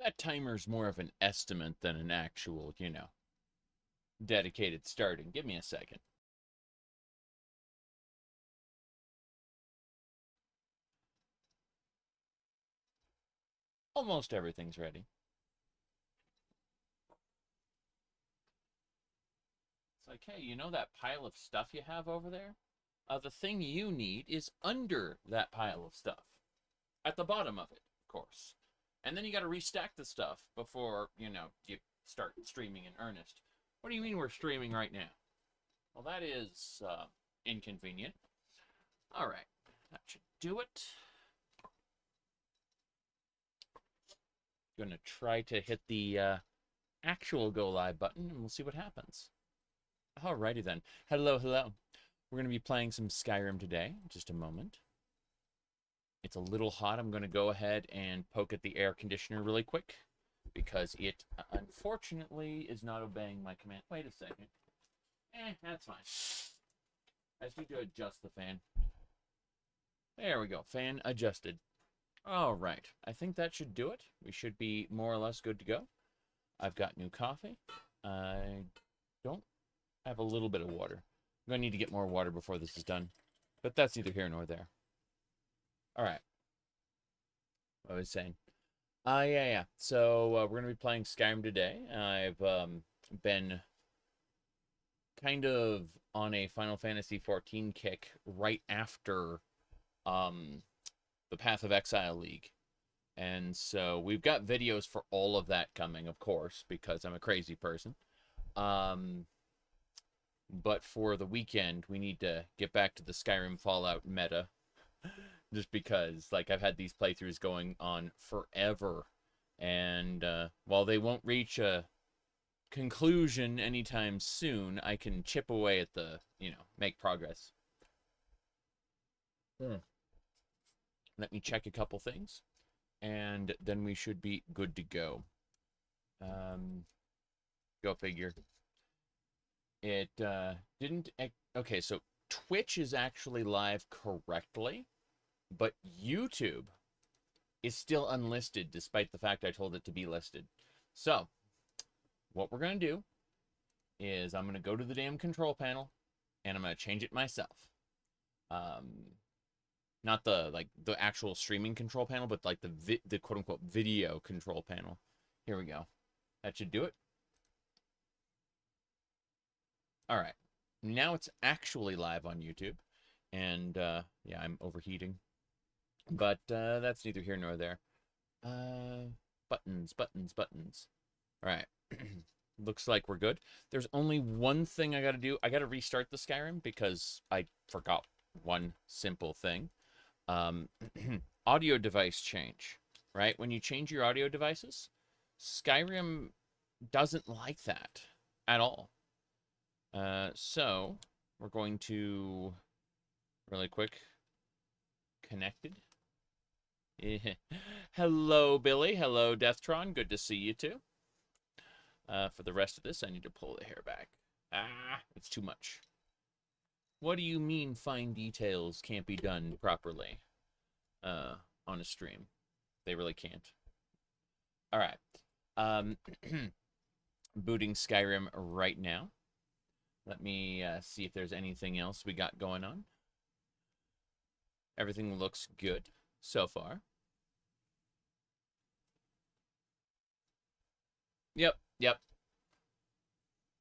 That timer's more of an estimate than an actual, you know, dedicated starting. Give me a second. Almost everything's ready. It's like, hey, you know that pile of stuff you have over there? The thing you need is under that pile of stuff. At the bottom of it, of course. And then you got to restack the stuff before, you know, you start streaming in earnest. What do you mean we're streaming right now? Well, that is inconvenient. All right, that should do it. Gonna try to hit the actual go live button and we'll see what happens. Alrighty then. Hello, hello. We're gonna be playing some Skyrim today. Just a moment. It's a little hot. I'm gonna go ahead and poke at the air conditioner really quick because it unfortunately is not obeying my command. Wait a second. That's fine. I just need to adjust the fan. There we go. Fan adjusted. All right. I think that should do it. We should be more or less good to go. I've got new coffee. I have a little bit of water. I'm going to need to get more water before this is done. But that's neither here nor there. All right. What was I saying? Yeah. So we're going to be playing Skyrim today. I've been kind of on a Final Fantasy XIV kick right after the Path of Exile League. And so we've got videos for all of that coming, of course, because I'm a crazy person. But for the weekend, we need to get back to the Skyrim Fallout meta. Just because, like, I've had these playthroughs going on forever. And while they won't reach a conclusion anytime soon, I can chip away at the, you know, make progress. Let me check a couple things. And then we should be good to go. Go figure. It didn't... Okay, so Twitch is actually live correctly, but YouTube is still unlisted despite the fact I told it to be listed. So, what we're going to do is I'm going to go to the damn control panel and I'm going to change it myself. Not the actual streaming control panel, but like the quote-unquote video control panel. Here we go. That should do it. All right. Now it's actually live on YouTube. And, yeah, I'm overheating. But that's neither here nor there. Buttons. All right. Looks like we're good. There's only one thing I got to do. I got to restart the Skyrim because I forgot one simple thing. Audio device change, right? When you change your audio devices, Skyrim doesn't like that at all. So we're going to really quick connected. Hello, Billy. Hello, Deathtron. Good to see you too. For the rest of this, I need to pull the hair back. It's too much. What do you mean fine details can't be done properly on a stream? They really can't. All right. Booting Skyrim right now. Let me see if there's anything else we got going on. Everything looks good so far. Yep.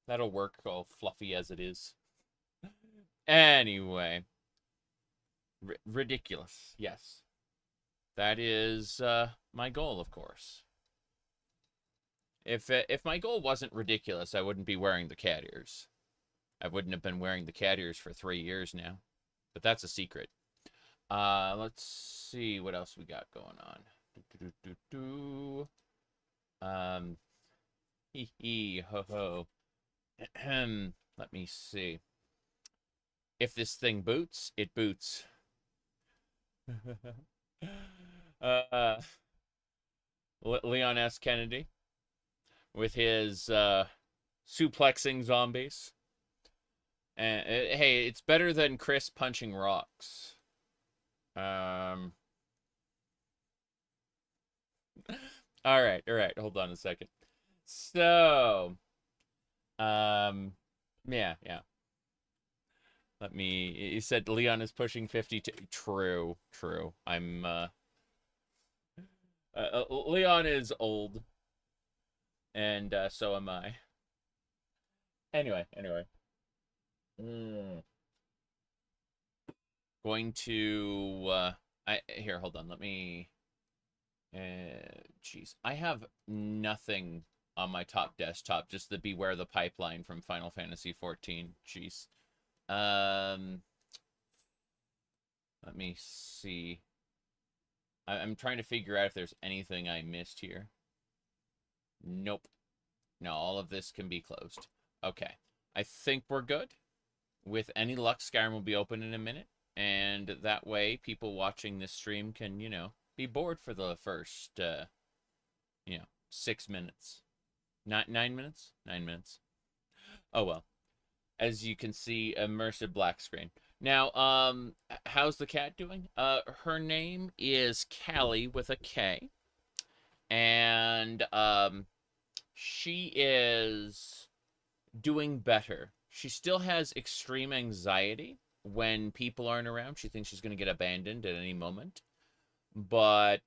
That'll work, all fluffy as it is. Anyway. Ridiculous, yes. That is my goal, of course. If my goal wasn't ridiculous, I wouldn't be wearing the cat ears. I wouldn't have been wearing the cat ears for 3 years now. But that's a secret. Let's see what else we got going on. Hee hee ho ho. Let me see. If this thing boots, it boots. Leon S. Kennedy with his suplexing zombies. And hey, it's better than Chris punching rocks. All right, all right. Hold on a second. So, yeah, yeah. Let me. You said Leon is pushing 52. True, true. Leon is old, and so am I. Anyway, anyway. Going to. Here. Hold on. Let me. Jeez, I have nothing on my top desktop. Just the Beware the Pipeline from Final Fantasy 14. Jeez. Let me see. I'm trying to figure out if there's anything I missed here. Nope. No, all of this can be closed. Okay. I think we're good. With any luck, Skyrim will be open in a minute. And that way, people watching this stream can, you know, be bored for the first, 6 minutes. 9 minutes? 9 minutes. Oh, well. As you can see, immersive black screen. Now, how's the cat doing? Her name is Callie with a K. And, she is doing better. She still has extreme anxiety when people aren't around. She thinks she's going to get abandoned at any moment. But,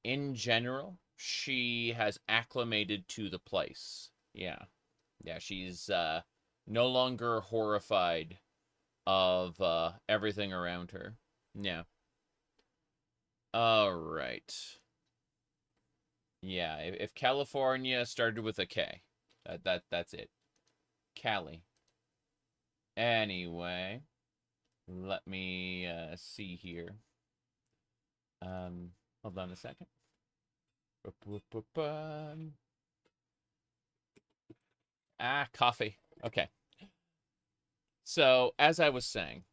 in general, she has acclimated to the place. Yeah. Yeah, she's, no longer horrified of, everything around her. Yeah. All right. Yeah, if California started with a K, that's it. Cali. Anyway, let me see here. Hold on a second. Ah, coffee. Okay. So, as I was saying,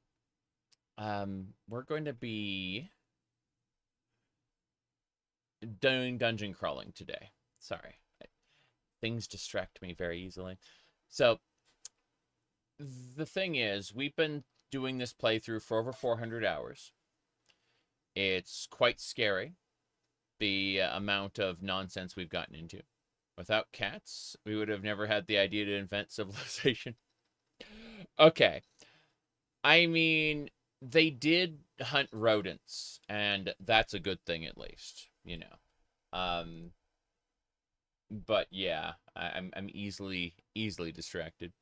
we're going to be doing dungeon crawling today. Sorry. Things distract me very easily. So, the thing is, we've been doing this playthrough for over 400 hours. It's quite scary, the amount of nonsense we've gotten into. Without cats, we would have never had the idea to invent civilization. Okay. I mean, they did hunt rodents, and that's a good thing at least, you know. But yeah, I'm easily distracted.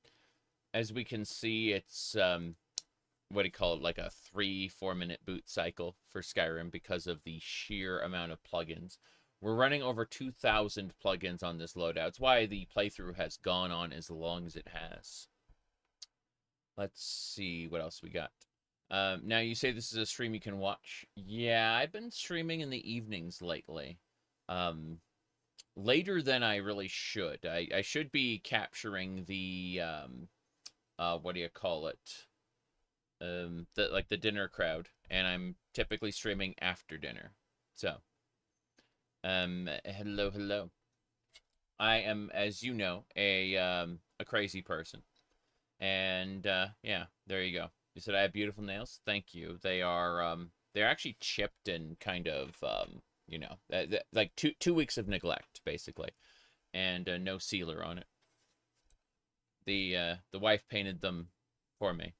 As we can see, it's what do you call it, like a 3-4 minute boot cycle for Skyrim because of the sheer amount of plugins. We're running over 2,000 plugins on this loadout. It's why the playthrough has gone on as long as it has. Let's see what else we got. Now, you say this is a stream you can watch. Yeah, I've been streaming in the evenings lately. Later than I really should. I should be capturing the, what do you call it? The dinner crowd. And I'm typically streaming after dinner. So, hello, hello. I am, as you know, a crazy person. And, yeah, there you go. You said I have beautiful nails? Thank you. They are, they're actually chipped and kind of, you know, like two weeks of neglect, basically. And, no sealer on it. The wife painted them for me.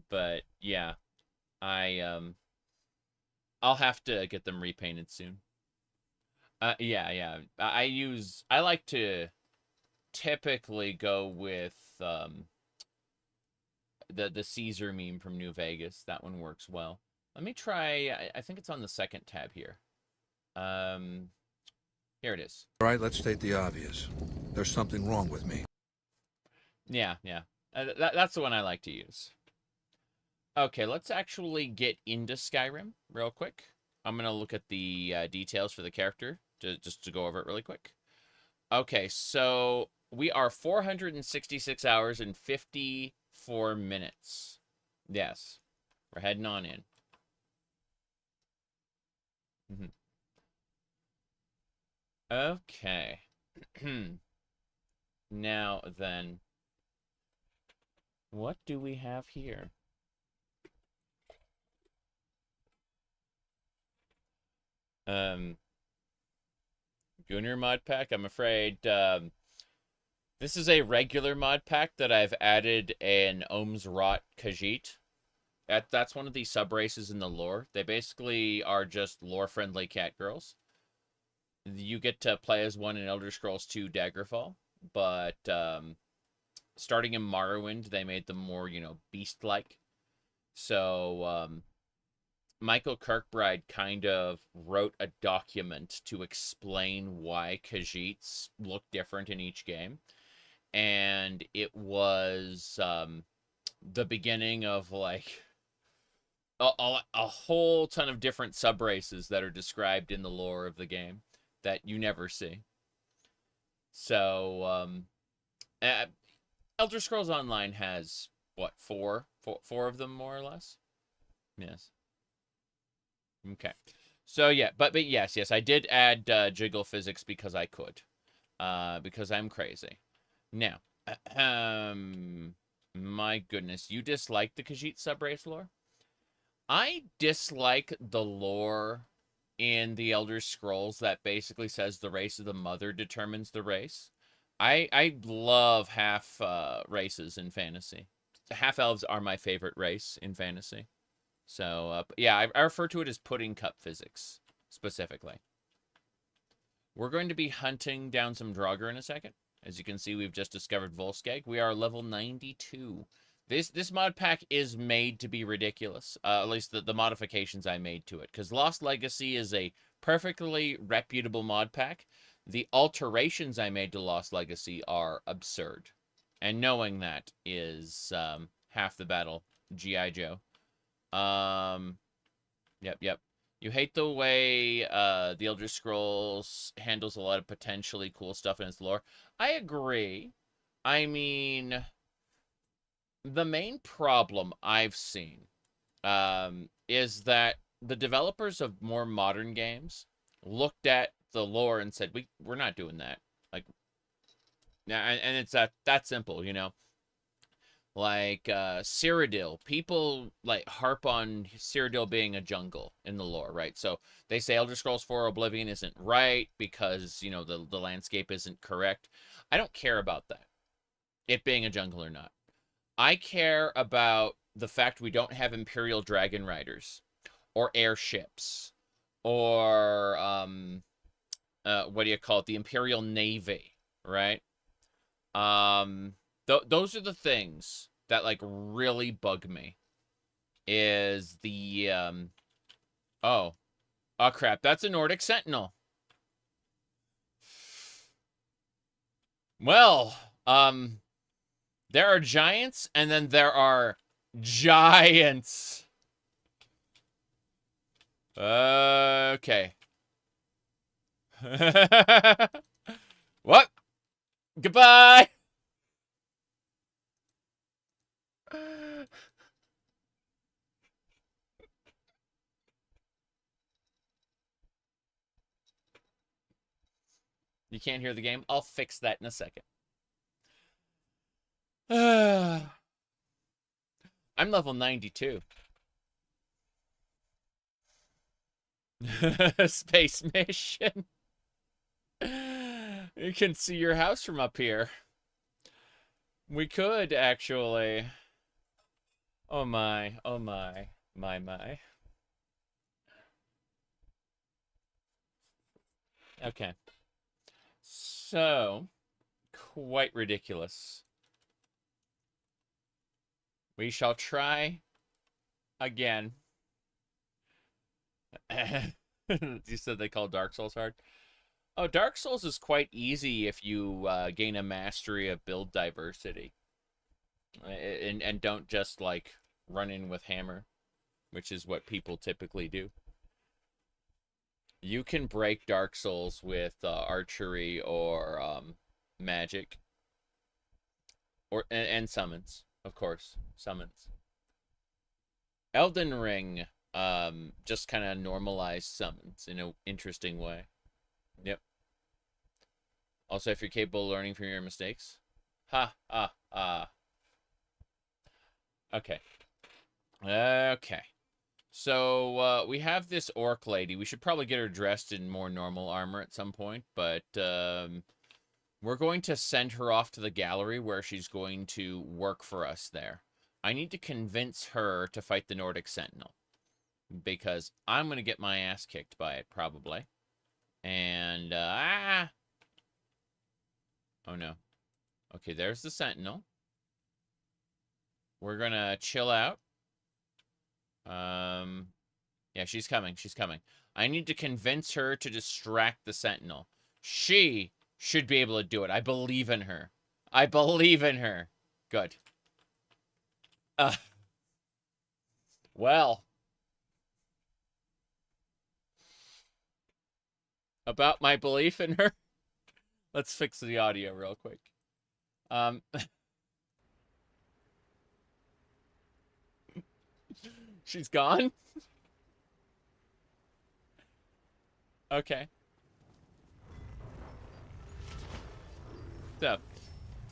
But, yeah. I'll have to get them repainted soon. Yeah. I like to typically go with, the Caesar meme from New Vegas. That one works well. Let me try, I think it's on the second tab here. Here it is. All right, let's state the obvious. There's something wrong with me. Yeah. That's the one I like to use. Okay, let's actually get into Skyrim real quick. I'm going to look at the details for the character, just to go over it really quick. Okay, so we are 466 hours and 54 minutes. Yes, we're heading on in. Okay. Now then, what do we have here? Um, Gunner mod pack. I'm afraid this is a regular mod pack that I've added an Ohmes-raht Khajiit. That's one of the sub races in the lore. They basically are just lore friendly catgirls. You get to play as one in Elder Scrolls 2 Daggerfall, but starting in Morrowind, they made them more, beast-like. So Michael Kirkbride kind of wrote a document to explain why Khajiits look different in each game. And it was the beginning of, like, a whole ton of different sub-races that are described in the lore of the game that you never see. So, Elder Scrolls Online has, what, four of them, more or less? Yes. Okay. So, yeah, but yes, I did add jiggle physics because I could. Because I'm crazy. Now, my goodness, you dislike the Khajiit subrace lore? I dislike the lore in the Elder Scrolls that basically says the race of the mother determines the race. I love half races in fantasy. Half elves are my favorite race in fantasy. So, yeah, I refer to it as pudding cup physics, specifically. We're going to be hunting down some Draugr in a second. As you can see, we've just discovered Volskag. We are level 92. This mod pack is made to be ridiculous. At least the modifications I made to it. Because Lost Legacy is a perfectly reputable mod pack. The alterations I made to Lost Legacy are absurd. And knowing that is half the battle. G.I. Joe. Yep. You hate the way the Elder Scrolls handles a lot of potentially cool stuff in its lore. I agree. I mean, the main problem I've seen is that the developers of more modern games looked at the lore and said, we're not doing that. Like, and it's that simple, Like, Cyrodiil. People, like, harp on Cyrodiil being a jungle in the lore, right? So they say Elder Scrolls 4 Oblivion isn't right because, the landscape isn't correct. I don't care about that, it being a jungle or not. I care about the fact we don't have Imperial Dragon Riders or airships or, what do you call it? The Imperial Navy, right? Those are the things that, like, really bug me. Is the, oh crap, that's a Nordic Sentinel. Well, there are giants, and then there are giants. Okay. What? Goodbye! You can't hear the game? I'll fix that in a second. I'm level 92. Space mission. You can see your house from up here. We could, actually. Oh my, my. Okay. So, quite ridiculous. We shall try again. You said they call Dark Souls hard? Oh, Dark Souls is quite easy if you gain a mastery of build diversity. And don't just, like, run in with hammer, which is what people typically do. You can break Dark Souls with archery or magic. And summons, of course. Summons. Elden Ring just kind of normalized summons in an interesting way. Yep. Also, if you're capable of learning from your mistakes. Ha. Okay. Okay. So, we have this orc lady. We should probably get her dressed in more normal armor at some point, but, we're going to send her off to the gallery where she's going to work for us there. I need to convince her to fight the Nordic Sentinel, because I'm going to get my ass kicked by it, probably. And, oh, no. Okay, there's the Sentinel. We're going to chill out. Yeah, she's coming. She's coming. I need to convince her to distract the Sentinel. She should be able to do it. I believe in her. I believe in her. Good. Well. About my belief in her. Let's fix the audio real quick. She's gone? Okay. So,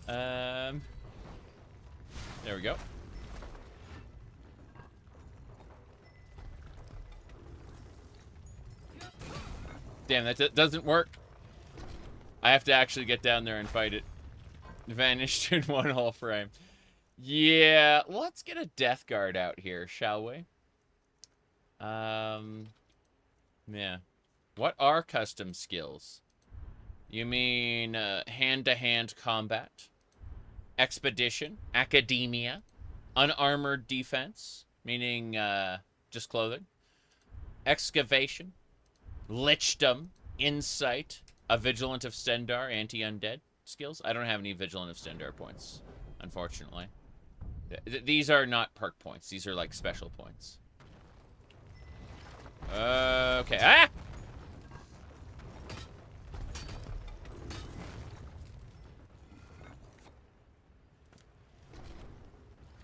there we go. Damn, that doesn't work. I have to actually get down there and fight it. Vanished in one whole frame. Yeah, let's get a death guard out here, shall we? Yeah. What are custom skills? You mean hand-to-hand combat, expedition, academia, unarmored defense, meaning just clothing, excavation, lichdom, insight, a vigilant of Stendar, anti-undead skills? I don't have any vigilant of Stendar points, unfortunately. These are not perk points. These are like special points. Okay. Ah!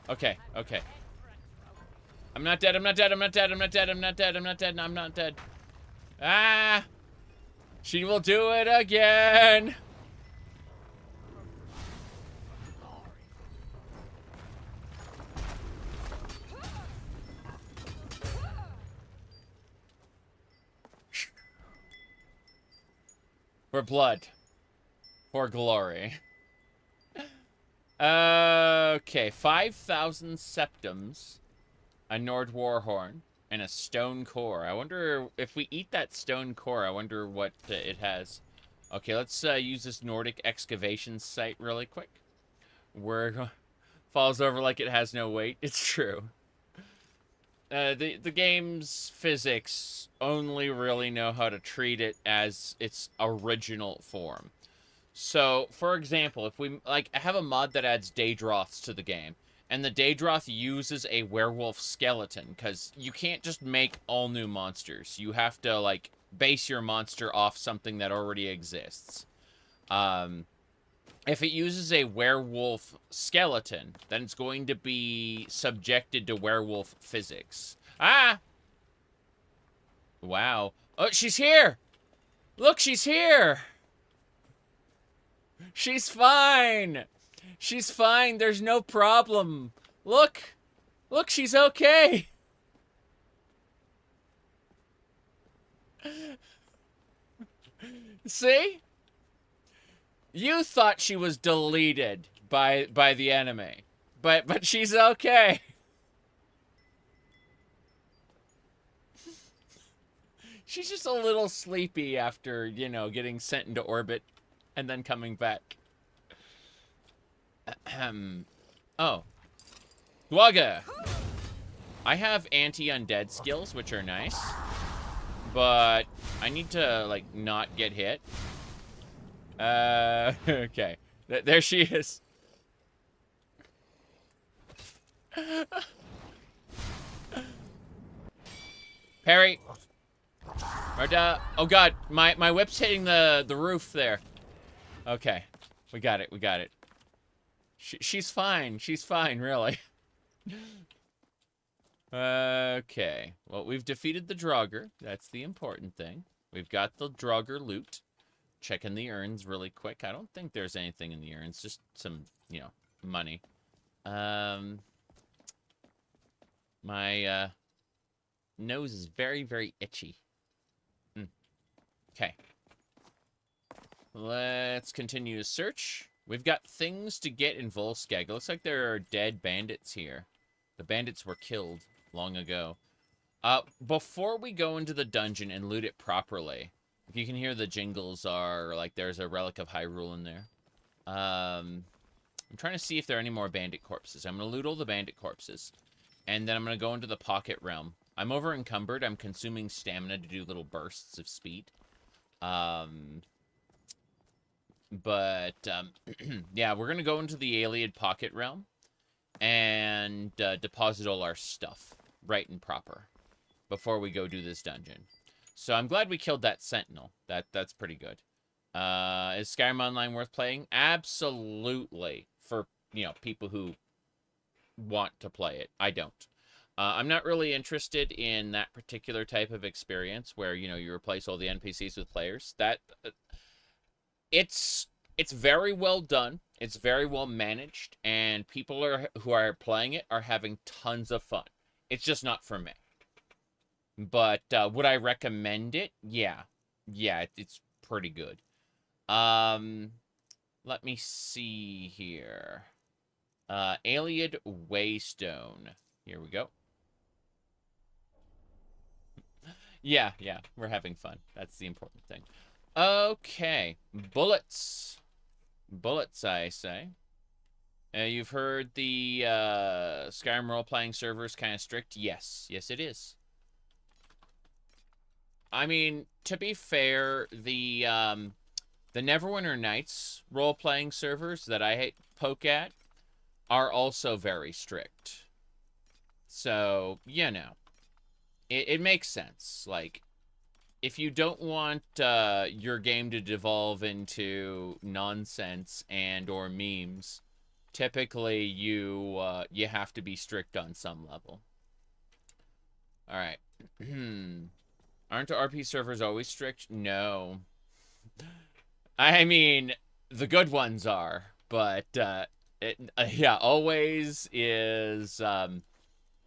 Okay, okay. I'm not dead, I'm not dead, I'm not dead, I'm not dead, I'm not dead, I'm not dead, I'm not dead. Ah! She will do it again! For blood. For glory. Okay, 5,000 septums, a Nord Warhorn, and a stone core. I wonder if we eat that stone core, I wonder what it has. Okay, let's use this Nordic excavation site really quick. Where falls over like it has no weight. It's true. The game's physics only really know how to treat it as its original form. So, for example, if we like have a mod that adds Daedroths to the game, and the Daedroth uses a werewolf skeleton, because you can't just make all new monsters. You have to, like, base your monster off something that already exists. If it uses a werewolf skeleton, then it's going to be subjected to werewolf physics. Ah! Wow. Oh, she's here! Look, she's here! She's fine! She's fine, there's no problem. Look! Look, she's okay! See? You thought she was deleted by the enemy. But she's okay. She's just a little sleepy after, you know, getting sent into orbit and then coming back. Oh. Dwaga! I have anti-undead skills, which are nice. But I need to, like, not get hit. Okay. There she is. Parry. Oh god, my whip's hitting the roof there. Okay. We got it, we got it. She's fine. She's fine, really. Okay. Well, we've defeated the Draugr. That's the important thing. We've got the Draugr loot. Checking the urns really quick. I don't think there's anything in the urns. Just some, you know, money. My nose is very, very itchy. Okay. Let's continue to search. We've got things to get in Volskag. It looks like there are dead bandits here. The bandits were killed long ago. Before we go into the dungeon and loot it properly, if you can hear the jingles are, like, there's a Relic of Hyrule in there. I'm trying to see if there are any more bandit corpses. I'm going to loot all the bandit corpses. And then I'm going to go into the pocket realm. I'm over encumbered. I'm consuming stamina to do little bursts of speed. Yeah, we're going to go into the Alien pocket realm and deposit all our stuff right and proper before we go do this dungeon. So I'm glad we killed that sentinel. That's pretty good. Is Skyrim Online worth playing? Absolutely. For, you know, people who want to play it. I don't. I'm not really interested in that particular type of experience where, you know, you replace all the NPCs with players. It's very well done. It's very well managed, and people who are playing it are having tons of fun. It's just not for me. But would I recommend it? Yeah. Yeah, it's pretty good. Let me see here. Alien Waystone. Here we go. Yeah, we're having fun. That's the important thing. Okay, bullets. Bullets, I say. You've heard the Skyrim role-playing server is kind of strict? Yes, it is. I mean, to be fair, the Neverwinter Nights role-playing servers that I poke at are also very strict. So, you know, it makes sense. Like, if you don't want your game to devolve into nonsense and or memes, typically you have to be strict on some level. All right. Aren't RP servers always strict? No. I mean, the good ones are, but yeah, always is an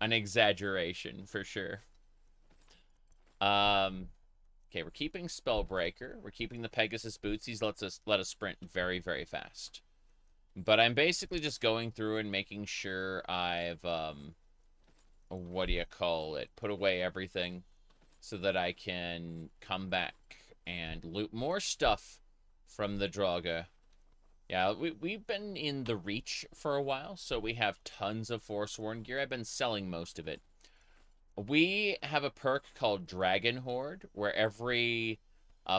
exaggeration for sure. Okay, we're keeping Spellbreaker. We're keeping the Pegasus boots. These let us sprint very, very fast. But I'm basically just going through and making sure I've what do you call it? Put away everything so that I can come back and loot more stuff from the Dac0da. Yeah, we've been in the Reach for a while, so we have tons of Forsworn gear. I've been selling most of it. We have a perk called Dragon Horde, where every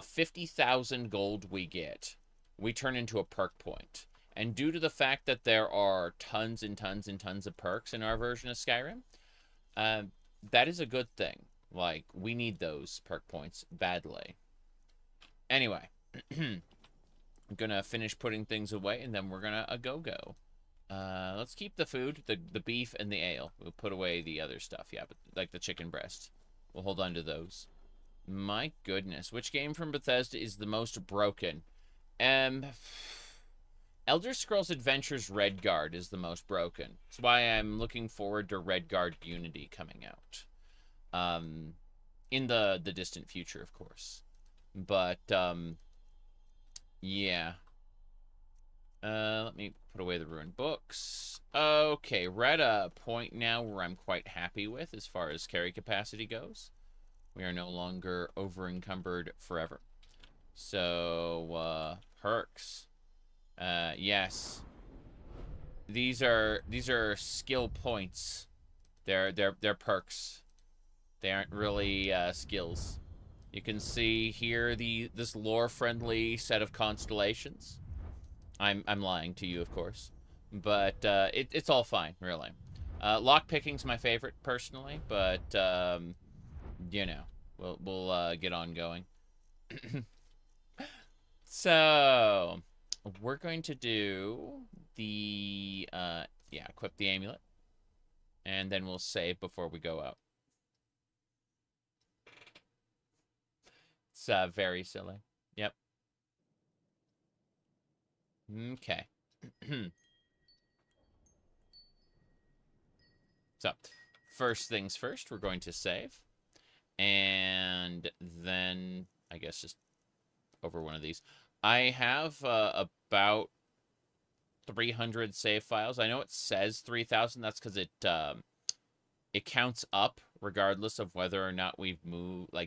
50,000 gold we get, we turn into a perk point. And due to the fact that there are tons and tons and tons of perks in our version of Skyrim, that is a good thing. Like, we need those perk points badly. Anyway, I'm gonna finish putting things away, and then we're gonna go. Let's keep the food, the beef, and the ale. We'll put away the other stuff, yeah, but like the chicken breast. We'll hold on to those. My goodness, which game from Bethesda is the most broken? Elder Scrolls Adventures Redguard is the most broken. That's why I'm looking forward to Redguard Unity coming out. In the distant future, of course. But, yeah. Let me put away the ruined books. Okay, we're at a point now where I'm quite happy with as far as carry capacity goes. We are no longer over-encumbered forever. So, perks. Yes. These are skill points. They're perks. They aren't really skills. You can see here this lore-friendly set of constellations. I'm lying to you, of course, but it's all fine, really. Lockpicking's my favorite personally, but you know, we'll get on going. So we're going to do the yeah, equip the amulet, and then we'll save before we go out. It's very silly. Yep. Okay. So, first things first, we're going to save. And then, I guess just over one of these. I have about 300 save files. I know it says 3,000. That's because it counts up regardless of whether or not we've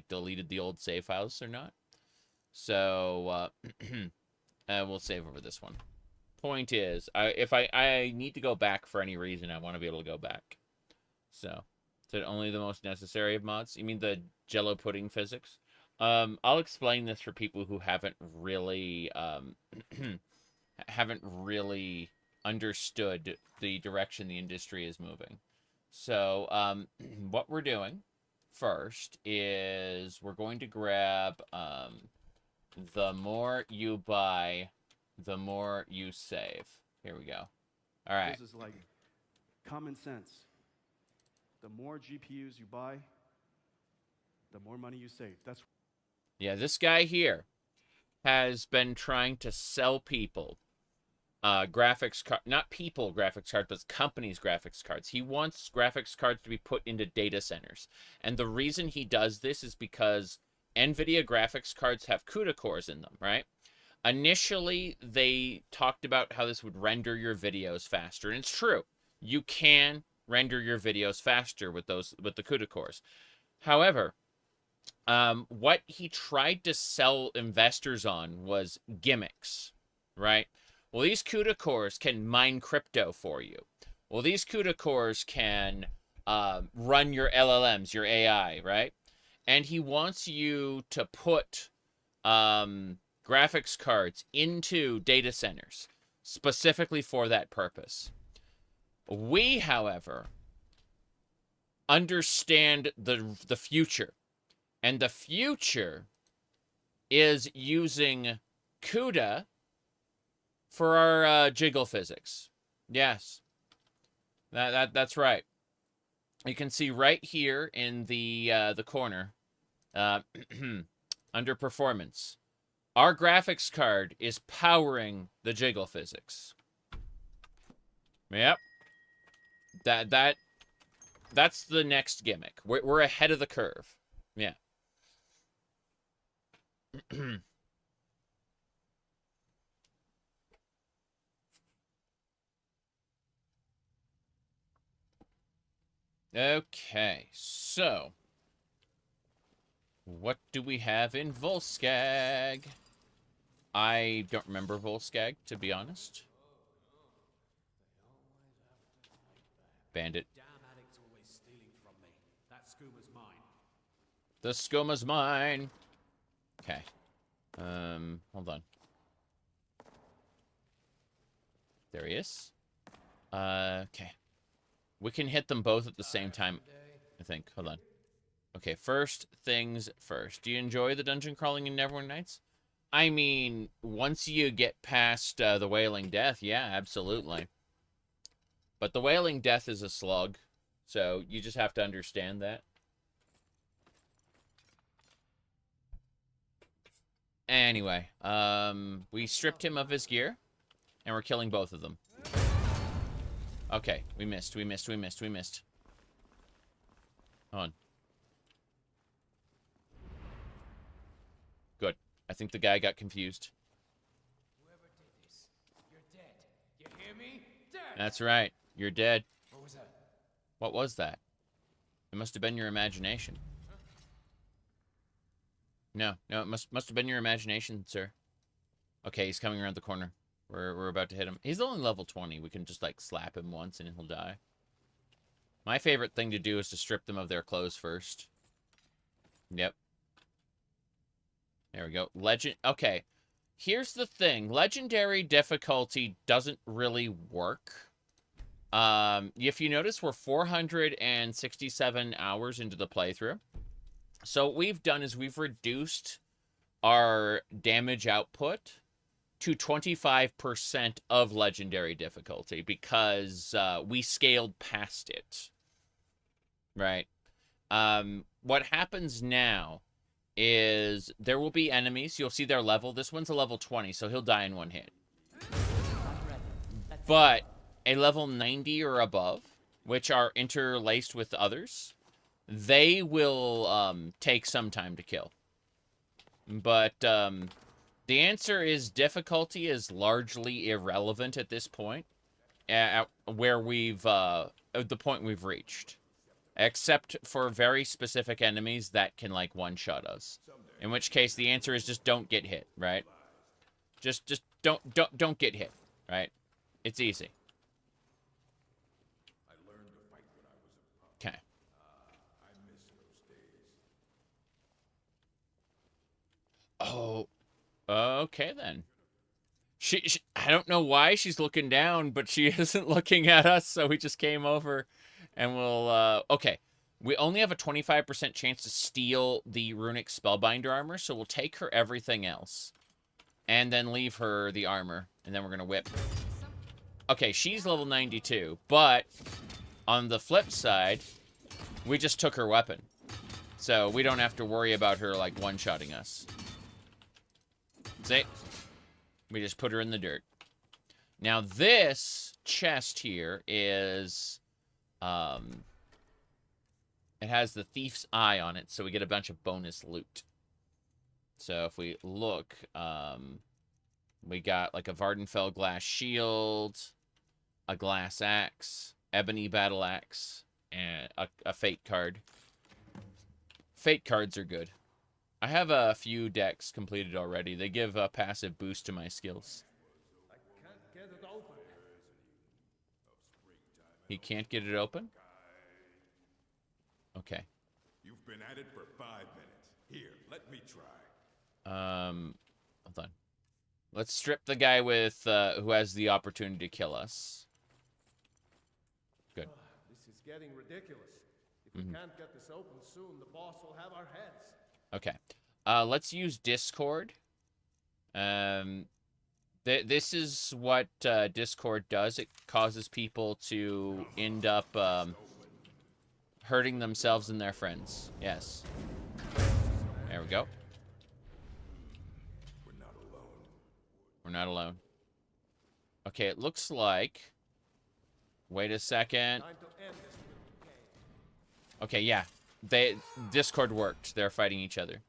deleted the old save files or not. So we'll save over this one. Point is, if I need to go back for any reason, I want to be able to go back. So, is it only the most necessary of mods? You mean the Jello pudding physics? I'll explain this for people who haven't really understood the direction the industry is moving. So, what we're doing first is we're going to grab the more you buy, the more you save. Here we go. All right. This is like common sense. The more GPUs you buy, the more money you save. Yeah, this guy here has been trying to sell people graphics card, not people graphics cards, but companies graphics cards. He wants graphics cards to be put into data centers. And the reason he does this is because NVIDIA graphics cards have CUDA cores in them, right? Initially, they talked about how this would render your videos faster, and it's true. You can render your videos faster with the CUDA cores. However, what he tried to sell investors on was gimmicks, right? Well, these CUDA cores can mine crypto for you. Well, these CUDA cores can run your LLMs, your AI, right? And he wants you to put graphics cards into data centers specifically for that purpose. We, however, understand the future. And the future is using CUDA for our jiggle physics. Yes. That's right. You can see right here in the corner, under performance, our graphics card is powering the jiggle physics. Yep. That's the next gimmick. We're ahead of the curve. Yeah. Okay, so what do we have in Volskag? I don't remember Volskag, to be honest. Bandit. Damn addict's always stealing from me. That skoom's mine. The skoma's mine. Okay. Hold on. There he is. Okay. We can hit them both at the same time, I think. Hold on. Okay, first things first. Do you enjoy the dungeon crawling in Neverwinter Nights? I mean, once you get past the Wailing Death, yeah, absolutely. But the Wailing Death is a slug, so you just have to understand that. Anyway, we stripped him of his gear, and we're killing both of them. Okay, we missed. Hold on. Good. I think the guy got confused. Whoever did this, you're dead. You hear me? Dead! That's right. You're dead. What was that? What was that? It must have been your imagination. No, it must have been your imagination, sir. Okay, he's coming around the corner. We're about to hit him. He's only level 20. We can just, like, slap him once and he'll die. My favorite thing to do is to strip them of their clothes first. Yep. There we go. Okay. Here's the thing. Legendary difficulty doesn't really work. If you notice, we're 467 hours into the playthrough. So what we've done is we've reduced our damage output to 25% of legendary difficulty because we scaled past it. Right? What happens now is there will be enemies. You'll see their level. This one's a level 20, so he'll die in one hit. But a level 90 or above, which are interlaced with others, they will take some time to kill. But the answer is difficulty is largely irrelevant at this point, at where we've at the point we've reached, except for very specific enemies that can like one-shot us. In which case, the answer is just don't get hit, right? Just don't get hit, right? It's easy. Okay. Oh, okay then. She I don't know why she's looking down, but she isn't looking at us, so we just came over and we'll, okay. We only have a 25% chance to steal the runic spellbinder armor, so we'll take her everything else. And then leave her the armor, and then we're gonna whip. Okay, she's level 92, but on the flip side, we just took her weapon. So we don't have to worry about her, like, one-shotting us. See? We just put her in the dirt. Now, this chest here is, it has the Thief's Eye on it, so we get a bunch of bonus loot. So if we look, we got, like, a Vardenfell glass shield, a glass axe, ebony battle axe, and a fate card. Fate cards are good. I have a few decks completed already. They give a passive boost to my skills. He can't get it open? Okay. You've been at it for 5 minutes. Here, let me try. Hold on. Let's strip the guy with, who has the opportunity to kill us. Good. This is getting ridiculous. If we can't get this open soon, the boss will have our heads. Okay. Let's use Discord. This is what Discord does. It causes people to end up hurting themselves and their friends. Yes. There we go. We're not alone. We're not alone. Okay, it looks like... Wait a second. Time to end this little game. Okay, yeah. Discord worked. They're fighting each other.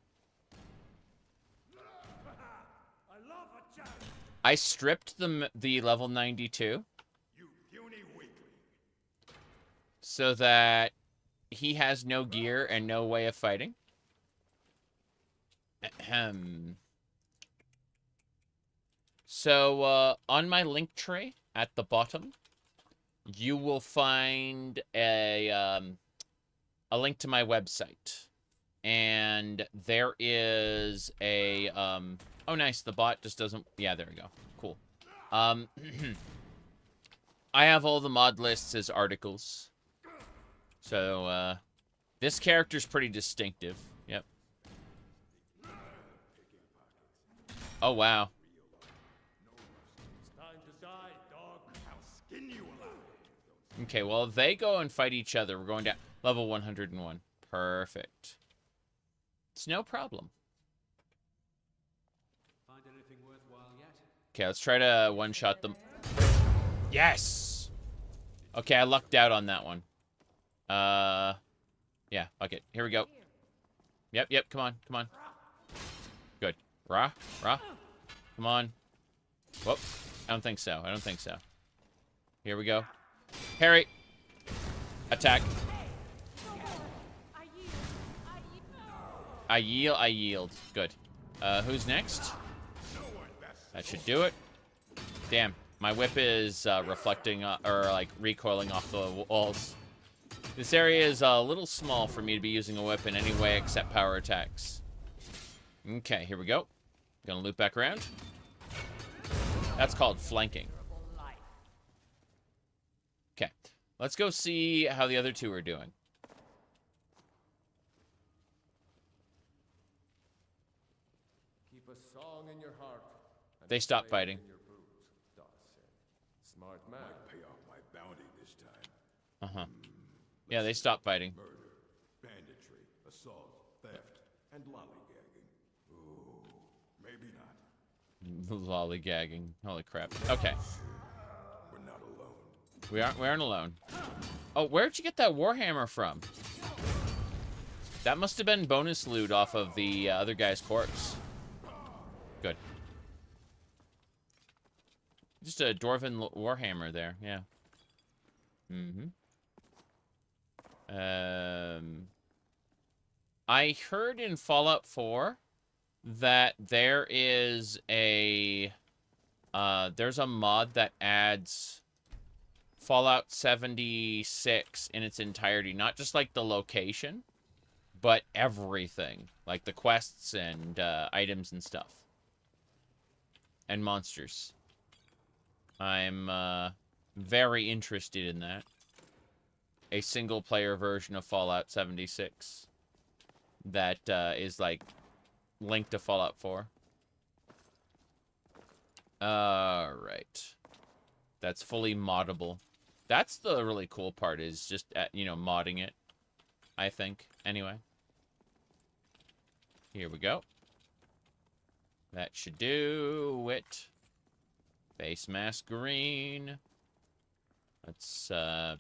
I stripped the level 92. You puny weakling. So that he has no gear and no way of fighting. Ahem. So, on my link tree at the bottom, you will find a link to my website. And there is a, oh nice, the bot just doesn't, yeah, there we go. Cool. I have all the mod lists as articles. So, this character's pretty distinctive. Yep. Oh, wow. It's time to die, dog. I'll skin you alive. Okay, well, if they go and fight each other, we're going down. Level 101. Perfect. It's no problem. Find anything worthwhile yet? Okay, let's try to one-shot them. Yes! Okay, I lucked out on that one. Yeah, okay, here we go. Yep, come on. Good. Rah. Come on. Whoop. I don't think so. Here we go. Harry! Attack. I yield. Good. Who's next? That should do it. Damn, my whip is reflecting, or like recoiling off the walls. This area is a little small for me to be using a whip in any way except power attacks. Okay, here we go. Gonna loop back around. That's called flanking. Okay, let's go see how the other two are doing. Keep a song in your heart. And They stopped a flame fighting. in your boots, Doc said. Smart man. Might pay off my bounty this time. Uh-huh. Yeah, they stopped fighting. Murder, banditry, assault, theft, and lollygagging. Ooh, maybe not. Lollygagging. Holy crap. Okay. We're not alone. We aren't alone. Oh, where'd you get that Warhammer from? That must have been bonus loot off of the other guy's corpse. Good. Just a Dwarven Warhammer there, yeah. Mm-hmm. I heard in Fallout 4 that there is a there's a mod that adds Fallout 76 in its entirety, not just like the location, but everything, like the quests and items and stuff, and monsters. I'm very interested in that. A single-player version of Fallout 76 that is like linked to Fallout 4. Alright. That's fully moddable. That's the really cool part, is just, you know, modding it, I think. Anyway. Here we go. That should do it. Face mask green. Let's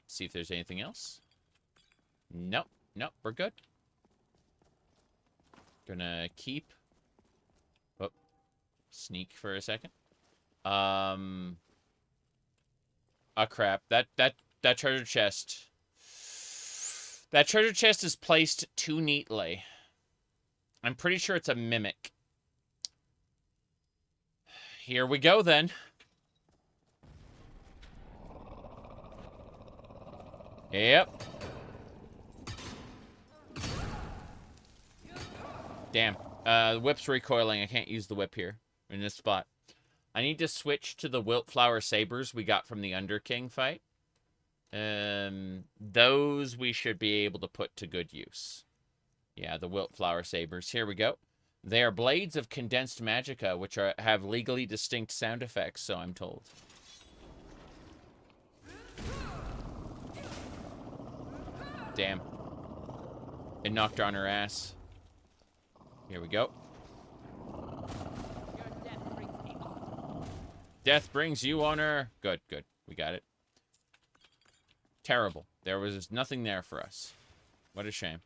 see if there's anything else. Nope. Nope, we're good. Gonna keep. Oh, sneak for a second. Oh crap. That treasure chest. That treasure chest is placed too neatly. I'm pretty sure it's a mimic. Here we go then. Yep. Damn. The whip's recoiling. I can't use the whip here in this spot. I need to switch to the Wiltflower Sabers we got from the Underking fight. Those we should be able to put to good use. Yeah, the Wiltflower Sabers. Here we go. They are blades of condensed magicka, which have legally distinct sound effects, so I'm told. Damn. It knocked her on her ass. Here we go. Death brings you honor. Good, good. We got it. Terrible. There was nothing there for us. What a shame.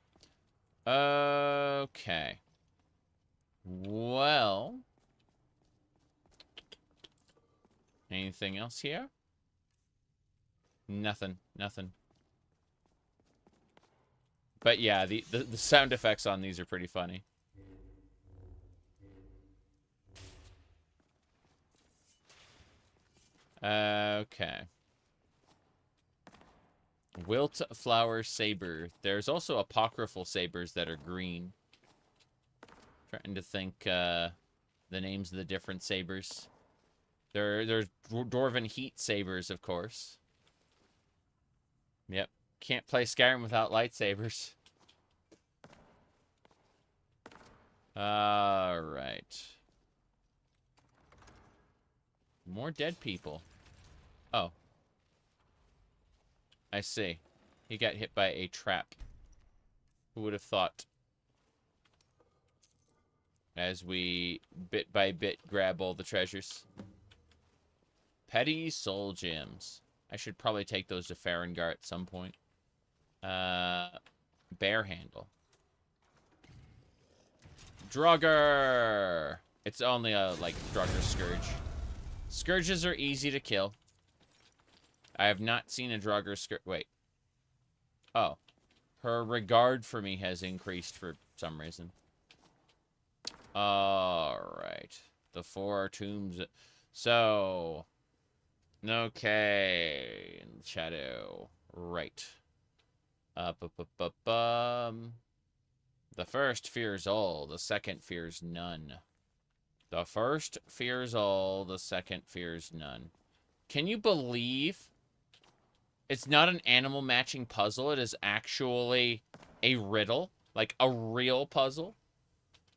Okay. Well. Anything else here? Nothing. Nothing. But yeah, the sound effects on these are pretty funny. Okay. Wiltflower Saber. There's also apocryphal sabers that are green. Trying to think the names of the different sabers. There's Dwarven Heat Sabers, of course. Yep. Can't play Skyrim without lightsabers. Alright. More dead people. Oh. I see. He got hit by a trap. Who would have thought? As we, bit by bit, grab all the treasures. Petty soul gems. I should probably take those to Farengar at some point. Bear handle. Draugr! It's only a, like, Draugr Scourge. Scourges are easy to kill. I have not seen a Draugr Scourge. Wait. Oh. Her regard for me has increased for some reason. Alright. The 4 tombs. So. Okay. Shadow. Right. The first fears all, the second fears none. The first fears all, the second fears none. Can you believe it's not an animal matching puzzle? It is actually a riddle, like a real puzzle.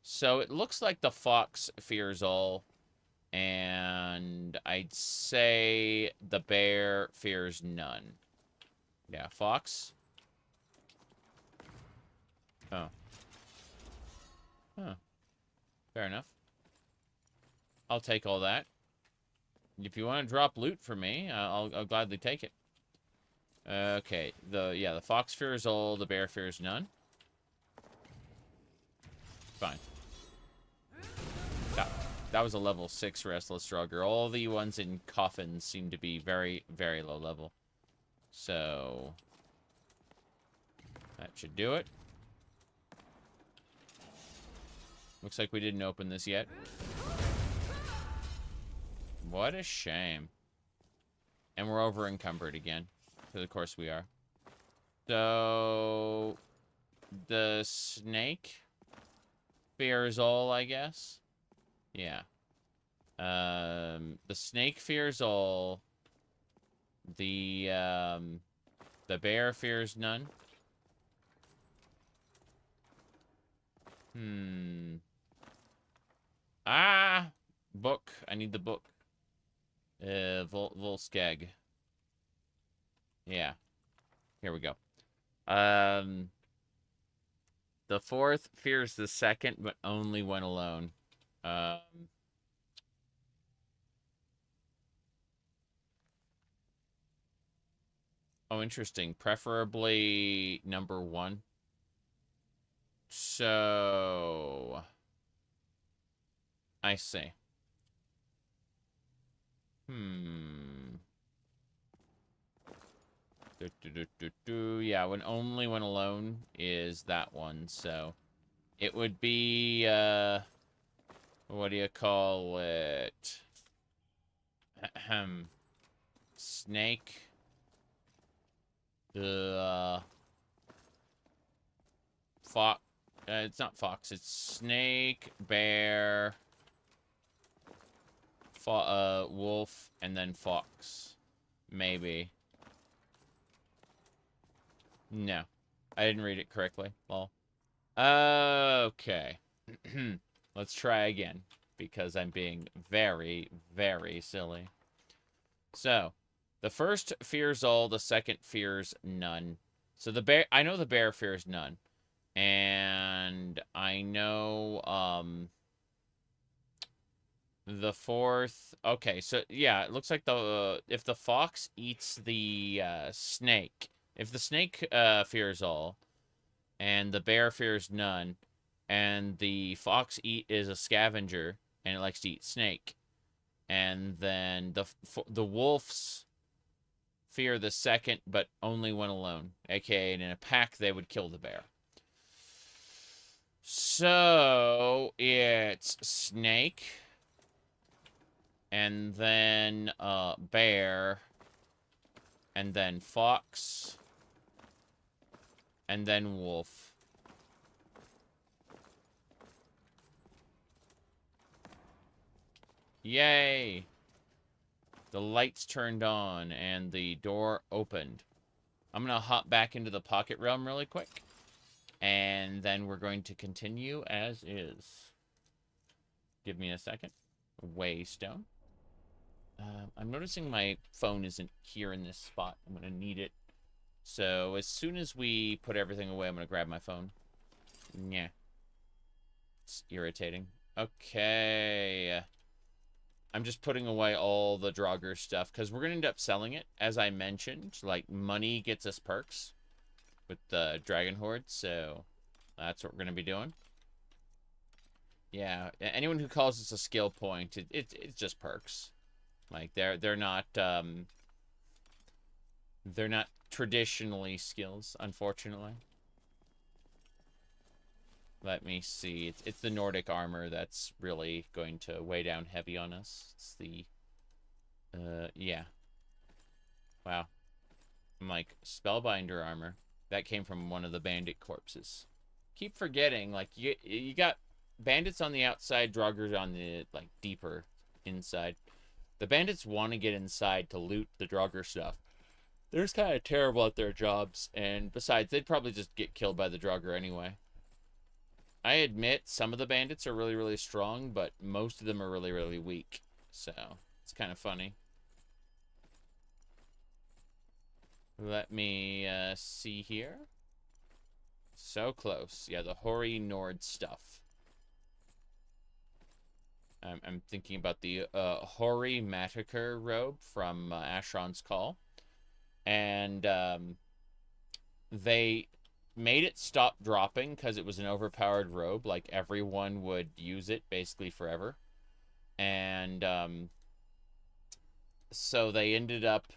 So it looks like the fox fears all, and I'd say the bear fears none. Yeah, fox. Oh. Huh. Fair enough. I'll take all that. If you want to drop loot for me, I'll gladly take it. Okay. The fox fears all, the bear fears none. Fine. That was a level 6 Restless Drugger. All the ones in coffins seem to be very, very low level. So... that should do it. Looks like we didn't open this yet. What a shame. And we're over encumbered again. Because of course we are. So... the snake fears all, I guess. Yeah. The snake fears all. The bear fears none. Ah! Book. I need the book. Volskag. Yeah. Here we go. The fourth fears the second, but only when alone. Oh, interesting. Preferably number 1. So... I see. Yeah, only when alone is that one, so... it would be, what do you call it? Snake. Fox. It's not fox, it's snake, bear, wolf, and then fox. Maybe. No. I didn't read it correctly. Well. Okay. Let's try again. Because I'm being very, very silly. So. The first fears all, the second fears none. So the bear, I know the bear fears none. And I know, the fourth, okay, so, yeah, it looks like if the fox eats the, snake, if the snake, fears all, and the bear fears none, and the fox is a scavenger, and it likes to eat snake, and then the wolves fear the second, but only when alone, aka in a pack, they would kill the bear. So, it's snake, and then, bear, and then fox, and then wolf. Yay! The lights turned on, and the door opened. I'm gonna hop back into the pocket realm really quick. And then we're going to continue as is. Give me a second. Waystone. I'm noticing my phone isn't here in this spot. I'm going to need it. So as soon as we put everything away, I'm going to grab my phone. Yeah. It's irritating. Okay. I'm just putting away all the Draugr stuff because we're going to end up selling it. As I mentioned, like, money gets us perks with the Dragon Horde, so that's what we're going to be doing. Yeah, anyone who calls this a skill point, it's just perks. Like, they're not traditionally skills, unfortunately. Let me see. It's the Nordic armor that's really going to weigh down heavy on us. It's the yeah. Wow. I'm like, Spellbinder armor. That came from one of the bandit corpses. Keep forgetting, like, you got bandits on the outside, Draugrs on the, like, deeper inside. The bandits want to get inside to loot the Draugr stuff. They're just kind of terrible at their jobs, and besides, they'd probably just get killed by the Draugr anyway. I admit, some of the bandits are really, really strong, but most of them are really, really weak. So, it's kind of funny. Let me see here. So close. Yeah, the Hoary Nord stuff. I'm thinking about the Hoary Massacre robe from Ashron's Call. And they made it stop dropping because it was an overpowered robe. Like, everyone would use it basically forever. And so they ended up,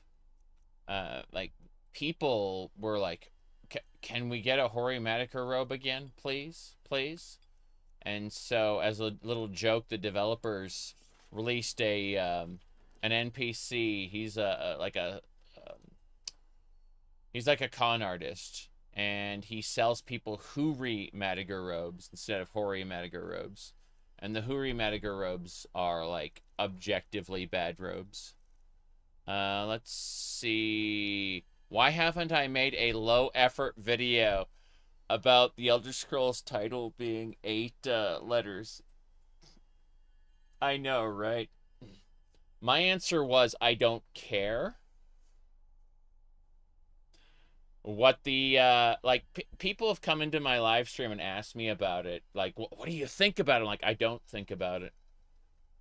like, people were like, can we get a Horimatica robe again, please? Please? And so, as a little joke, the developers released an NPC. He's he's like a con artist, and he sells people Horimatica robes instead of Horimatica robes. And the Horimatica robes are like objectively bad robes. Let's see. Why haven't I made a low effort video about the Elder Scrolls title being 8 letters? I know, right? My answer was I don't care. What the people have come into my live stream and asked me about it. Like, what do you think about it? I'm like, I don't think about it.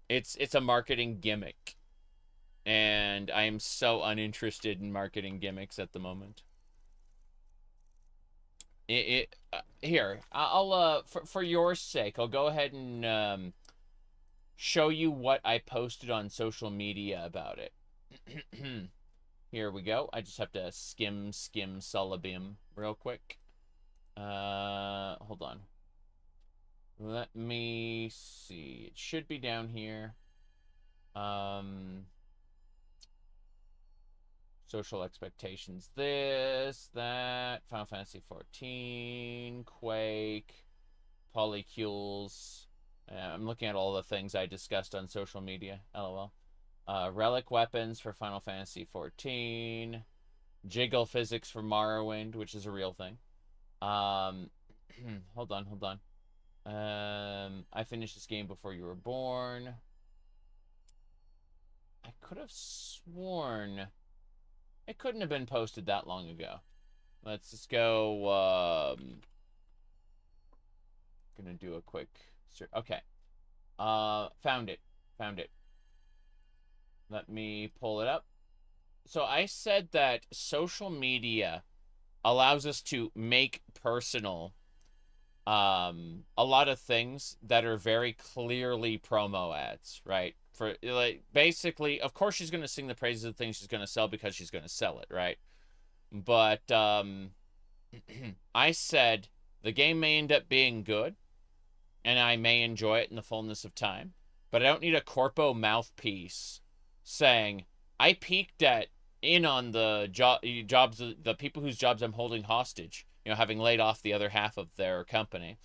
It's a marketing gimmick. And I am so uninterested in marketing gimmicks at the moment. Here, I'll for your sake, I'll go ahead and show you what I posted on social media about it. Here we go. I just have to skim Solabim real quick. Hold on. Let me see. It should be down here. Social expectations. This, that, Final Fantasy 14, Quake, Polycules. I'm looking at all the things I discussed on social media. LOL. Relic weapons for Final Fantasy 14. Jiggle physics for Morrowind, which is a real thing. Hold on. I finished this game before you were born. I could have sworn it couldn't have been posted that long ago. Let's just go, gonna do a quick search. Okay. Found it. Let me pull it up. So I said that social media allows us to make personal a lot of things that are very clearly promo ads, right? For, like, basically, of course she's going to sing the praises of things she's going to sell because she's going to sell it, right? But I said the game may end up being good, and I may enjoy it in the fullness of time, but I don't need a corpo mouthpiece saying, I peeked in on the jobs, the people whose jobs I'm holding hostage, having laid off the other half of their company.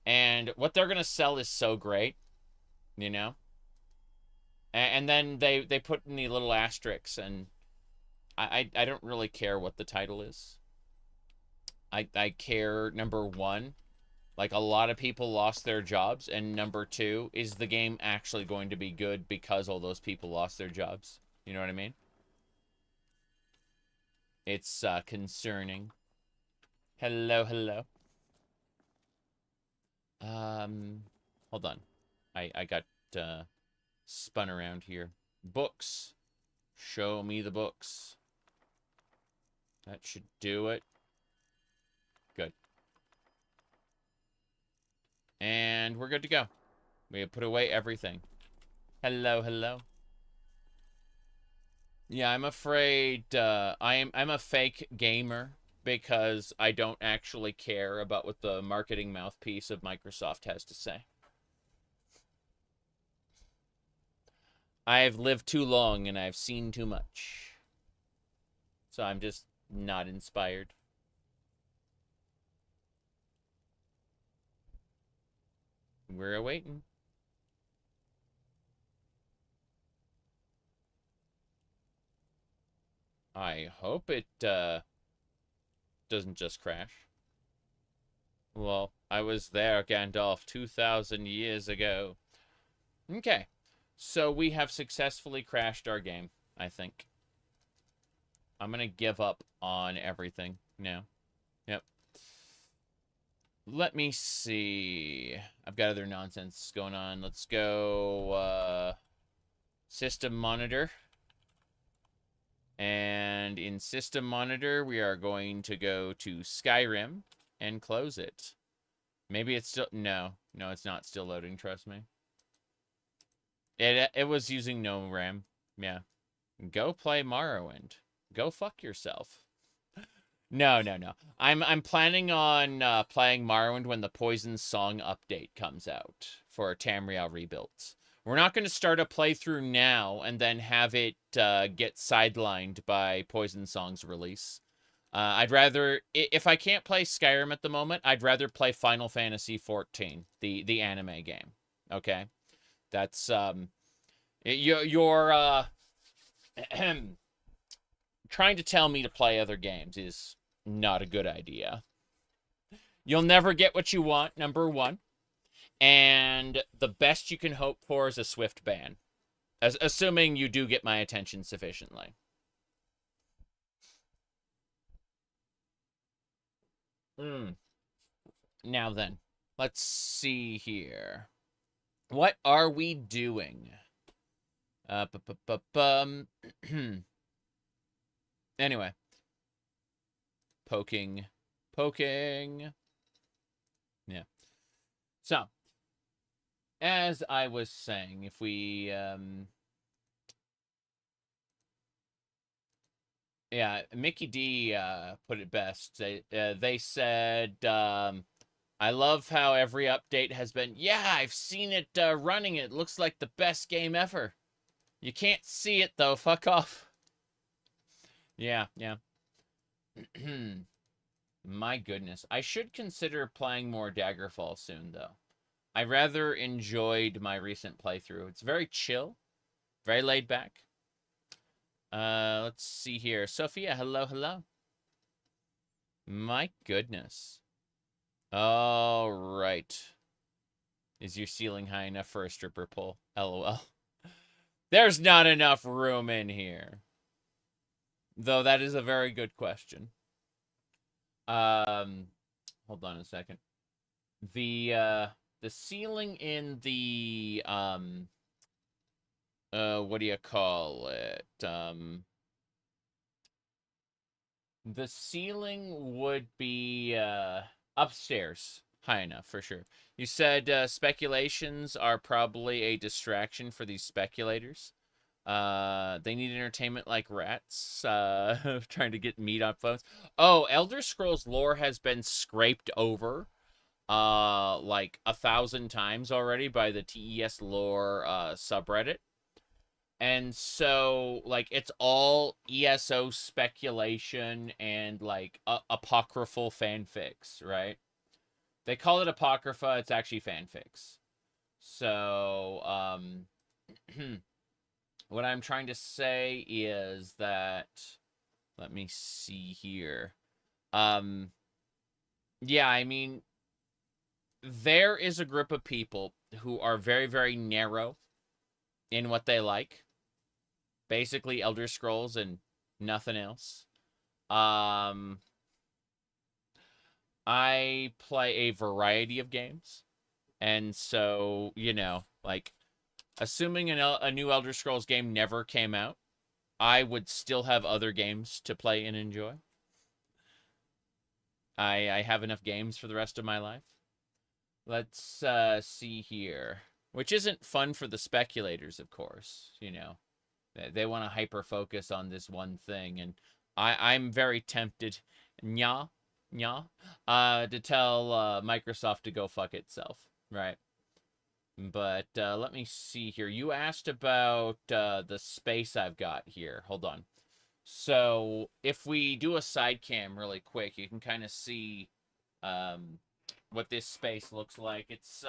And what they're going to sell is so great, And then they put in the little asterisks, and I don't really care what the title is. I care, number one, like, a lot of people lost their jobs, and number two, is the game actually going to be good because all those people lost their jobs? You know what I mean? It's concerning. Hello. Hold on. I got spun around here. Books. Show me the books. That should do it. Good. And we're good to go. We have put away everything. Hello. Yeah, I'm afraid I'm a fake gamer because I don't actually care about what the marketing mouthpiece of Microsoft has to say. I've lived too long and I've seen too much. So I'm just not inspired. We're awaiting. I hope it doesn't just crash. Well, I was there, Gandalf, 2,000 years ago. Okay. So we have successfully crashed our game, I think. I'm going to give up on everything now. Yep. Let me see. I've got other nonsense going on. Let's go system monitor. And in system monitor, we are going to go to Skyrim. and close it. Maybe it's still... No, it's not still loading, trust me. It was using no RAM. Yeah. Go play Morrowind. Go fuck yourself. No. I'm planning on playing Morrowind when the Poison Song update comes out for Tamriel Rebuilds. We're not going to start a playthrough now and then have it get sidelined by Poison Song's release. I'd rather, if I can't play Skyrim at the moment, I'd rather play Final Fantasy XIV, the anime game. Okay? That's, you're trying to tell me to play other games is not a good idea. You'll never get what you want, number one. And the best you can hope for is a swift ban. Assuming you do get my attention sufficiently. Now then, let's see here. What are we doing? Anyway. Poking. Yeah. So, as I was saying, if we, yeah, Mickey D put it best. They said, I love how every update has been, yeah, I've seen it running. It looks like the best game ever. You can't see it, though. Fuck off. Yeah. My goodness. I should consider playing more Daggerfall soon, though. I rather enjoyed my recent playthrough. It's very chill. Very laid back. Let's see here. Sophia, hello. My goodness. All right. Is your ceiling high enough for a stripper pole? LOL. There's not enough room in here. Though that is a very good question. Hold on a second. The ceiling in the what do you call it? The ceiling would be upstairs high enough for sure. You said speculations are probably a distraction for these speculators. They need entertainment like rats, trying to get meat on phones. Oh, Elder Scrolls lore has been scraped over, like 1,000 times already by the TES lore, subreddit. And so, like, it's all ESO speculation and, like, apocryphal fanfics, right? They call it Apocrypha, it's actually fanfics. So, what I'm trying to say is that, let me see here. Yeah, I mean, there is a group of people who are very, very narrow in what they like. Basically, Elder Scrolls and nothing else. I play a variety of games. And so, you know, like, assuming a new Elder Scrolls game never came out, I would still have other games to play and enjoy. I have enough games for the rest of my life. Let's see here. Which isn't fun for the speculators, of course, you know. They want to hyper-focus on this one thing, and I'm very tempted, to tell Microsoft to go fuck itself, right? But let me see here. You asked about the space I've got here. Hold on. So if we do a side cam really quick, you can kind of see what this space looks like. It's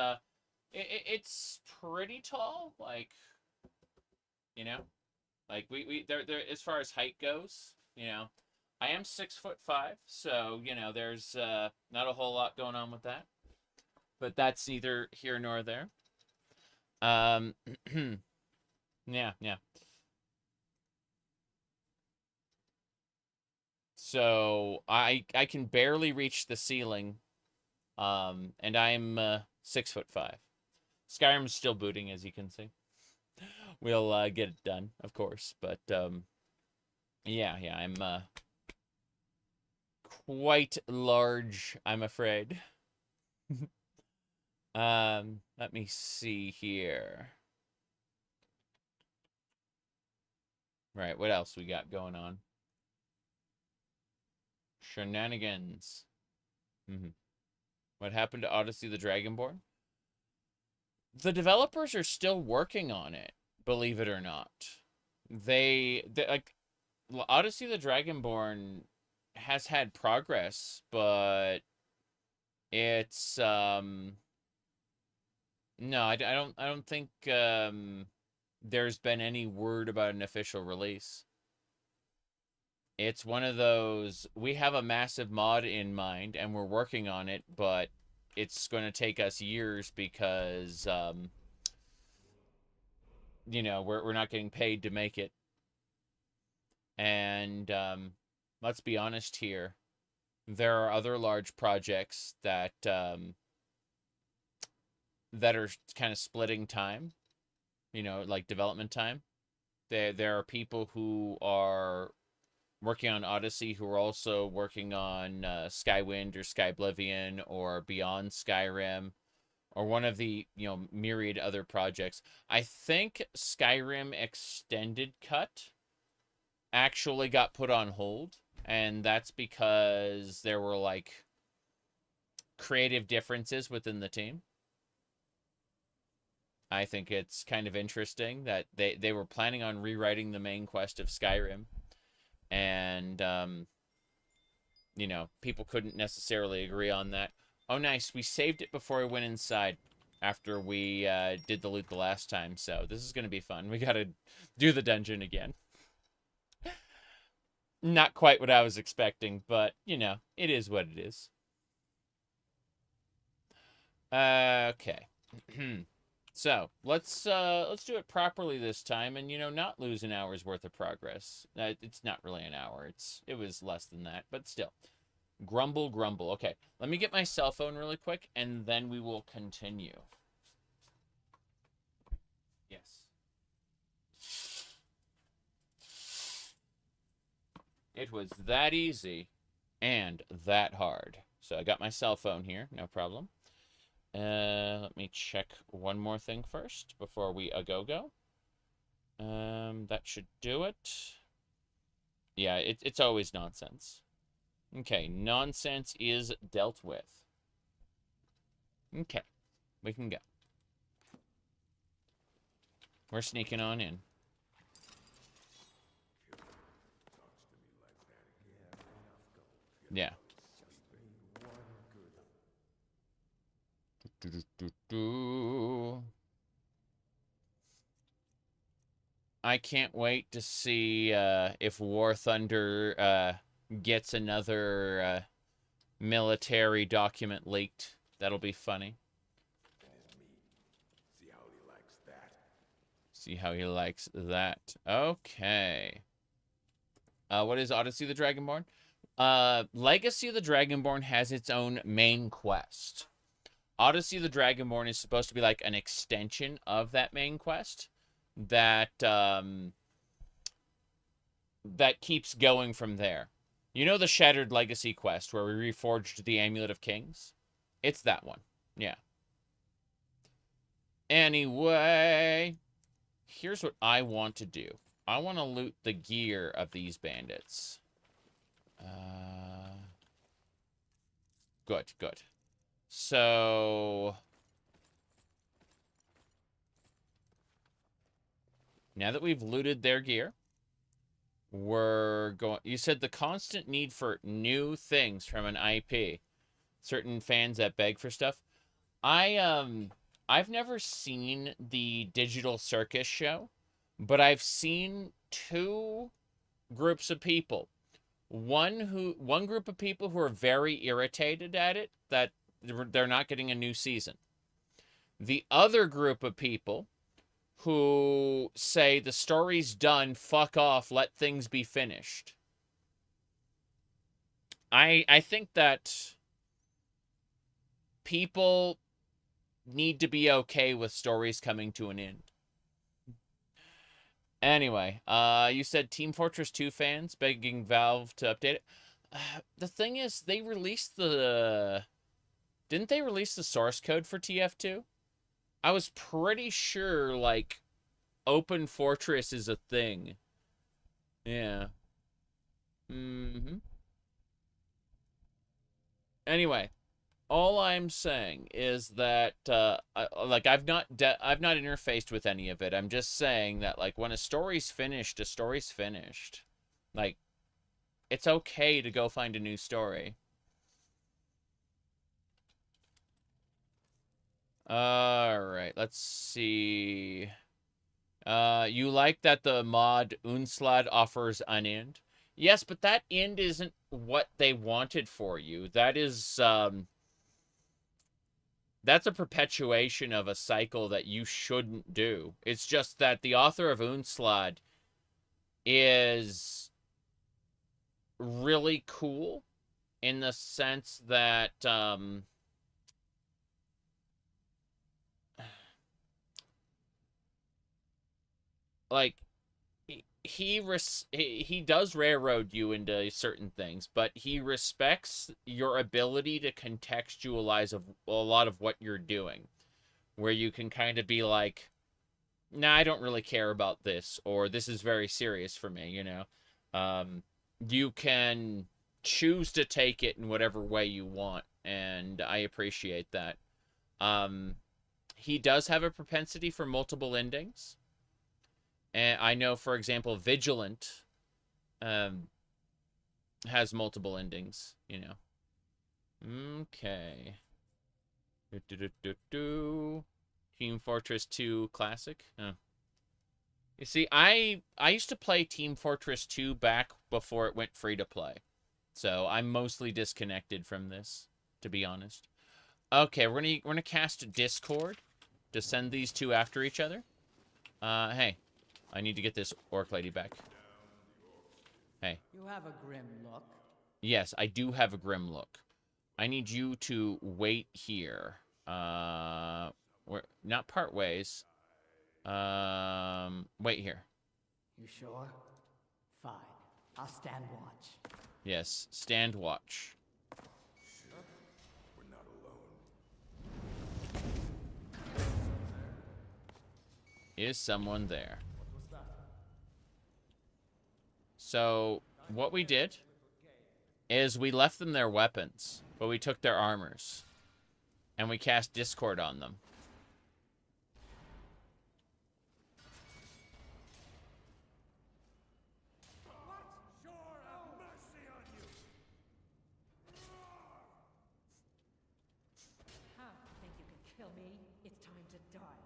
pretty tall, like, you know, like there as far as height goes, you know, I am 6'5", so you know there's not a whole lot going on with that, but that's neither here nor there. Yeah. So I can barely reach the ceiling, and I'm 6'5". Skyrim's still booting, as you can see. We'll get it done, of course, but yeah, I'm quite large, I'm afraid. Let me see here. Right, what else we got going on? Shenanigans. What happened to Odyssey the Dragonborn? The developers are still working on it, believe it or not. They like Odyssey the Dragonborn has had progress, but it's no, I don't think there's been any word about an official release. It's one of those, we have a massive mod in mind and we're working on it, but it's going to take us years because you know, we're not getting paid to make it. And let's be honest here, there are other large projects that that are kind of splitting time, you know, like development time. There are people who are working on Odyssey who are also working on Skywind or Skyblivion or Beyond Skyrim or one of the, you know, myriad other projects. I think Skyrim Extended Cut actually got put on hold, and that's because there were like creative differences within the team. I think it's kind of interesting that they were planning on rewriting the main quest of Skyrim, and you know, people couldn't necessarily agree on that. Oh, nice. We saved it before we went inside after we did the loot the last time, so this is going to be fun. We got to do the dungeon again. Not quite what I was expecting, but, you know, it is what it is. Okay. So, let's do it properly this time and, you know, not lose an hour's worth of progress. It's not really an hour. It was less than that, but still. Grumble, grumble. Okay, let me get my cell phone really quick, and then we will continue. Yes. It was that easy and that hard. So I got my cell phone here, no problem. Let me check one more thing first before we go. That should do it. Yeah, it's always nonsense. Okay, nonsense is dealt with. Okay, we can go. We're sneaking on in. Yeah. I can't wait to see if War Thunder gets another military document leaked. That'll be funny. See how he likes that. See how he likes that. Okay. What is Odyssey the Dragonborn? Legacy of the Dragonborn has its own main quest. Odyssey of the Dragonborn is supposed to be like an extension of that main quest that that keeps going from there. You know the Shattered Legacy quest where we reforged the Amulet of Kings? It's that one. Yeah. Anyway, here's what I want to do. I want to loot the gear of these bandits. Good, good. So now that we've looted their gear, we're going. You said the constant need for new things from an IP. Certain fans that beg for stuff. I've never seen the Digital Circus show, but I've seen two groups of people. One group of people who are very irritated at it that they're not getting a new season. The other group of people who say the story's done, fuck off, let things be finished. I think that people need to be okay with stories coming to an end. Anyway, you said Team Fortress 2 fans begging Valve to update it. The thing is, they released the... Didn't they release the source code for TF2? I was pretty sure, like, Open Fortress is a thing. Yeah. Anyway, all I'm saying is that, I've not interfaced with any of it. I'm just saying that, like, when a story's finished, a story's finished. Like, it's okay to go find a new story. Alright, let's see. You like that the mod Unslad offers unend? Yes, but that end isn't what they wanted for you. That is, that's a perpetuation of a cycle that you shouldn't do. It's just that the author of Unslad is really cool in the sense that, like, he does railroad you into certain things, but he respects your ability to contextualize a lot of what you're doing, where you can kind of be like, nah, I don't really care about this, or this is very serious for me, you know. You can choose to take it in whatever way you want, and I appreciate that. He does have a propensity for multiple endings. And I know, for example, Vigilant has multiple endings, you know. Okay. Team Fortress 2 Classic. You see, I used to play Team Fortress 2 back before it went free to play. So I'm mostly disconnected from this, to be honest. Okay, we're gonna cast Discord to send these two after each other. Hey. I need to get this orc lady back. Hey. You have a grim look. Yes, I do have a grim look. I need you to wait here. We're not part ways. Wait here. You sure? Fine. I'll stand watch. Yes, stand watch. We're not alone. Is someone there? So, what we did is we left them their weapons, but we took their armors. And we cast Discord on them. How think you can kill me? It's time to die,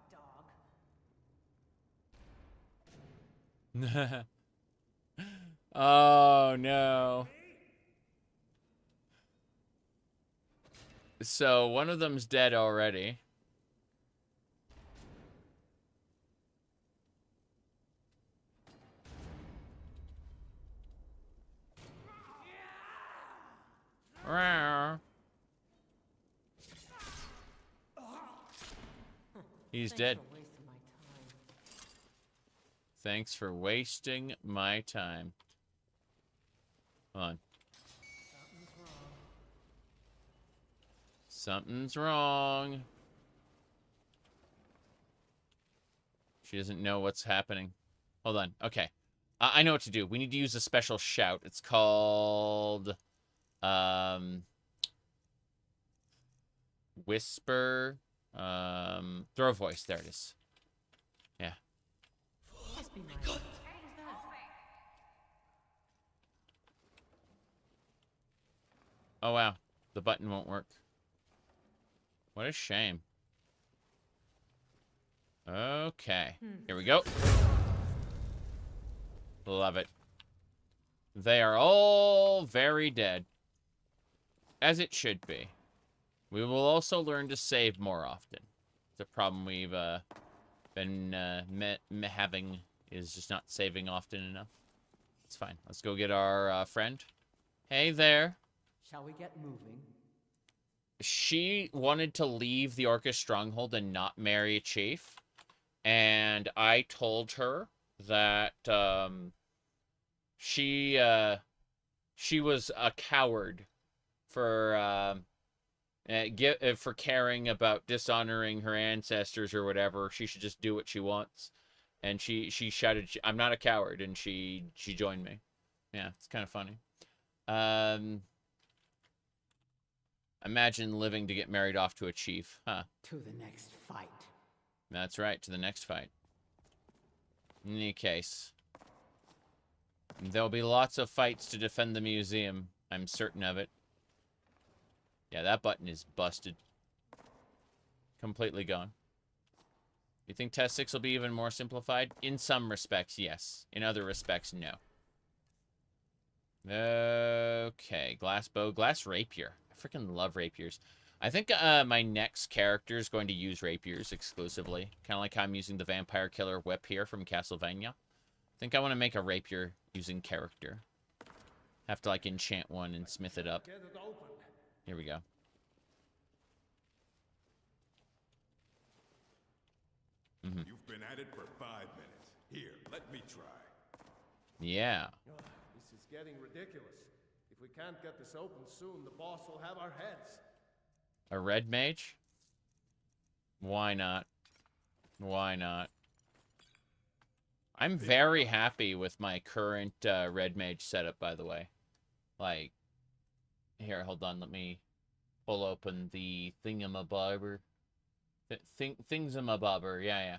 dog. Oh, no. So, one of them's dead already. He's dead. Thanks for wasting my time. Hold on. Something's wrong. She doesn't know what's happening. Hold on. Okay. I know what to do. We need to use a special shout. It's called... Whisper... throw a voice. There it is. Yeah. Must be my God. Oh, wow. The button won't work. What a shame. Okay. Here we go. Love it. They are all very dead. As it should be. We will also learn to save more often. The problem we've been having is just not saving often enough. It's fine. Let's go get our friend. Hey there. Shall we get moving? She wanted to leave the Orcish stronghold and not marry a chief. And I told her that she she was a coward for for caring about dishonoring her ancestors or whatever. She should just do what she wants. And she shouted, "I'm not a coward," and she joined me. Yeah, it's kind of funny. Imagine living to get married off to a chief, huh? To the next fight. That's right, to the next fight. In any case, there'll be lots of fights to defend the museum. I'm certain of it. Yeah, that button is busted. Completely gone. You think Test 6 will be even more simplified? In some respects, yes. In other respects, no. Okay, glass bow, glass rapier. I freaking love rapiers. I think my next character is going to use rapiers exclusively. Kind of like how I'm using the vampire killer whip here from Castlevania. I think I want to make a rapier using character. Have to like enchant one and smith it up. Get it open. Here we go. You've been at it for 5 minutes. Here, let me try. Yeah. Oh, this is getting ridiculous. If we can't get this open soon, the boss will have our heads. A red mage? Why not? Why not? I'm very happy with my current red mage setup, by the way. Like, here, hold on, let me pull open the thingamabobber. Thingsumabobber, yeah.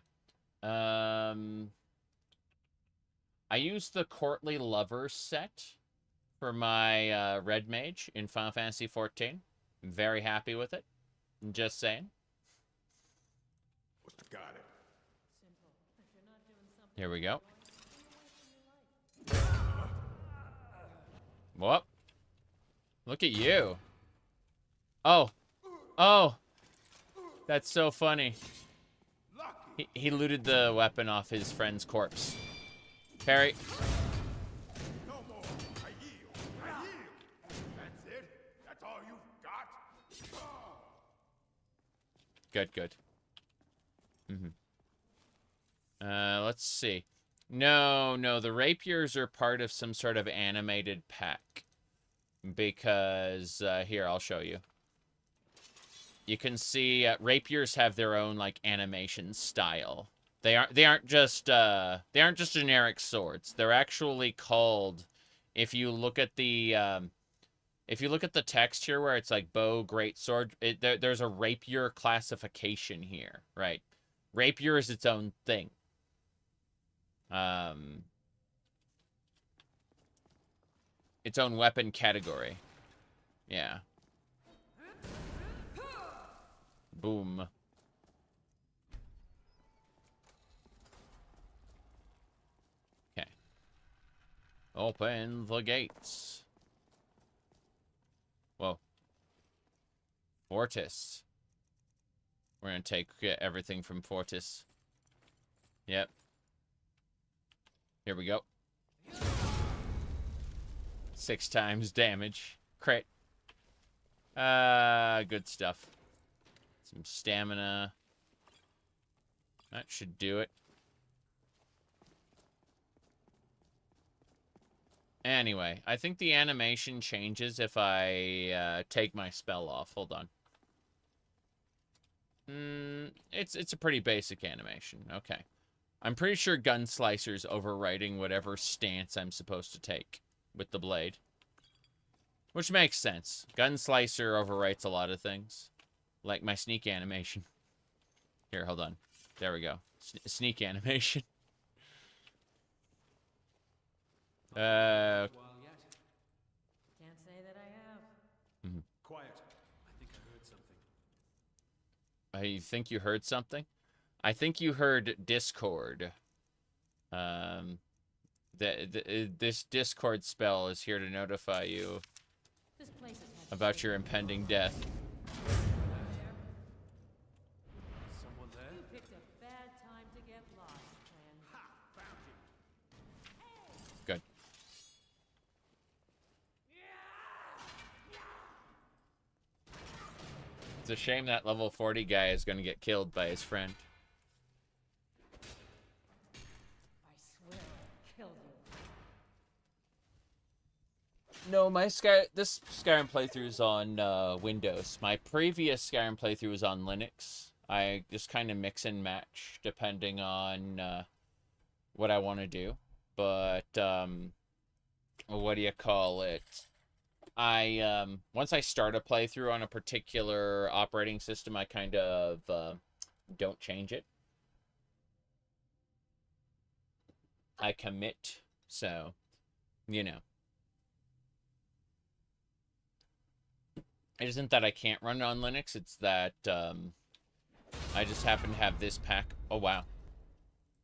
I used the Courtly Lover set for my red mage in Final Fantasy XIV. I'm very happy with it. I'm just saying. Got it. Here we go. Whoop. Look at you. Oh. Oh. That's so funny. He looted the weapon off his friend's corpse. Parry. No more. I yield. I yield. That's it? That's all you've got? Good, good. Let's see. No, the rapiers are part of some sort of animated pack. Because, here, I'll show you. You can see rapiers have their own, like, animation style. They aren't just generic swords. They're actually called, if you look at the text here where it's like bow, greatsword, there's a rapier classification here, right? Rapier is its own thing. Its own weapon category. Yeah. Boom. Okay. Open the gates. Whoa. Fortis. We're gonna take everything from Fortis. Yep. Here we go. 6 times damage. Crit. Good stuff. Some stamina. That should do it. Anyway, I think the animation changes if I take my spell off. Hold on. It's a pretty basic animation. Okay. I'm pretty sure Gunslicer's overwriting whatever stance I'm supposed to take with the blade. Which makes sense. Gunslicer overwrites a lot of things. Like my sneak animation. Here, hold on. There we go. Sneak animation. Can't say that I have. Quiet. I think I heard something. You think you heard something? I think you heard Discord. This Discord spell is here to notify you This place has had about your impending death. Someone there? You picked a bad time to get lost, Clan. Good. It's a shame that level 40 guy is going to get killed by his friend. I swear I'll kill you. No, this Skyrim playthrough is on Windows. My previous Skyrim playthrough was on Linux. I just kind of mix and match depending on what I want to do. But what do you call it? Once I start a playthrough on a particular operating system, I kind of don't change it. I commit, so, you know. It isn't that I can't run it on Linux, it's that I just happen to have this pack. Oh, wow.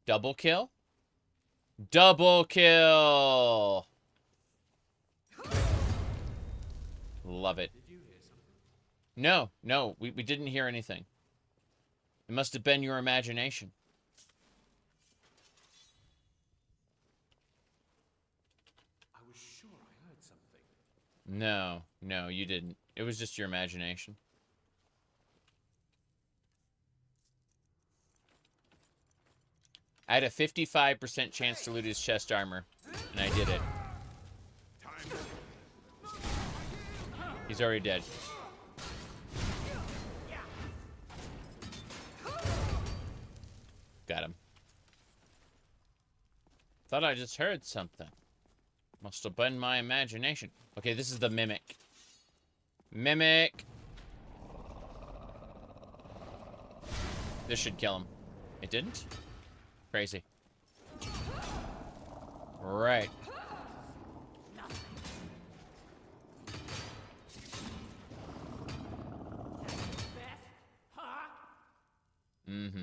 Double kill? Double kill! Love it. Did you hear something? No, we didn't hear anything. It must have been your imagination. I was sure I heard something. No, you didn't. It was just your imagination. I had a 55% chance to loot his chest armor, and I did it. He's already dead. Got him. Thought I just heard something. Must have been my imagination. Okay, this is the mimic. Mimic! This should kill him. It didn't? Crazy. Right. Mm-hmm.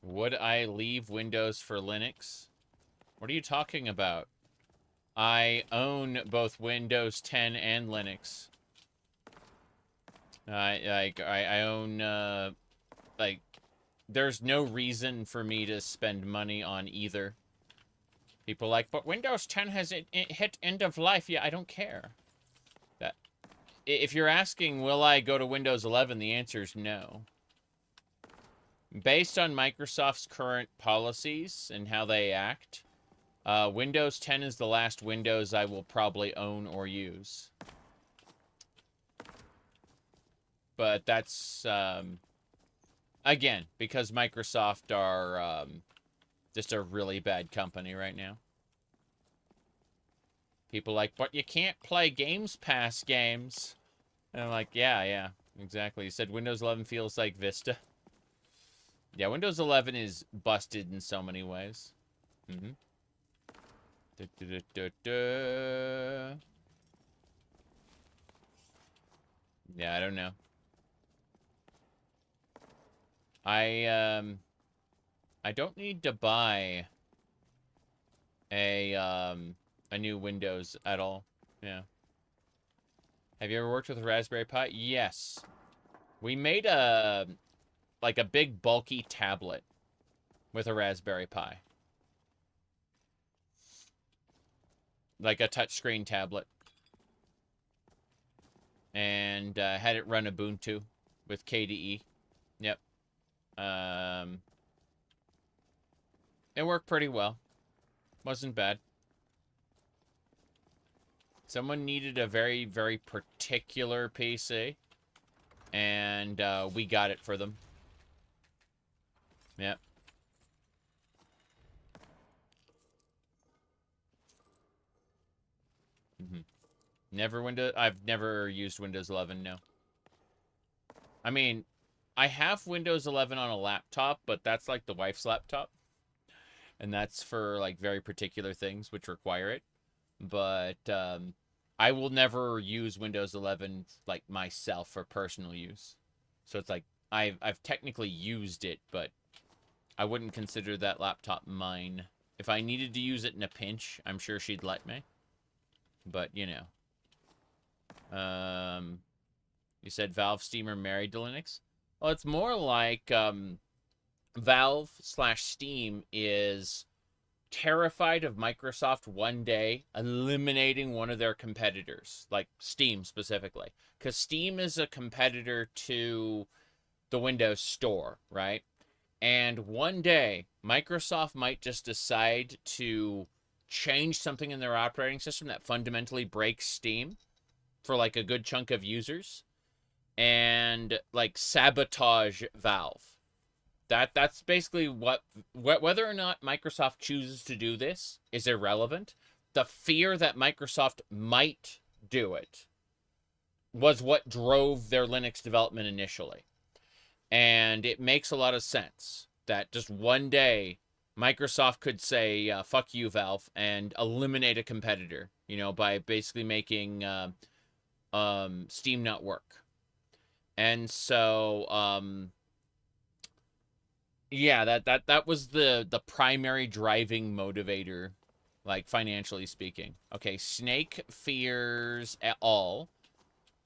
Would I leave Windows for Linux? What are you talking about? I own both Windows 10 and Linux. I own, like, there's no reason for me to spend money on either. People are like, but Windows 10 has it hit end of life. Yeah, I don't care. If you're asking, will I go to Windows 11, the answer is no. Based on Microsoft's current policies and how they act, Windows 10 is the last Windows I will probably own or use. But that's, again, because Microsoft are just a really bad company right now. People are like, but you can't play Games Pass games. And I'm like, yeah, exactly. You said Windows 11 feels like Vista. Yeah, Windows 11 is busted in so many ways. Mm-hmm. Yeah, I don't know. I don't need to buy a new Windows at all. Yeah. Have you ever worked with a Raspberry Pi? Yes. We made a big bulky tablet with a Raspberry Pi. Like a touchscreen tablet. And had it run Ubuntu with KDE. Yep. It worked pretty well. Wasn't bad. Someone needed a very, very particular PC. And we got it for them. Yep. I've never used Windows 11, no. I mean, I have Windows 11 on a laptop, but that's like the wife's laptop. And that's for like very particular things which require it. But I will never use Windows 11 like myself for personal use. So it's like I've technically used it, but I wouldn't consider that laptop mine. If I needed to use it in a pinch, I'm sure she'd let me. But, you know. You said Valve, Steam are married to Linux? Well, it's more like Valve/Steam is terrified of Microsoft one day eliminating one of their competitors, like Steam specifically. Because Steam is a competitor to the Windows Store, right? And one day, Microsoft might just decide to change something in their operating system that fundamentally breaks Steam for like a good chunk of users and like sabotage Valve. That's basically whether or not Microsoft chooses to do this is irrelevant. The fear that Microsoft might do it was what drove their Linux development initially. And it makes a lot of sense that just one day Microsoft could say, fuck you, Valve, and eliminate a competitor, you know, by basically making Steam not work. And so, yeah, that was the primary driving motivator, like, financially speaking. Okay, Snake fears all.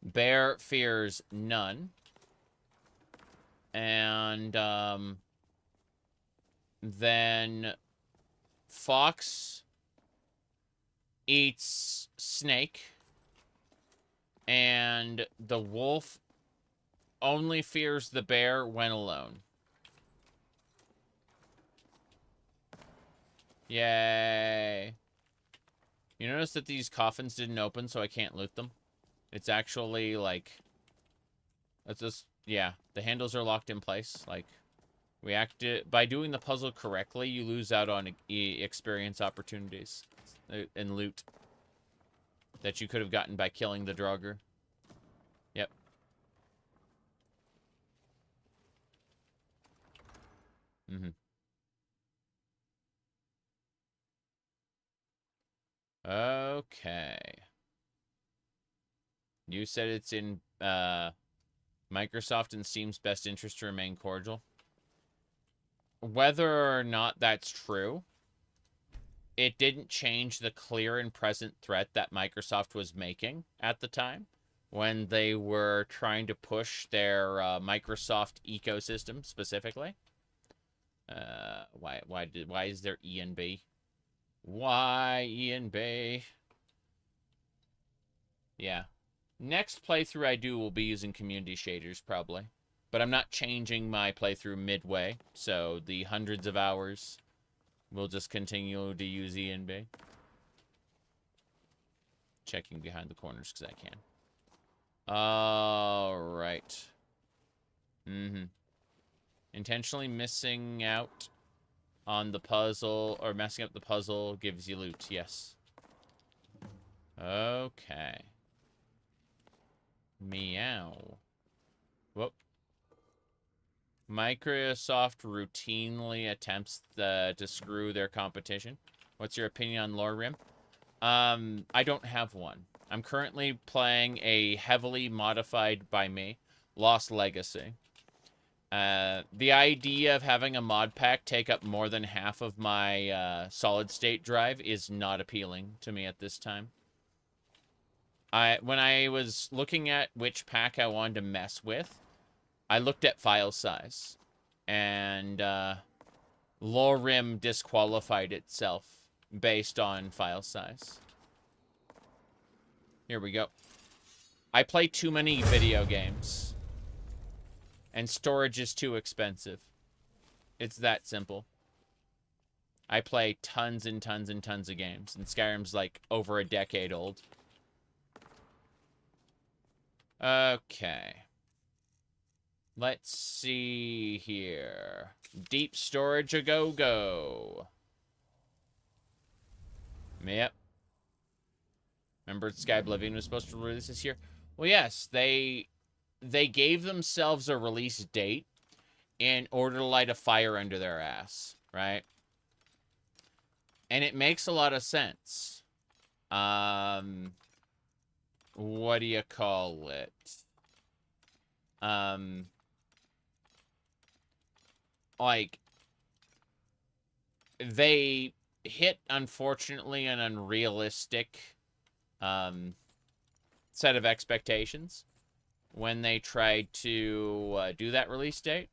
Bear fears none. And then Fox eats Snake. And the wolf only fears the bear when alone. Yay. You notice that these coffins didn't open, so I can't loot them? It's actually, like... It's just... Yeah, the handles are locked in place. Like, by doing the puzzle correctly, you lose out on experience opportunities and loot that you could have gotten by killing the Draugr. Yep. Mm-hmm. Okay. You said it's in Microsoft and Steam's best interest to remain cordial. Whether or not that's true, it didn't change the clear and present threat that Microsoft was making at the time when they were trying to push their Microsoft ecosystem specifically. Why is there E and B? Why E and B? Yeah. Next playthrough I do will be using community shaders, probably. But I'm not changing my playthrough midway, so the hundreds of hours will just continue to use E and B. Checking behind the corners because I can. Alright. Intentionally missing out on the puzzle, or messing up the puzzle, gives you loot, yes. Okay. Meow. Whoop. Microsoft routinely attempts to screw their competition. What's your opinion on Lore Rim? I don't have one. I'm currently playing a heavily modified by me, Lost Legacy. The idea of having a mod pack take up more than half of my solid state drive is not appealing to me at this time. When I was looking at which pack I wanted to mess with, I looked at file size, and Lore Rim disqualified itself based on file size. Here we go. I play too many video games, and storage is too expensive. It's that simple. I play tons and tons and tons of games, and Skyrim's like over a decade old. Okay. Let's see here. Deep storage a go-go. Yep. Remember Sky Oblivion was supposed to release this year? Well, yes, they gave themselves a release date in order to light a fire under their ass, right? And it makes a lot of sense. What do you call it? Like, they hit, unfortunately, an unrealistic set of expectations when they tried to do that release date.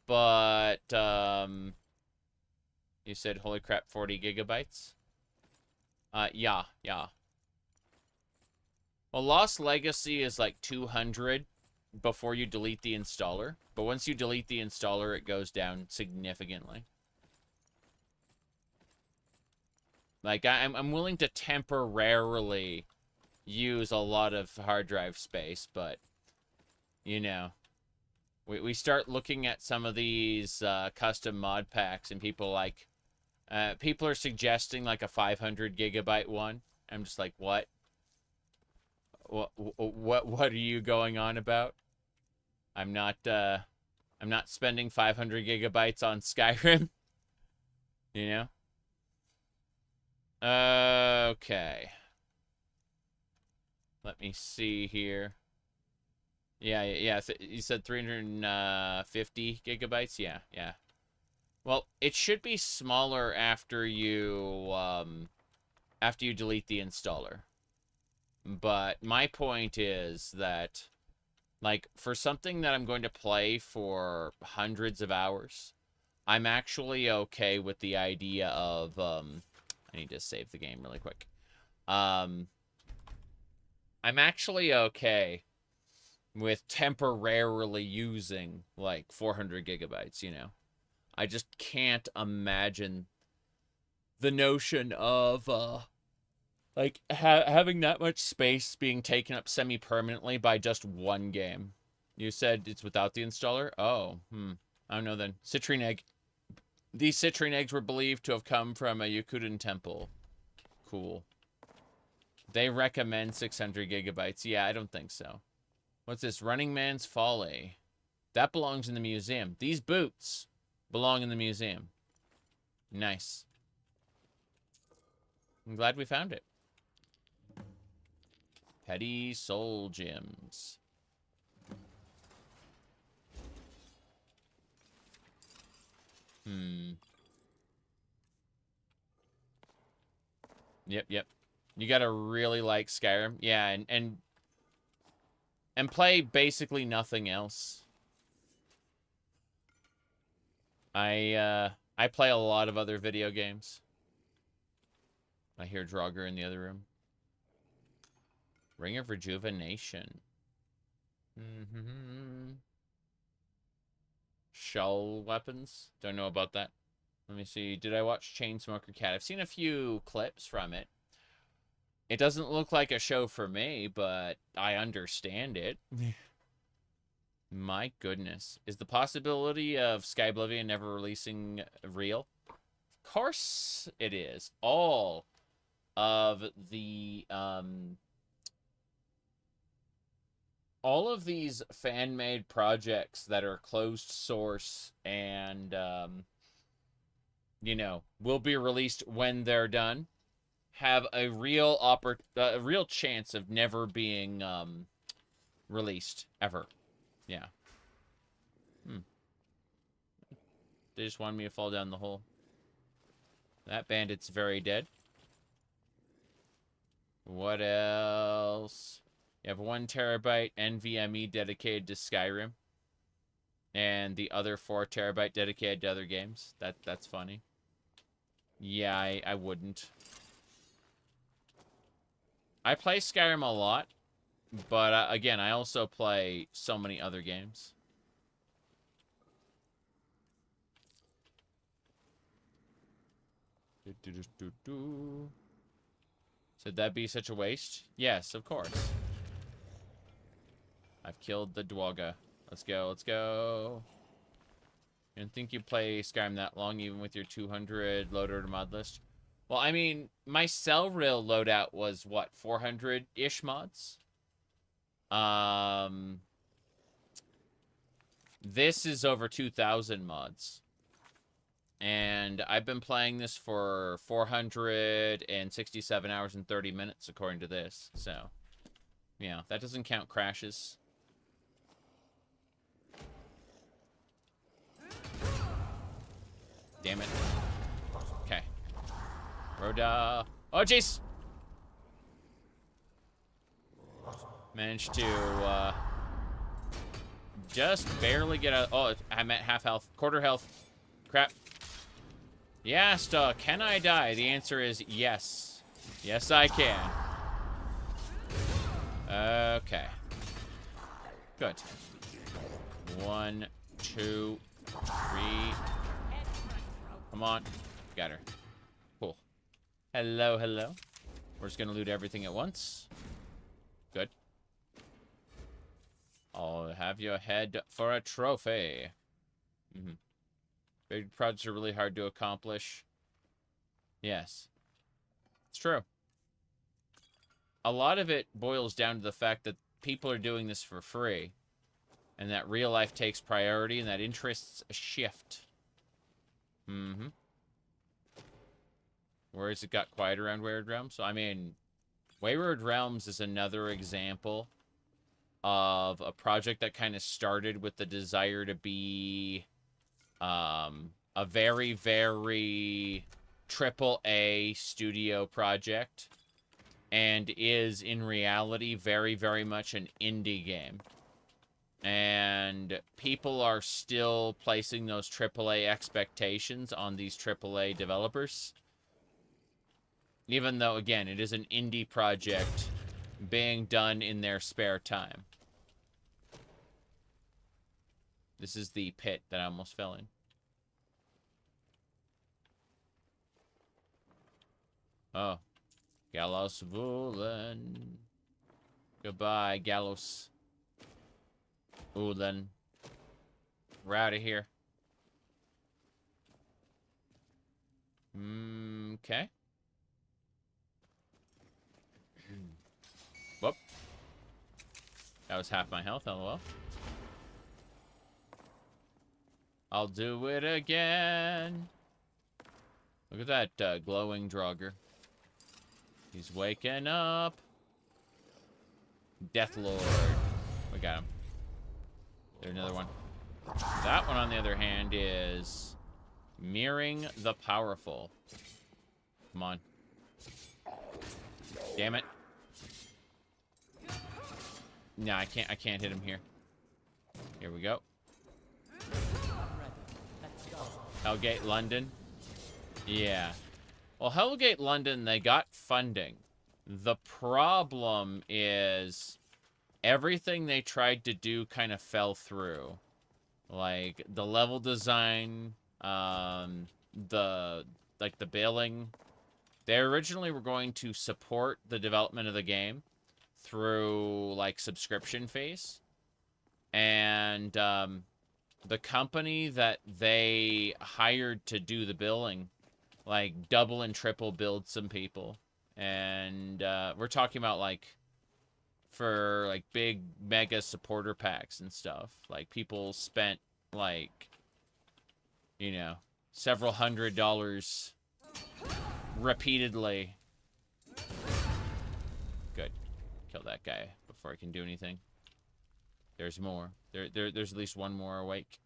But, you said, holy crap, 40 gigabytes? Yeah. Well, Lost Legacy is like 200 before you delete the installer. But once you delete the installer, it goes down significantly. Like, I'm willing to temporarily use a lot of hard drive space, but, you know, we start looking at some of these custom mod packs, and people are suggesting like a 500 gigabyte one. I'm just like, what? What are you going on about? I'm not spending 500 gigabytes on Skyrim. You know? Okay. Let me see here. Yeah. You said 350 gigabytes? Yeah. Well, it should be smaller after you delete the installer. But my point is that, like, for something that I'm going to play for hundreds of hours, I'm actually okay with the idea of, I need to save the game really quick. I'm actually okay with temporarily using, like, 400 gigabytes, you know? I just can't imagine the notion of, like, having that much space being taken up semi-permanently by just one game. You said it's without the installer? Oh, I don't know then. Citrine egg. These citrine eggs were believed to have come from a Yakutan temple. Cool. They recommend 600 gigabytes. Yeah, I don't think so. What's this? Running Man's Folly. That belongs in the museum. These boots belong in the museum. Nice. I'm glad we found it. Petty soul gems. Yep. You gotta really like Skyrim. Yeah, and play basically nothing else. I play a lot of other video games. I hear Draugr in the other room. Ring of Rejuvenation. Shell weapons? Don't know about that. Let me see. Did I watch Chainsmoker Cat? I've seen a few clips from it. It doesn't look like a show for me, but I understand it. My goodness. Is the possibility of Sky Oblivion never releasing real? Of course it is. All of the, all of these fan-made projects that are closed source and, you know, will be released when they're done, have a real chance of never being released ever. Yeah. They just wanted me to fall down the hole. That bandit's very dead. What else? You have 1 terabyte NVMe dedicated to Skyrim. And the other 4 terabyte dedicated to other games. That's funny. Yeah, I wouldn't. I play Skyrim a lot, but again, I also play so many other games. Should that be such a waste? Yes, of course. I've killed the Dac0da. Let's go. You didn't think you play Skyrim that long, even with your 200 loader mod list? Well, I mean, my cell rail loadout was, what, 400-ish mods? This is over 2,000 mods. And I've been playing this for 467 hours and 30 minutes, according to this. So, yeah, that doesn't count crashes. Damn it. Okay. Rhoda. Oh, jeez! Managed to, just barely get out. Oh, I'm at half health. Quarter health. Crap. Yes, can I die? The answer is yes. Yes, I can. Okay. Good. 1, 2, 3. Come on. Got her. Cool. Hello, hello. We're just gonna loot everything at once. Good. I'll have you head for a trophy. Big projects are really hard to accomplish. Yes. It's true. A lot of it boils down to the fact that people are doing this for free. And that real life takes priority and that interests shift. Where has it got quiet around Wayward Realms? So, I mean, Wayward Realms is another example of a project that kind of started with the desire to be a very, very AAA studio project, and is in reality very, very much an indie game. And people are still placing those AAA expectations on these AAA developers. Even though, again, it is an indie project being done in their spare time. This is the pit that I almost fell in. Oh. Gallows Woolen. Goodbye, Gallows Woolen. We're out of here. Okay. Whoop. That was half my health, lol. I'll do it again. Look at that glowing Draugr. He's waking up. Death Lord. We got him. There's another one. That one, on the other hand, is Mirroring the Powerful. Come on. Damn it. No, I can't hit him here. Here we go. Hellgate London. Yeah. Well, Hellgate London, they got funding. The problem is everything they tried to do kind of fell through. Like the level design, the billing. They originally were going to support the development of the game through like subscription fees. And the company that they hired to do the billing, like, double and triple billed some people. And we're talking about, like, for, like, big mega supporter packs and stuff. Like, people spent, like, you know, several $100s repeatedly. Good. Kill that guy before I can do anything. There's more. There's at least one more awake.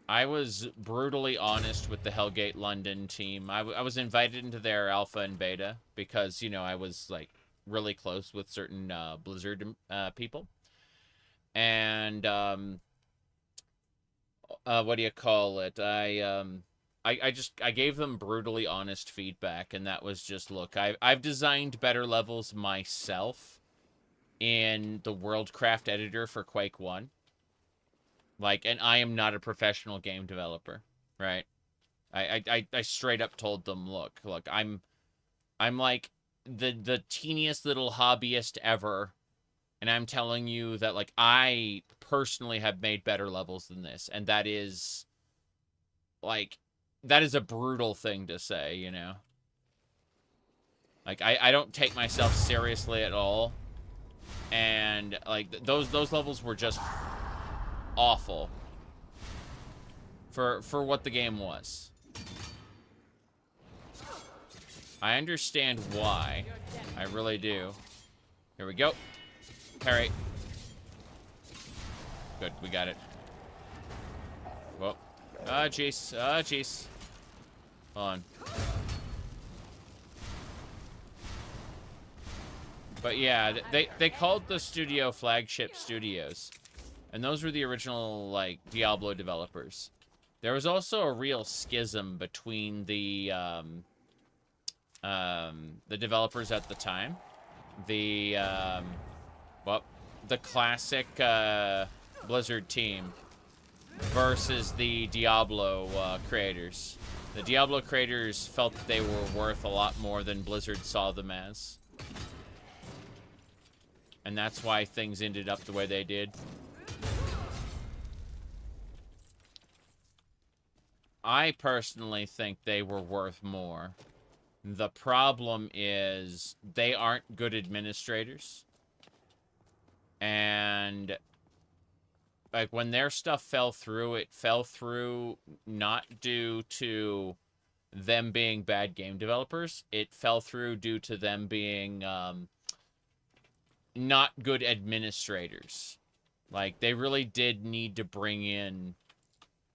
I was brutally honest with the Hellgate London team. I was invited into their alpha and beta because, you know, I was, like, really close with certain Blizzard people. And, what do you call it? I gave them brutally honest feedback, and that was just, look, I've designed better levels myself in the Worldcraft editor for Quake 1. Like, and I am not a professional game developer, right? I straight up told them, look, I'm like the teeniest little hobbyist ever, and I'm telling you that, like, I personally have made better levels than this, and that is, like, that is a brutal thing to say, you know? Like, I don't take myself seriously at all. And, like, those levels were just awful for what the game was. I understand why. I really do. Here we go. Parry. Good, we got it. Whoa. Ah, jeez. Ah, jeez. Hold on. But yeah, they called the studio Flagship Studios. And those were the original, like, Diablo developers. There was also a real schism between the developers at the time. The classic Blizzard team versus the Diablo creators. The Diablo creators felt that they were worth a lot more than Blizzard saw them as. And that's why things ended up the way they did. I personally think they were worth more. The problem is they aren't good administrators. And like when their stuff fell through, it fell through not due to them being bad game developers. It fell through due to them being not good administrators. Like they really did need to bring in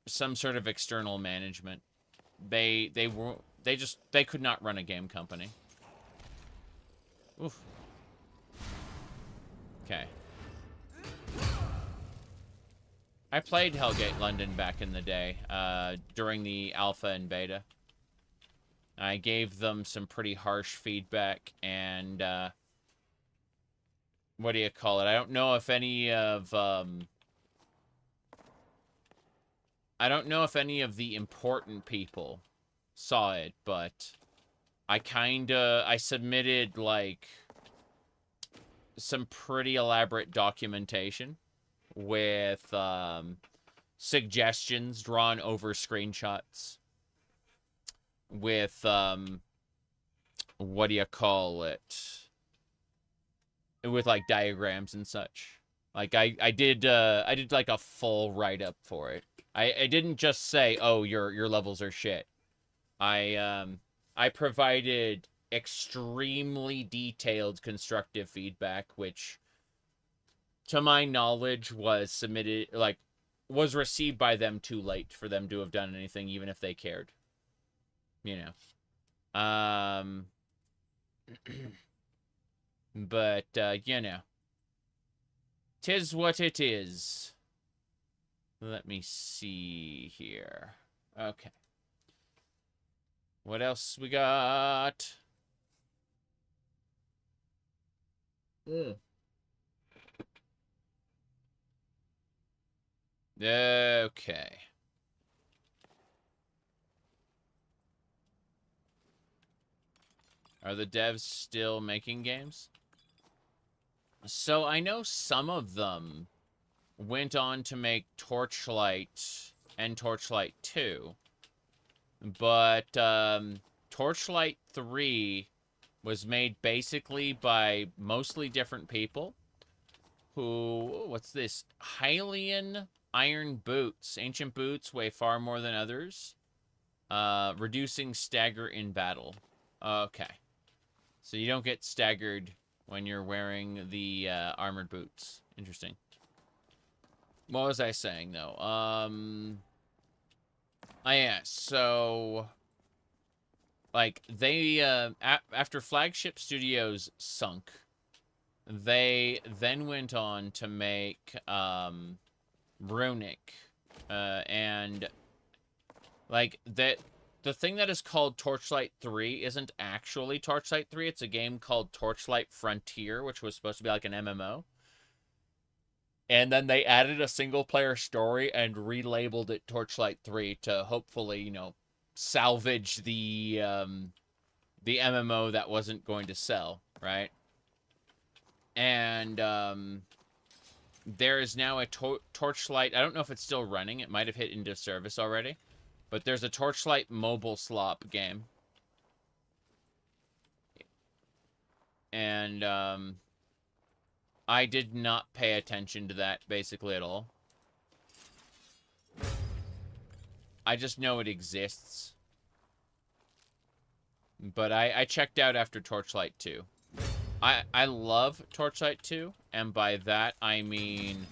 some sort of external management. They could not run a game company. Oof. Okay. I played Hellgate London back in the day, during the alpha and beta. I gave them some pretty harsh feedback, and, what do you call it? I don't know if any of, I don't know if any of the important people saw it, but I submitted, like, some pretty elaborate documentation with suggestions drawn over screenshots with what do you call it, with like diagrams and such. Like I did like a full write-up for it. I didn't just say, oh, your levels are shit. I provided extremely detailed constructive feedback, which to my knowledge was submitted, like, was received by them too late for them to have done anything, even if they cared. You know. But, you know. 'Tis what it is. Let me see here. Okay. What else we got? Okay. Are the devs still making games? So I know some of them went on to make Torchlight and Torchlight 2. But Torchlight 3 was made basically by mostly different people. Who, what's this? Hylian iron boots. Ancient boots weigh far more than others. Reducing stagger in battle. Okay. So you don't get staggered when you're wearing the armored boots. Interesting. What was I saying, though? Yeah, so like, they, after Flagship Studios sunk, they then went on to make, Runic, and, like, the thing that is called Torchlight 3 isn't actually Torchlight 3, it's a game called Torchlight Frontier, which was supposed to be like an MMO. And then they added a single-player story and relabeled it Torchlight 3 to hopefully, you know, salvage the MMO that wasn't going to sell, right? And there is now a Torchlight. I don't know if it's still running. It might have hit into service already. But there's a Torchlight mobile slop game. And I did not pay attention to that basically at all. I just know it exists. But I checked out after Torchlight 2. I love Torchlight 2, and by that I mean,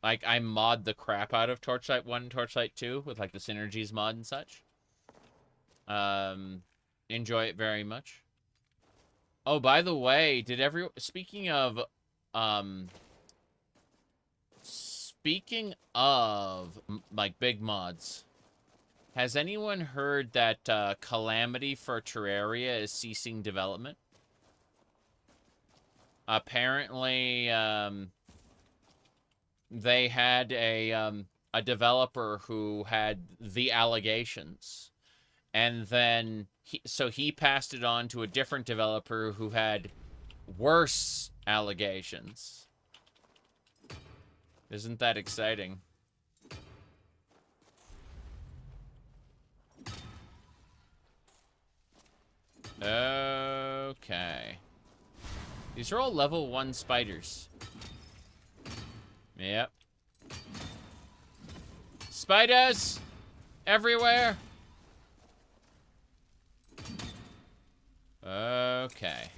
like, I mod the crap out of Torchlight 1 and Torchlight 2 with, like, the Synergies mod and such. Enjoy it very much. Oh, by the way, speaking of, like, big mods, has anyone heard that, Calamity for Terraria is ceasing development? Apparently, they had a a developer who had the allegations. And then, he passed it on to a different developer who had worse allegations. Isn't that exciting? Okay. These are all level 1 spiders. Yep. Spiders! Everywhere! Okay.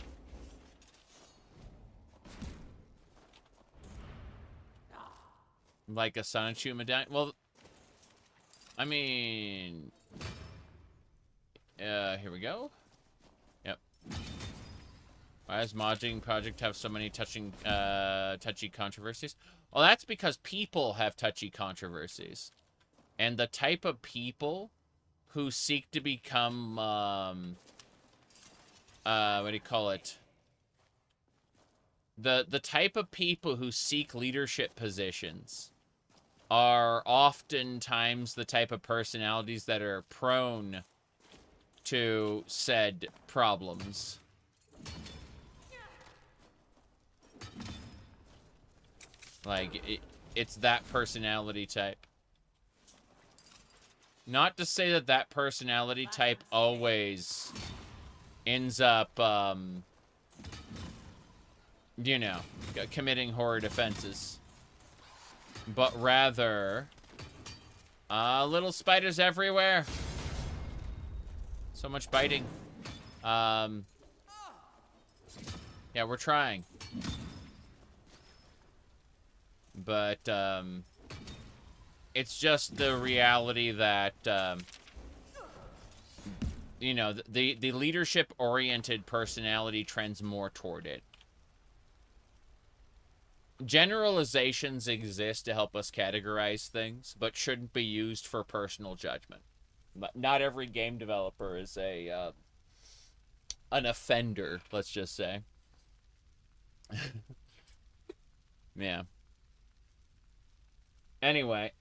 Like a Sonichu medallion? Well, I mean... here we go. Yep. Why does modding project have so many touchy controversies? Well, that's because people have touchy controversies. And the type of people who seek to become, what do you call it? The type of people who seek leadership positions are oftentimes the type of personalities that are prone to said problems. Like, it's that personality type. Not to say that that personality type always ends up, you know, committing horrid offenses. But rather, little spiders everywhere. So much biting. Yeah, we're trying. But, it's just the reality that, you know, the leadership-oriented personality trends more toward it. Generalizations exist to help us categorize things, but shouldn't be used for personal judgment. But not every game developer is an offender, let's just say. Yeah. Anyway.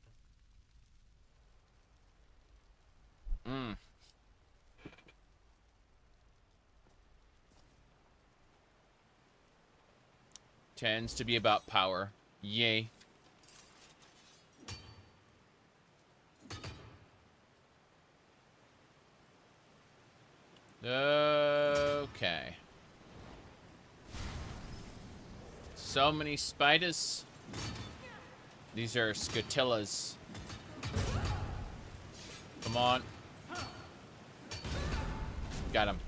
Tends to be about power. Yay. Okay. So many spiders. These are scotillas. Come on. Got him.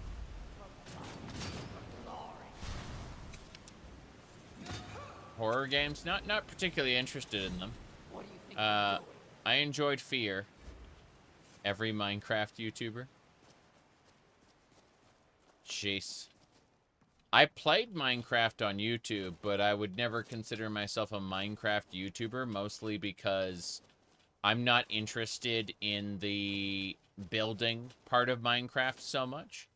Horror games? Not particularly interested in them. I enjoyed Fear. Every Minecraft YouTuber. Jeez. I played Minecraft on YouTube, but I would never consider myself a Minecraft YouTuber, mostly because I'm not interested in the building part of Minecraft so much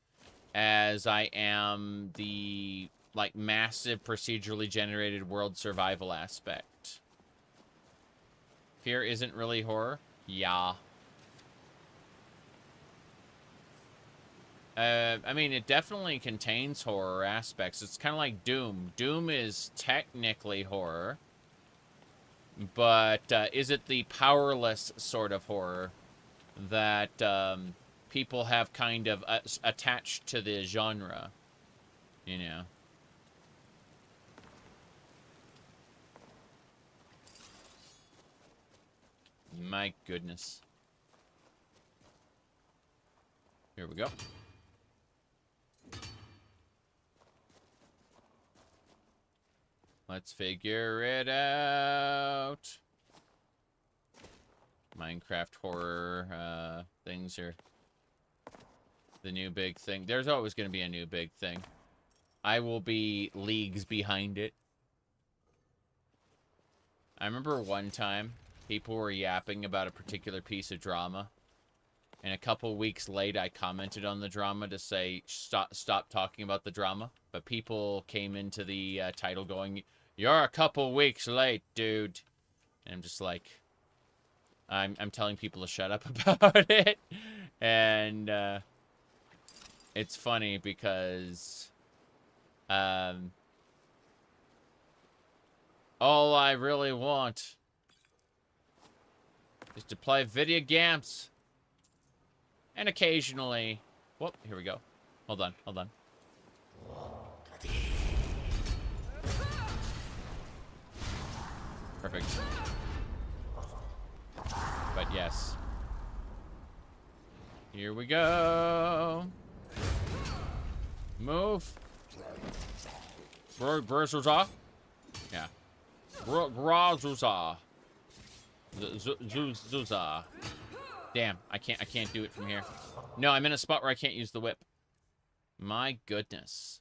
as I am the, like, massive procedurally generated world survival aspect. Fear isn't really horror? Yeah. I mean, it definitely contains horror aspects. It's kind of like Doom. Doom is technically horror, but is it the powerless sort of horror that people have kind of attached to the genre, you know? My goodness. Here we go. Let's figure it out. Minecraft horror things are the new big thing. There's always going to be a new big thing. I will be leagues behind it. I remember one time people were yapping about a particular piece of drama. And a couple weeks late, I commented on the drama to say, stop talking about the drama. But people came into the title going, "You're a couple weeks late, dude." And I'm just like, I'm telling people to shut up about it, and it's funny because all I really want is to play video games, and occasionally, whoop, here we go. Hold on, hold on. Perfect. But yes. Here we go. Move. Brazuza. Yeah. Brazuza. Zuza. Damn, I can't do it from here. No, I'm in a spot where I can't use the whip. My goodness.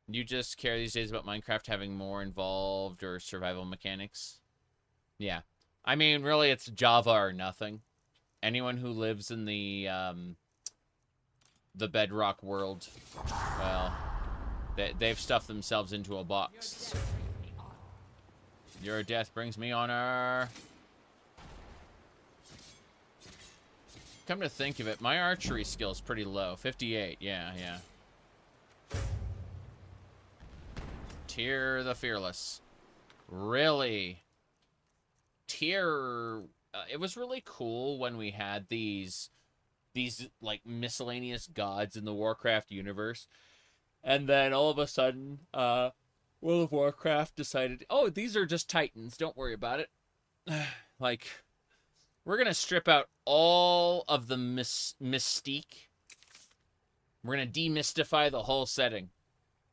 You just care these days about Minecraft having more involved or survival mechanics? Yeah. I mean, really, it's Java or nothing. Anyone who lives in the Bedrock world, well, they've stuffed themselves into a box. Your death brings me honor. Come to think of it, my archery skill is pretty low. 58, yeah. Tyr the Fearless. Really? Tyr... it was really cool when we had these like, miscellaneous gods in the Warcraft universe. And then, all of a sudden, World of Warcraft decided, oh, these are just Titans. Don't worry about it. Like, we're going to strip out all of the mystique. We're going to demystify the whole setting.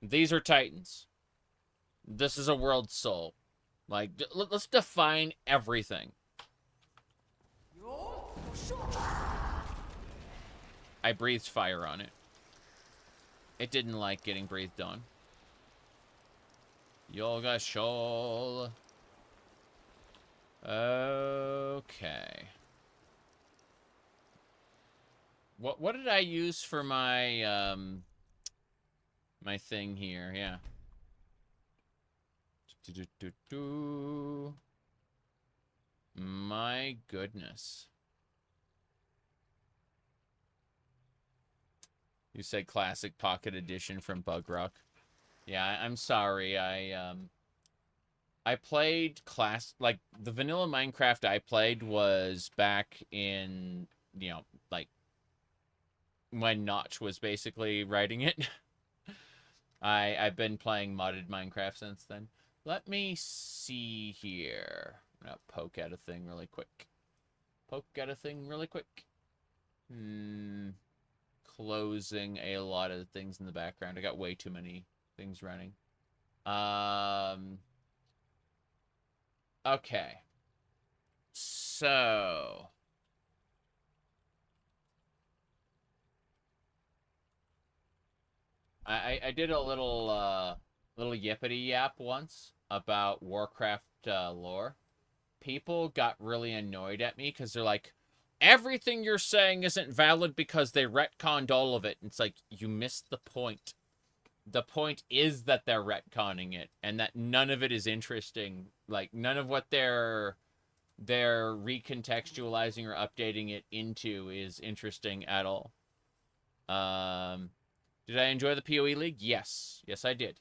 These are Titans. This is a world soul. Like, let's define everything. I breathed fire on it. It didn't like getting breathed on. Yoga Shoal. Okay. What did I use for my my thing here? Yeah. My goodness. You said classic pocket edition from Bug Rock. Yeah, I'm sorry. I played like the vanilla Minecraft I played was back in, you know, like when Notch was basically writing it. I've been playing modded Minecraft since then. Let me see here. I'm gonna poke at a thing really quick. Closing a lot of things in the background. I got way too many things running. Okay. So... I did a little yippity yap once about Warcraft lore. People got really annoyed at me because they're like, everything you're saying isn't valid because they retconned all of it. It's like, you missed the point. The point is that they're retconning it and that none of it is interesting. Like, none of what they're recontextualizing or updating it into is interesting at all. Did I enjoy the PoE League? Yes. Yes, I did.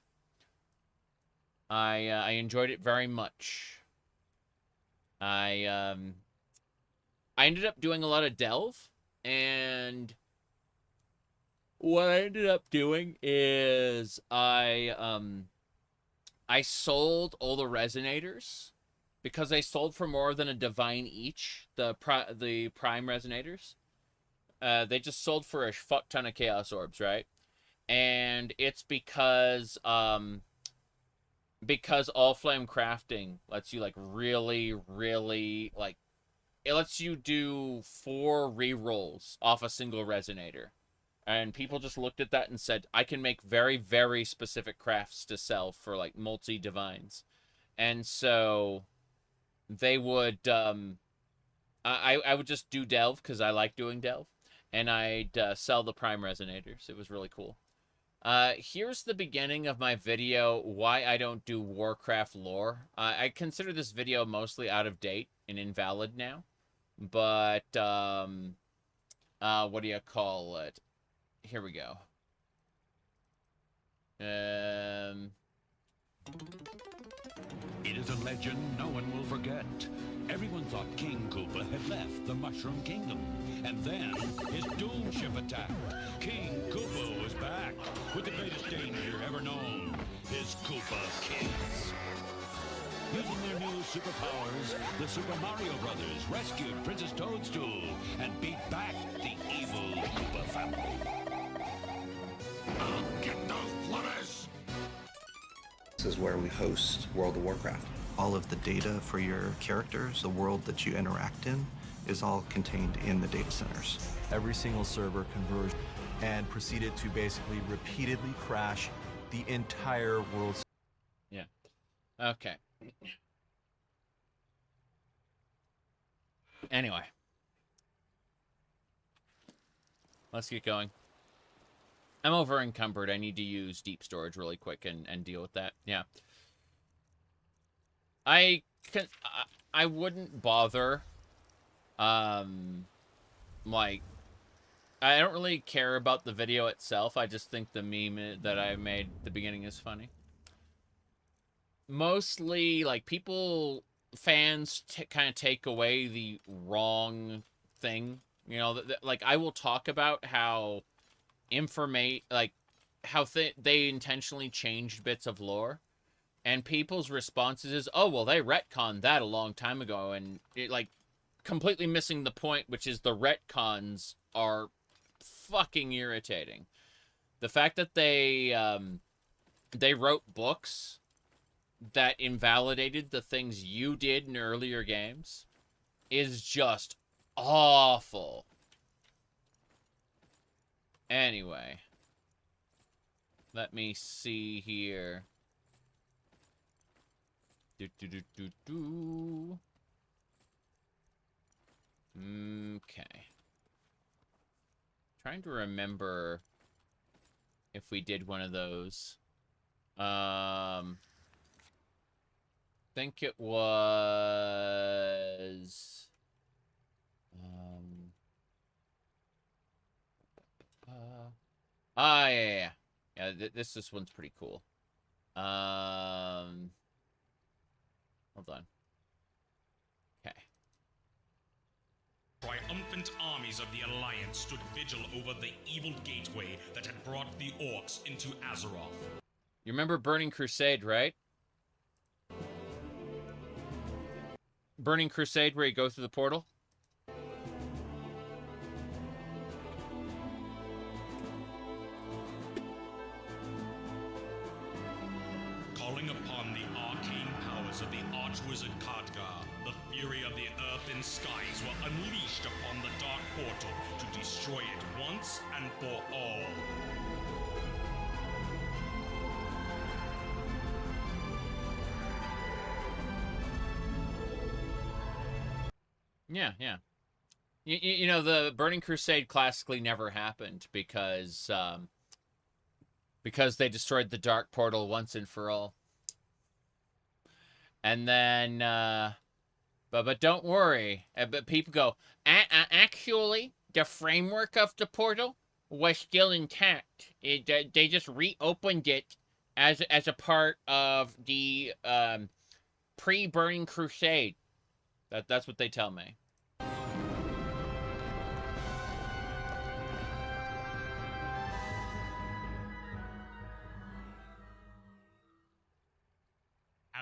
I enjoyed it very much. I ended up doing a lot of delve, and what I ended up doing is I sold all the resonators because they sold for more than a divine each. The prime resonators, they just sold for a fuck ton of chaos orbs, right? And it's because all flame crafting lets you like really like, it lets you do 4 rerolls off a single resonator. And people just looked at that and said, I can make very specific crafts to sell for like multi-divines. And so they would I would just do delve because I like doing delve, and I'd sell the prime resonators. It was really cool. Here's the beginning of my video, why I don't do Warcraft lore. I consider this video mostly out of date and invalid now. But, what do you call it? Here we go. It is a legend no one will forget. Everyone thought King Koopa had left the Mushroom Kingdom. And then his doom ship attacked. King Koopa was back with the greatest danger ever known. His Koopa kids. Using their new superpowers, the Super Mario Brothers rescued Princess Toadstool and beat back the evil Koopa family. I'll get those plumbers! This is where we host World of Warcraft. All of the data for your characters, the world that you interact in, is all contained in the data centers. Every single server converged and proceeded to basically repeatedly crash the entire world. Yeah. Okay. Anyway. Let's get going. I'm over encumbered. I need to use deep storage really quick and deal with that. Yeah. I wouldn't bother. Like, I don't really care about the video itself. I just think the meme that I made at the beginning is funny. Mostly, like, fans kind of take away the wrong thing. You know, like, I will talk about how how they intentionally changed bits of lore. And people's responses is, oh, well, they retconned that a long time ago. And it, like, completely missing the point, which is the retcons are fucking irritating. The fact that they wrote books that invalidated the things you did in earlier games is just awful. Anyway. Let me see here. Okay. Trying to remember if we did one of those. Think it was yeah. This one's pretty cool. Hold on. Okay. Triumphant armies of the Alliance stood vigil over the evil gateway that had brought the orcs into Azeroth. You remember Burning Crusade, right? Burning Crusade, where you go through the portal? Calling upon the arcane powers of the archwizard Khadgar, the fury of the earth and skies were unleashed upon the Dark Portal to destroy it once and for all. Yeah. You know, the Burning Crusade classically never happened because they destroyed the Dark Portal once and for all. And then, but don't worry. But people go, actually, the framework of the portal was still intact. They just reopened it as a part of the pre-Burning Crusade. That's what they tell me.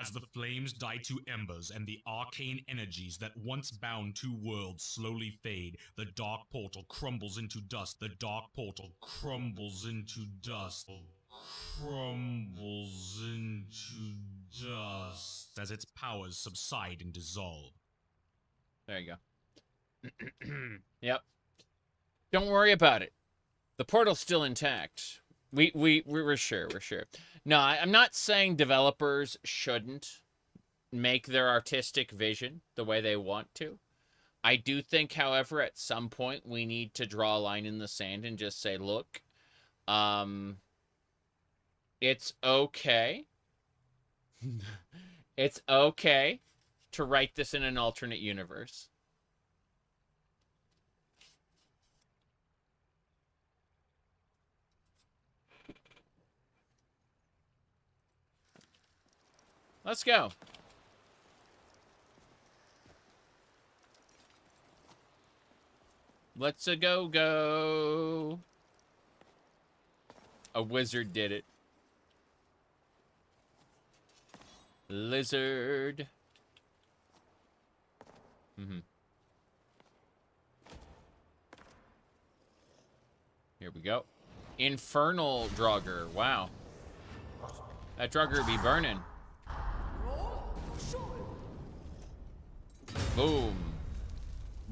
As the flames die to embers and the arcane energies that once bound two worlds slowly fade, the Dark Portal crumbles into dust. The Dark Portal crumbles into dust. Crumbles into dust as its powers subside and dissolve. There you go. Yep. Don't worry about it. The portal's still intact. We're sure. No, I'm not saying developers shouldn't make their artistic vision the way they want to. I do think, however, at some point we need to draw a line in the sand and just say, look, It's okay. It's okay to write this in an alternate universe. Let's go. Let's go. A wizard did it. Lizard. Here we go. Infernal Draugr. Wow. That Draugr be burning. Boom.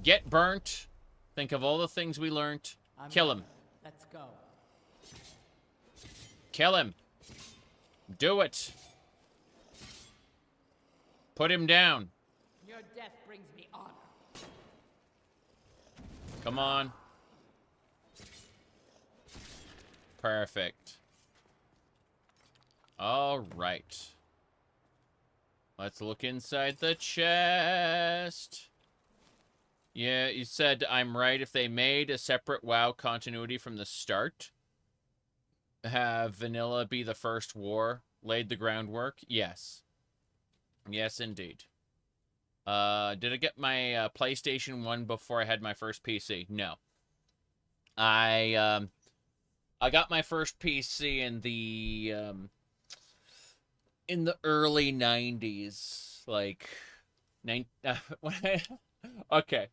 Get burnt. Think of all the things we learned. Kill him. Let's go. Kill him. Do it. Put him down. Your death brings me honor. Come on. Perfect. All right. Let's look inside the chest. Yeah, you said I'm right. If they made a separate WoW continuity from the start, have vanilla be the first war, laid the groundwork? Yes. Yes, indeed. Did I get my PlayStation 1 before I had my first PC? No. I got my first PC in the early 90s, like okay.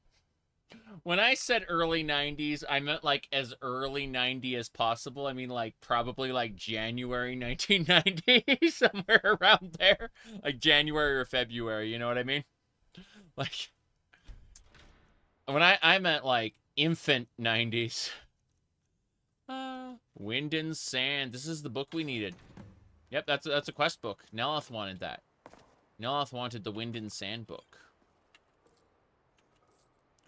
When I said early 90s, I meant like as early 90 as possible. I mean like probably like January 1990, somewhere around there. Like January or February, you know what I mean? Like when I meant like infant 90s. Wind and Sand. This is the book we needed. Yep, that's a quest book. Neloth wanted that. Neloth wanted the Wind and Sand book.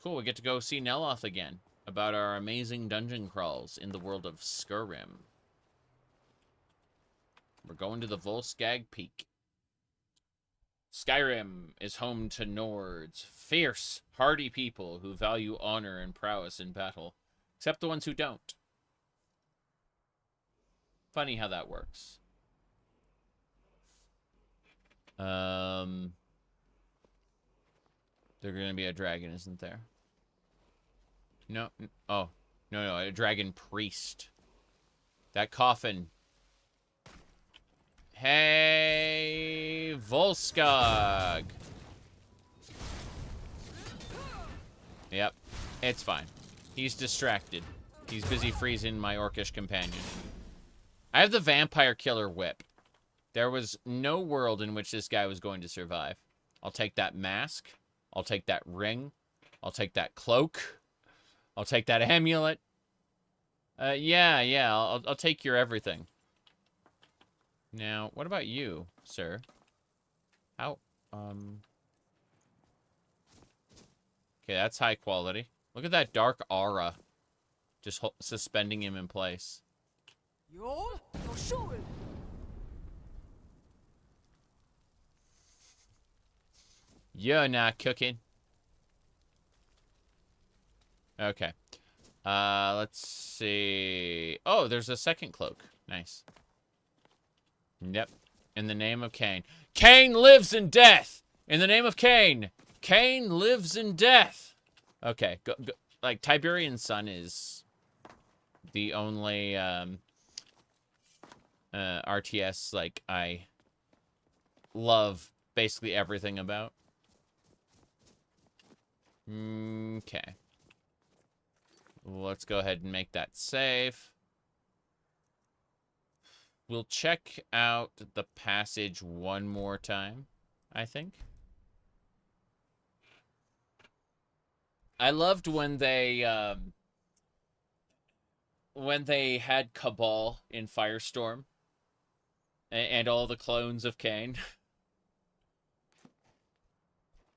Cool, we get to go see Neloth again about our amazing dungeon crawls in the world of Skyrim. We're going to the Volskag Peak. Skyrim is home to Nords, fierce, hardy people who value honor and prowess in battle, except the ones who don't. Funny how that works. There's gonna be a dragon, isn't there? No. Oh. No, a dragon priest. That coffin. Hey, Volskag. Yep, it's fine. He's distracted. He's busy freezing my orcish companion. I have the vampire killer whip. There was no world in which this guy was going to survive. I'll take that mask. I'll take that ring. I'll take that cloak. I'll take that amulet. Yeah, I'll take your everything. Now, what about you, sir? How, okay, that's high quality. Look at that dark aura. Just suspending him in place. You're not cooking. Okay. Let's see. Oh, there's a second cloak. Nice. Yep. In the name of Cain. Cain lives in death! In the name of Cain! Cain lives in death! Okay. Go. Like, Tiberian Sun is the only, RTS, like, I love basically everything about. Okay. Let's go ahead and make that save. We'll check out the passage one more time, I think. I loved when they had Cabal in Firestorm and all the clones of Cain.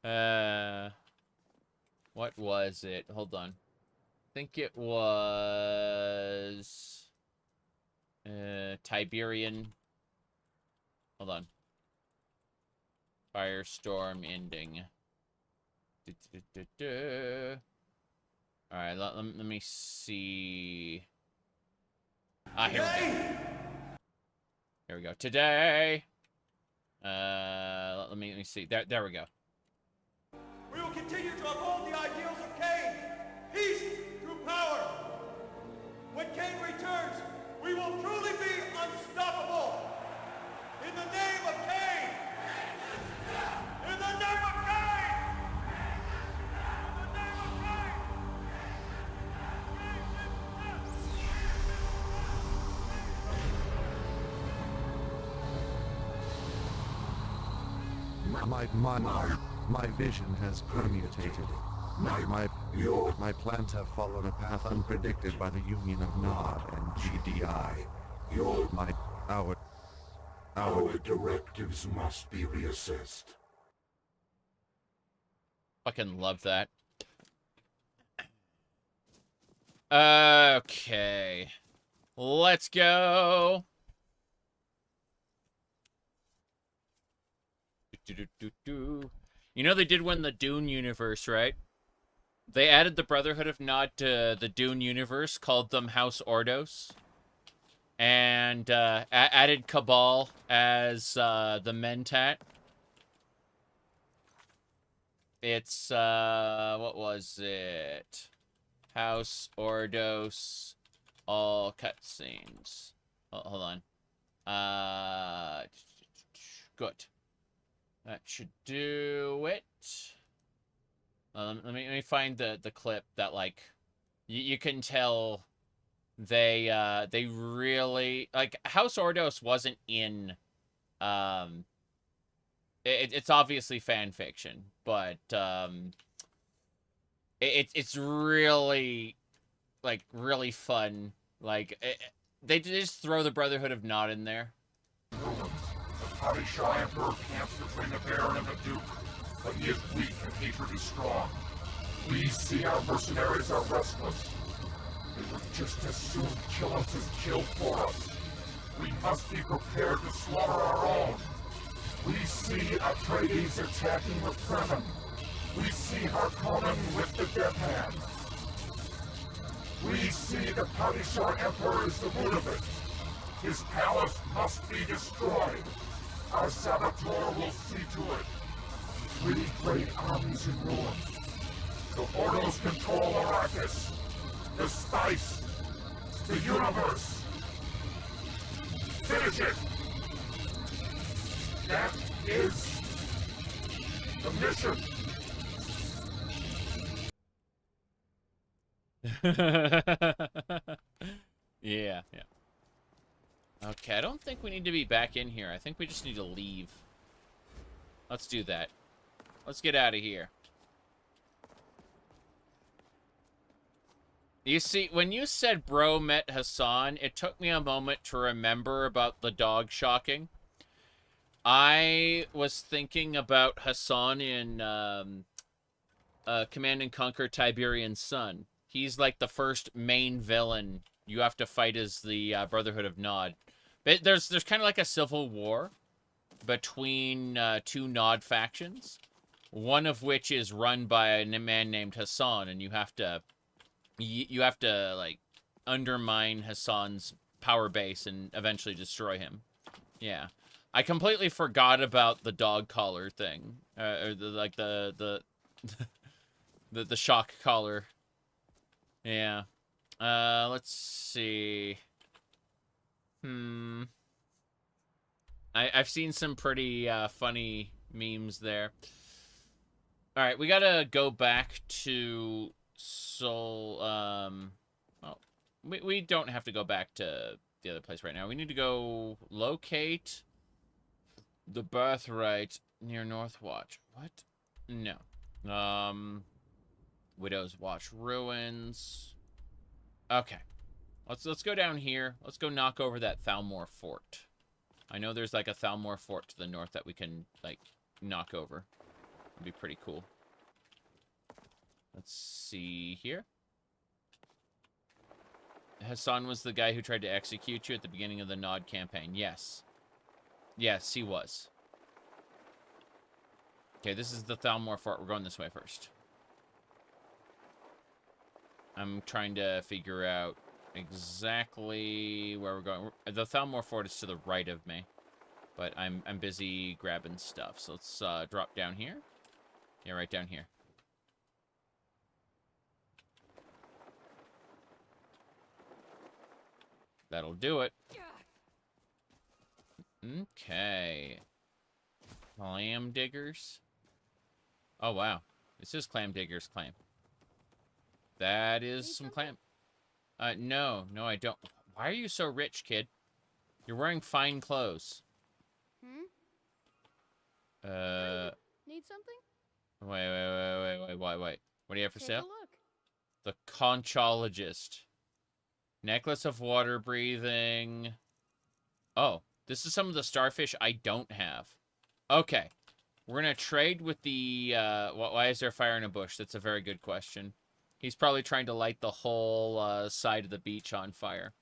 What was it? Hold on. I think it was Tiberian Hold on. Firestorm ending. Alright, let me see. Ah, here we go. Here we go. Today. Let me see. There we go. We will continue to uphold the ideals of Cain. Peace through power. When Cain returns, we will truly be unstoppable. In the name of Cain. In the name of Cain. In the name of Cain. My vision has permutated. My plans have followed a path unpredicted by the union of Nod and GDI. Our directives must be reassessed. Fucking love that. Okay. Let's go. You know they did win the Dune universe, right? They added the Brotherhood of Nod to the Dune universe, called them House Ordos, and added Cabal as the Mentat. It's, what was it? House Ordos, all cutscenes. Oh, hold on. Good. That should do it. Let me find the clip that, like, you can tell they really, like, House Ordos wasn't in, it's obviously fan fiction, but it's really, like, really fun. Like, they just throw the Brotherhood of Nod in there. Hadishah Emperor camps between the Baron and the Duke, but he is weak and hatred is strong. We see our mercenaries are restless. They would just as soon kill us as kill for us. We must be prepared to slaughter our own. We see Atreides attacking the Fremen. We see Harkonnen with the Death Hand. We see the Hadishah Emperor is the root of it. His palace must be destroyed. Our saboteur will see to it. 3 great armies in ruins. The Ordos control Arrakis, the spice, the universe. Finish it! That is the mission. Yeah. Okay, I don't think we need to be back in here. I think we just need to leave. Let's do that. Let's get out of here. You see, when you said bro met Hassan, it took me a moment to remember about the dog shocking. I was thinking about Hassan in Command and Conquer Tiberian Sun. He's like the first main villain you have to fight as the Brotherhood of Nod. There's kind of like a civil war between 2 Nod factions, one of which is run by a man named Hassan, and you have to like undermine Hassan's power base and eventually destroy him. Yeah, I completely forgot about the dog collar thing, or the shock collar. Yeah. Let's see. I've seen some pretty funny memes there. All right, we gotta go back to Soul. Oh, we don't have to go back to the other place right now. We need to go locate the birthright near Northwatch. What? No. Widow's Watch ruins. Okay. Let's go down here. Let's go knock over that Thalmor fort. I know there's like a Thalmor fort to the north that we can like knock over. It'd be pretty cool. Let's see here. Hassan was the guy who tried to execute you at the beginning of the Nod campaign. Yes. Yes, he was. Okay, this is the Thalmor Fort. We're going this way first. I'm trying to figure out exactly where we're going. The Thalmor Fort is to the right of me, but I'm busy grabbing stuff. So let's drop down here. Yeah, right down here. That'll do it. Okay. Clam diggers. Oh, wow. This is Clam Digger's claim. That is some clam. No, I don't. Why are you so rich, kid? You're wearing fine clothes. Need something? Wait. What do you have for Take sale? a look. The Conchologist. Necklace of water breathing. Oh, this is some of the starfish I don't have. Okay. We're going to trade with the... why is there fire in a bush? That's a very good question. He's probably trying to light the whole side of the beach on fire.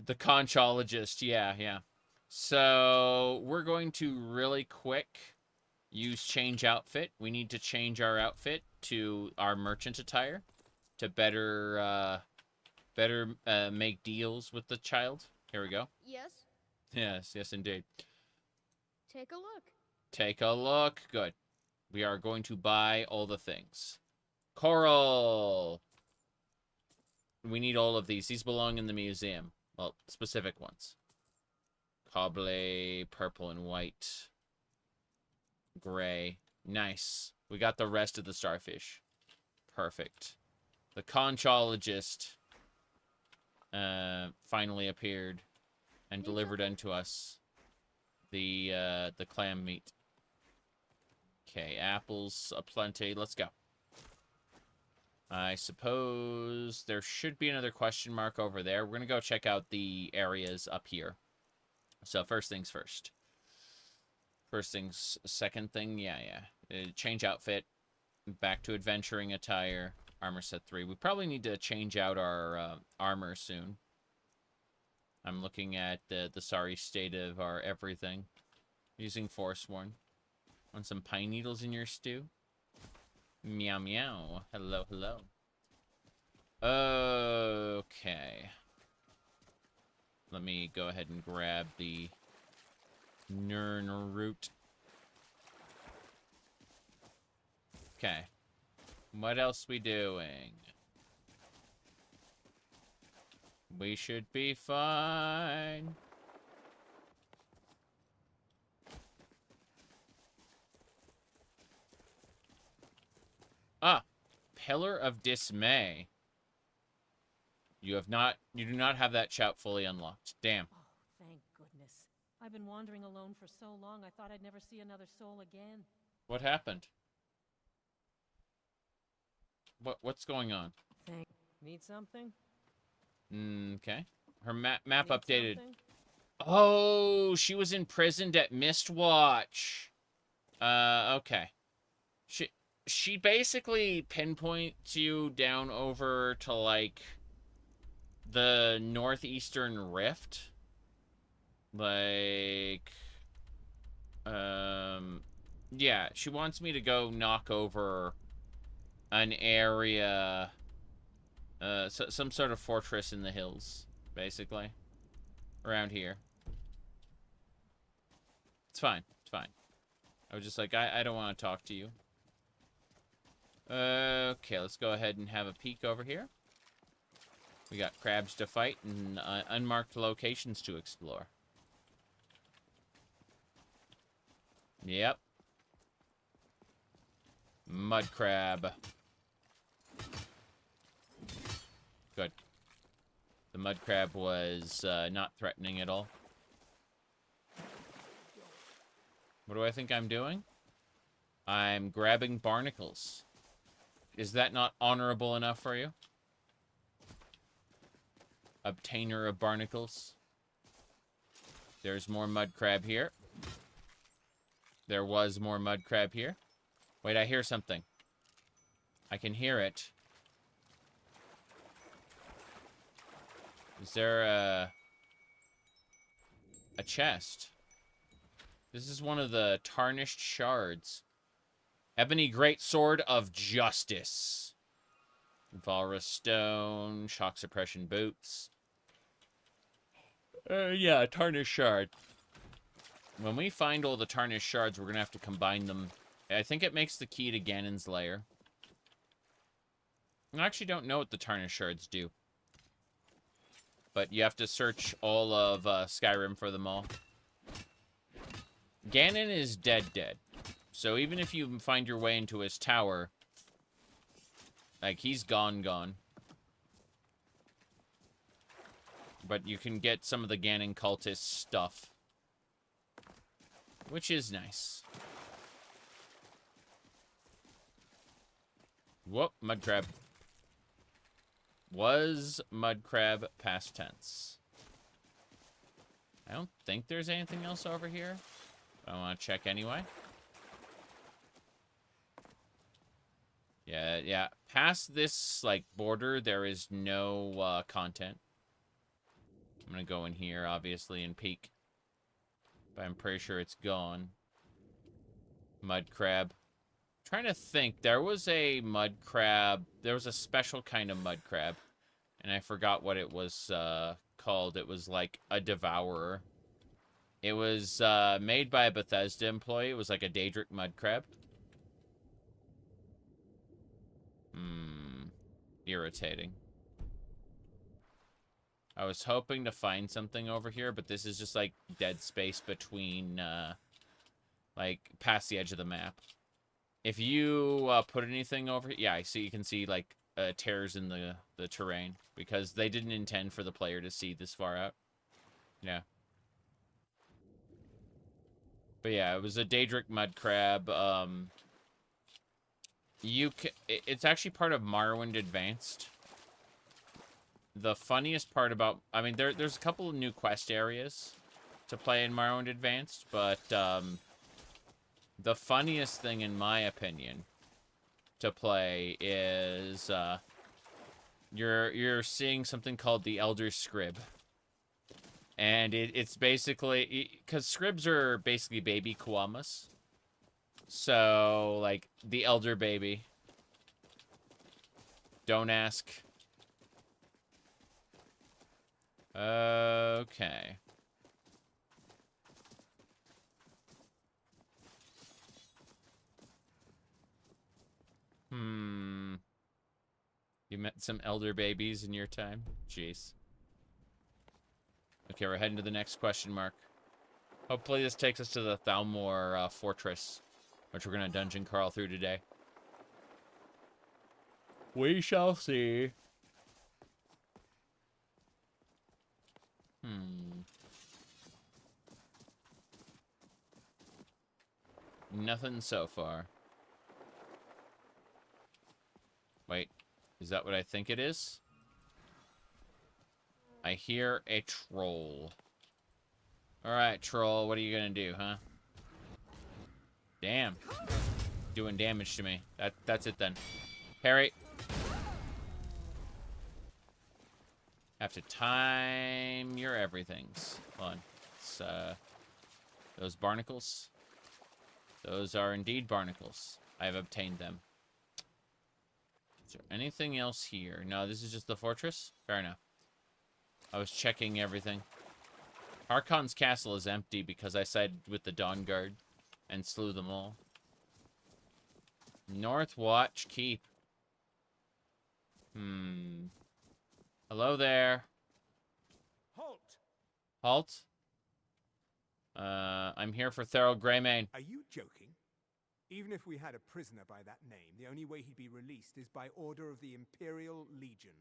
The Conchologist. Yeah. So, we're going to really quick use change outfit. We need to change our outfit to our merchant attire to better make deals with the child. Here we go. Yes. Yes, indeed. Take a look. Take a look. Good. We are going to buy all the things. Coral. We need all of these. These belong in the museum. Well, specific ones. Cobble, purple and white. Gray. Nice. We got the rest of the starfish. Perfect. The Conchologist finally appeared and delivered unto us the clam meat. Okay, apples aplenty. Let's go. I suppose there should be another question mark over there. We're going to go check out the areas up here. So first things first. First things, second thing, yeah. Change outfit. Back to adventuring attire. Armor set 3. We probably need to change out our armor soon. I'm looking at the sorry state of our everything. Using Forsworn. Want some pine needles in your stew? Meow meow. Hello. Okay. Let me go ahead and grab the Nern root. Okay. What else we doing? We should be fine. Ah, Pillar of Dismay. You do not have that shout fully unlocked. Damn. Oh, thank goodness. I've been wandering alone for so long, I thought I'd never see another soul again. What happened? What's going on? Need something? Okay. Her map updated. Something? Oh, she was imprisoned at Mistwatch. Okay. She basically pinpoints you down over to, like, the northeastern rift. Like, yeah, she wants me to go knock over an area, some sort of fortress in the hills, basically, around here. It's fine. I was just like, I don't want to talk to you. Okay, let's go ahead and have a peek over here. We got crabs to fight and unmarked locations to explore. Yep. Mud crab. Good. The mud crab was not threatening at all. What do I think I'm doing? I'm grabbing barnacles. Is that not honorable enough for you? Obtainer of barnacles. There's more mud crab here. There was more mud crab here. Wait, I hear something. I can hear it. Is there a chest. This is one of the tarnished shards. Ebony Greatsword of Justice. Valrus Stone, shock suppression boots. Yeah, tarnished shard. When we find all the tarnished shards, we're gonna have to combine them. I think it makes the key to Ganon's lair. I actually don't know what the tarnished shards do. But you have to search all of Skyrim for them all. Ganon is dead. So even if you find your way into his tower, like, he's gone. But you can get some of the Ganon cultist stuff, which is nice. Whoop, mud crab. Was mud crab past tense? I don't think there's anything else over here. I want to check anyway. Yeah. Past this, like, border, there is no content. I'm gonna go in here, obviously, and peek. But I'm pretty sure it's gone. Mud crab. I'm trying to think. There was a mud crab. There was a special kind of mud crab. And I forgot what it was called. It was like a devourer. It was made by a Bethesda employee. It was like a Daedric mud crab. Irritating. I was hoping to find something over here, but this is just like dead space between, like, past the edge of the map. If you put anything over here, yeah, I see. You can see like tears in the terrain because they didn't intend for the player to see this far out. Yeah. But yeah, it was a Daedric mud crab. It's actually part of Morrowind Advanced. The funniest part about, I mean, there's a couple of new quest areas to play in Morrowind Advanced, but the funniest thing, in my opinion, to play is you're seeing something called the Elder Scrib. And it's basically, because scribs are basically baby Kuamas. So, like, the elder baby. Don't ask. Okay. You met some elder babies in your time? Jeez. Okay, we're heading to the next question mark. Hopefully this takes us to the Thalmor Fortress, which we're going to dungeon crawl through today. We shall see. Nothing so far. Wait, is that what I think it is? I hear a troll. Alright, troll, what are you gonna do, huh? Damn. Doing damage to me. That's it then. Parry. Have to time your everythings. Hold on. It's, those barnacles. Those are indeed barnacles. I have obtained them. Is there anything else here? No, this is just the fortress? Fair enough. I was checking everything. Harkon's castle is empty because I sided with the Dawn Guard and slew them all. Northwatch Keep. Hello there. Halt! Halt? I'm here for Thurl Greymane. Are you joking? Even if we had a prisoner by that name, the only way he'd be released is by order of the Imperial Legion.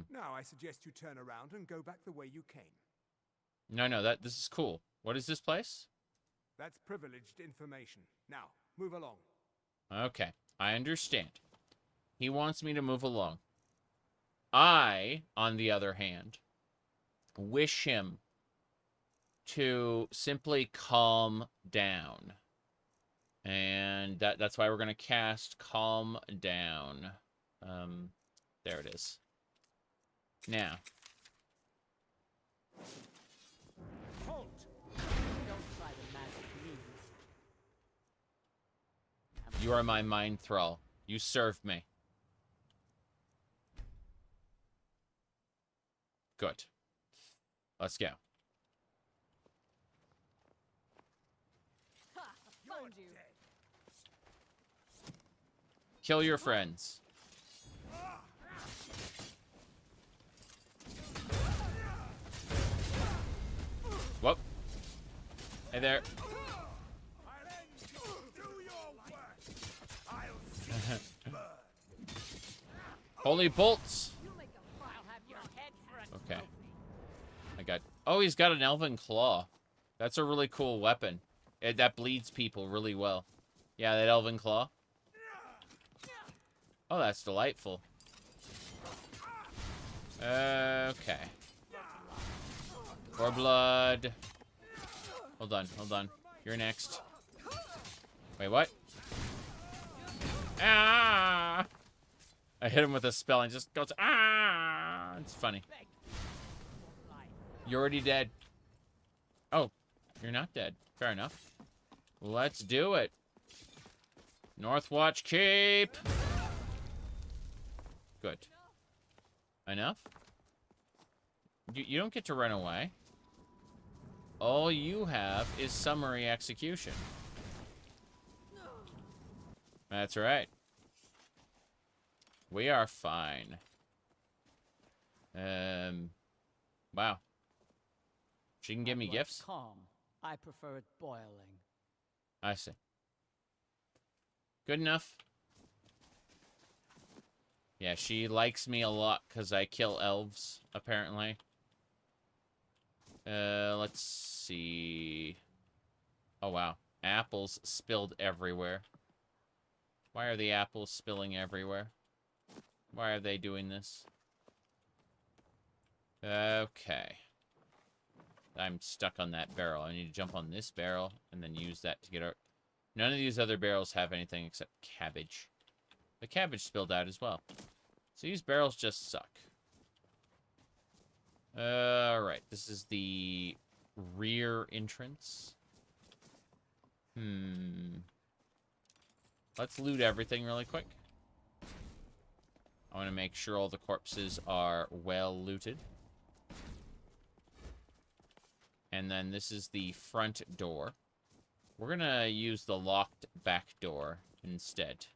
Now I suggest you turn around and go back the way you came. No, this is cool. What is this place? That's privileged information. Now, move along. Okay, I understand. He wants me to move along. I, on the other hand, wish him to simply calm down. And that's why we're going to cast Calm Down. There it is. Now. Halt! You are my mind thrall. You serve me. Good. Let's go. Found you. Kill your friends. Whoop. Hey there. Holy bolts. Okay. I got... Oh, he's got an elven claw. That's a really cool weapon. That bleeds people really well. Yeah, that elven claw. Oh, that's delightful. Okay. For blood. Hold on, hold on. You're next. Wait, what? Ah! I hit him with a spell and just goes, ah! It's funny. You're already dead. Oh, you're not dead. Fair enough. Let's do it. Northwatch Keep. Good. Enough? You don't get to run away. All you have is summary execution. That's right. We are fine. Wow. She can give me gifts? Calm. I prefer it boiling. I see. Good enough. Yeah, she likes me a lot because I kill elves, apparently. Let's see. Oh, wow. Apples spilled everywhere. Why are the apples spilling everywhere? Why are they doing this? Okay. I'm stuck on that barrel. I need to jump on this barrel and then use that to get out. None of these other barrels have anything except cabbage. The cabbage spilled out as well. So these barrels just suck. Alright, this is the rear entrance. Let's loot everything really quick. I want to make sure all the corpses are well looted. And then this is the front door. We're gonna use the locked back door instead.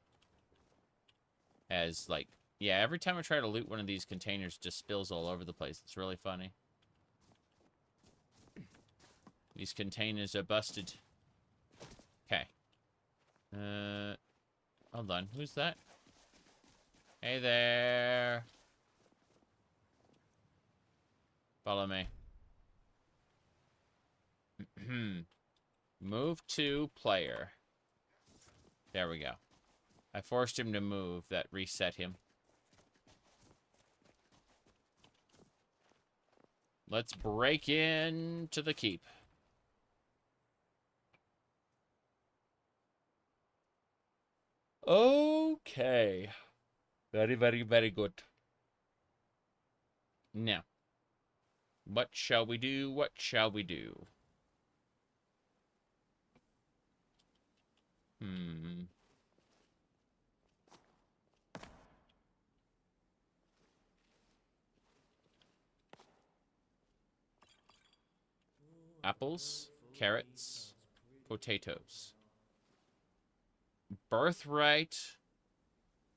As, like, yeah, every time I try to loot one of these containers, it just spills all over the place. It's really funny. These containers are busted. Okay. Hold on. Who's that? Hey there. Follow me. Move to player. There we go. I forced him to move. That reset him. Let's break into the keep. Okay. Very, very, very good. Now, what shall we do? What shall we do? Apples, carrots, potatoes. Birthright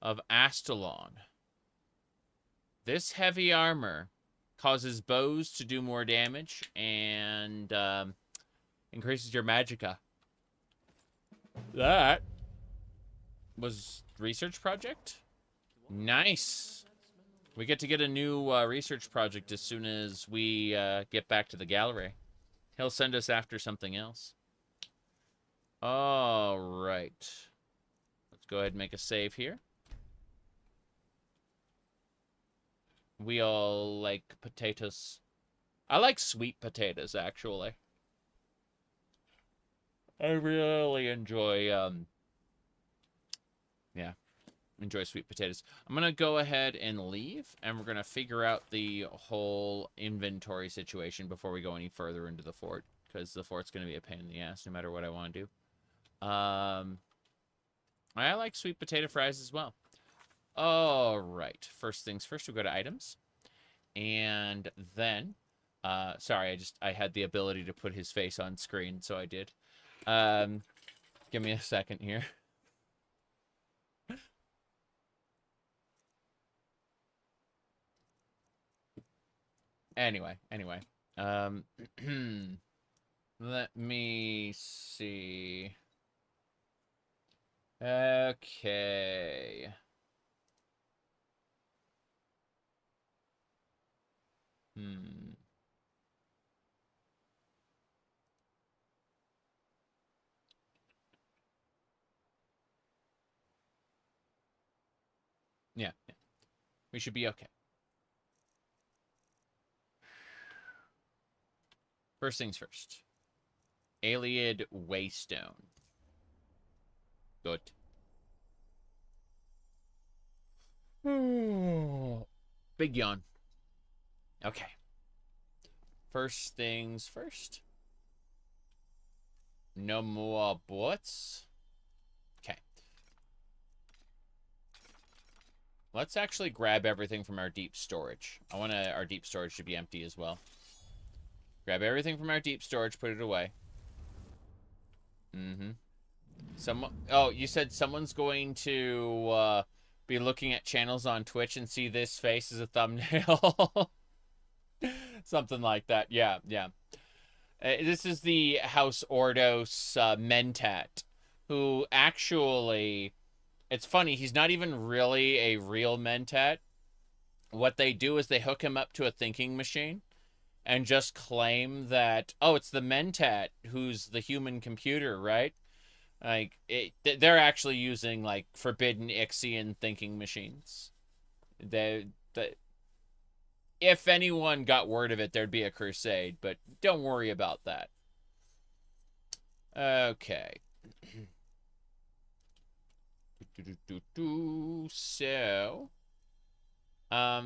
of Astalon. This heavy armor causes bows to do more damage and increases your magicka. That was research project. Nice. We get to get a new research project as soon as we get back to the gallery. He'll send us after something else. All right. Let's go ahead and make a save here. We all like potatoes. I like sweet potatoes, actually. I really enjoy, enjoy sweet potatoes. I'm going to go ahead and leave, and we're going to figure out the whole inventory situation before we go any further into the fort, because the fort's going to be a pain in the ass no matter what I want to do. I like sweet potato fries as well. All right. First things first, we'll go to items. And then, sorry, I had the ability to put his face on screen, so I did. Give me a second here. Anyway. Let me see. Okay. Yeah. We should be okay. First things first. Alien Waystone. Good. Big yawn. Okay. First things first. No more bots. Okay. Let's actually grab everything from our deep storage. I want our deep storage to be empty as well. Grab everything from our deep storage, put it away. Oh, you said someone's going to be looking at channels on Twitch and see this face as a thumbnail. Something like that. Yeah. This is the House Ordos Mentat, who actually, it's funny, he's not even really a real Mentat. What they do is they hook him up to a thinking machine and just claim that, oh, it's the Mentat who's the human computer, right? Like, they're actually using, like, forbidden Ixian thinking machines. If anyone got word of it, there'd be a crusade, but don't worry about that. Okay. So, I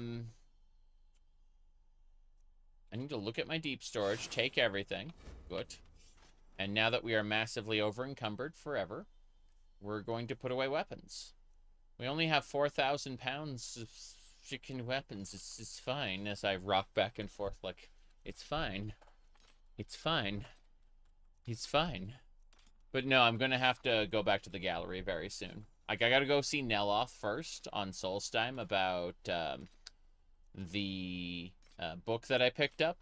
need to look at my deep storage, take everything. Good. And now that we are massively over-encumbered forever, we're going to put away weapons. We only have 4,000 pounds of freaking weapons. It's fine, as I rock back and forth like, it's fine. It's fine. It's fine. But no, I'm going to have to go back to the gallery very soon. Like, I got to go see Neloth first on Solstheim about the book that I picked up,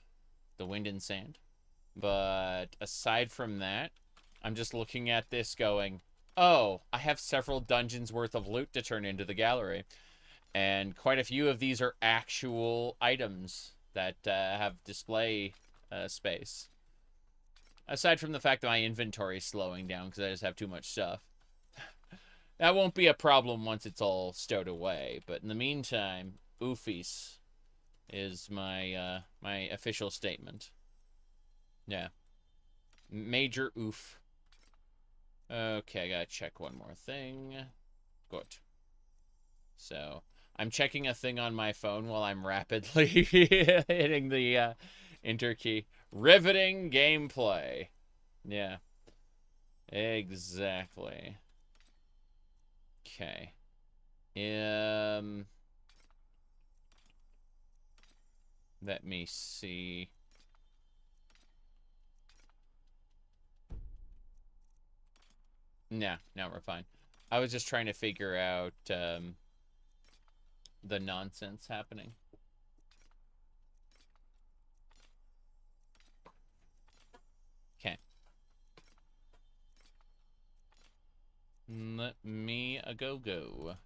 The Wind and Sand. But aside from that, I'm just looking at this going, oh, I have several dungeons worth of loot to turn into the gallery. And quite a few of these are actual items that have display space. Aside from the fact that my inventory is slowing down because I just have too much stuff. That won't be a problem once it's all stowed away. But in the meantime, oofies is my my official statement. Yeah. Major oof. Okay, I gotta check one more thing. Good. So, I'm checking a thing on my phone while I'm rapidly hitting the enter key. Riveting gameplay. Yeah. Exactly. Okay. Let me see. No, we're fine. I was just trying to figure out the nonsense happening. Okay. Let me go.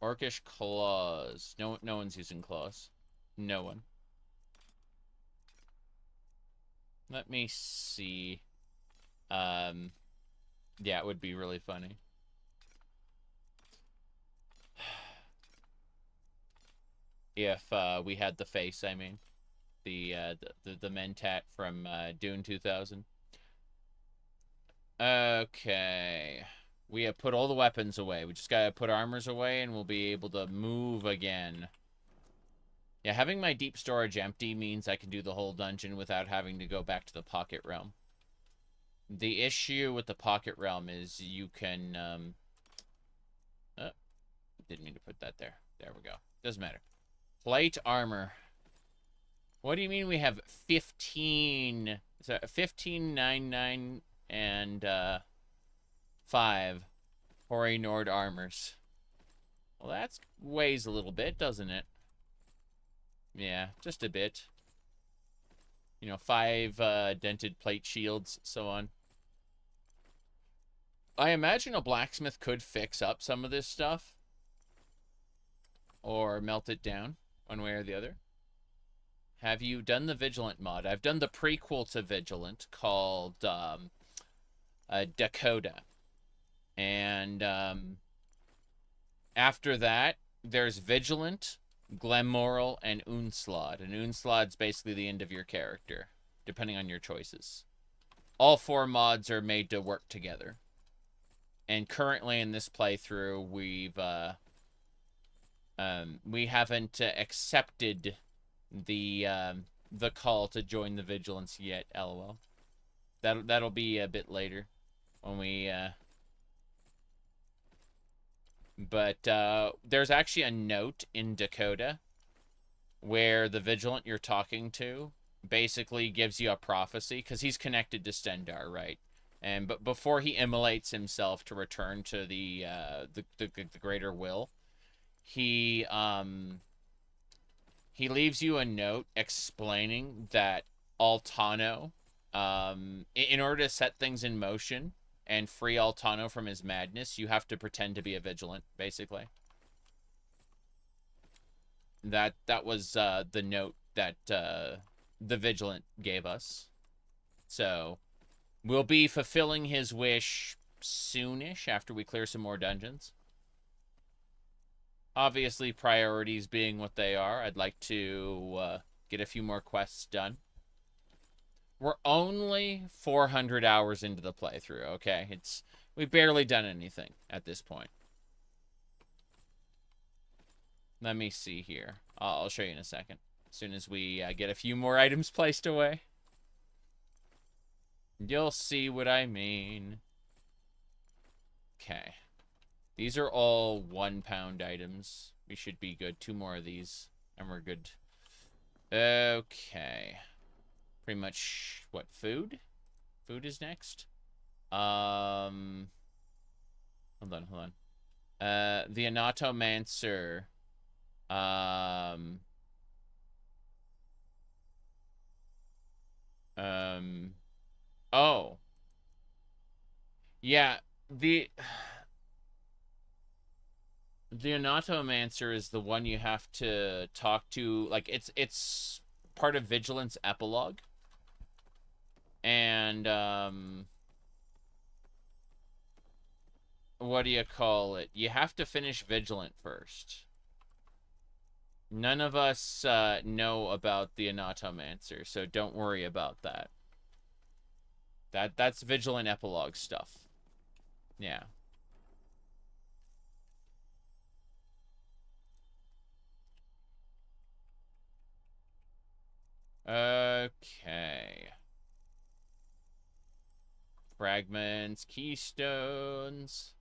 Orcish claws. No one's using claws. No one. Let me see. Yeah, it would be really funny. If we had the face, I mean, the Mentat from Dune 2000. Okay, we have put all the weapons away. We just gotta put armors away, and we'll be able to move again. Yeah, having my deep storage empty means I can do the whole dungeon without having to go back to the pocket realm. The issue with the Pocket Realm is you can, oh, didn't mean to put that there. There we go. Doesn't matter. Plate armor. What do you mean we have 15, so 15, 9, 9, and, 5 Hoary Nord armors? Well, that weighs a little bit, doesn't it? Yeah, just a bit. You know, 5 dented plate shields, so on. I imagine a blacksmith could fix up some of this stuff. Or melt it down, one way or the other. Have you done the Vigilant mod? I've done the prequel to Vigilant called Dac0da. And after that, there's Vigilant, Glammoral, and Onslaught. And Onslaught's basically the end of your character, depending on your choices. All 4 mods are made to work together. And currently in this playthrough, we haven't accepted the call to join the Vigilance yet, lol. That'll be a bit later when we but there's actually a note in Dac0da where the Vigilant you're talking to basically gives you a prophecy, because he's connected to Stendarr, right? But before he immolates himself to return to the greater will, he leaves you a note explaining that Altano, in order to set things in motion and free Altano from his madness, you have to pretend to be a Vigilant, basically. That was the note that the Vigilant gave us. So we'll be fulfilling his wish soonish after we clear some more dungeons. Obviously, priorities being what they are, I'd like to get a few more quests done. We're only 400 hours into the playthrough, okay? We've barely done anything at this point. Let me see here. I'll show you in a second. As soon as we get a few more items placed away. You'll see what I mean. Okay. These are all 1 pound items. We should be good. 2 more of these, and we're good. Okay. Pretty much, what, food? Food is next. Hold on. The Anatomancer. Oh. Yeah, the Anatomancer is the one you have to talk to. Like, it's part of Vigilance epilogue. And, what do you call it? You have to finish Vigilant first. None of us know about the Anatomancer, so don't worry about that. That's Vigilant epilogue stuff. Yeah. Okay. Fragments, keystones.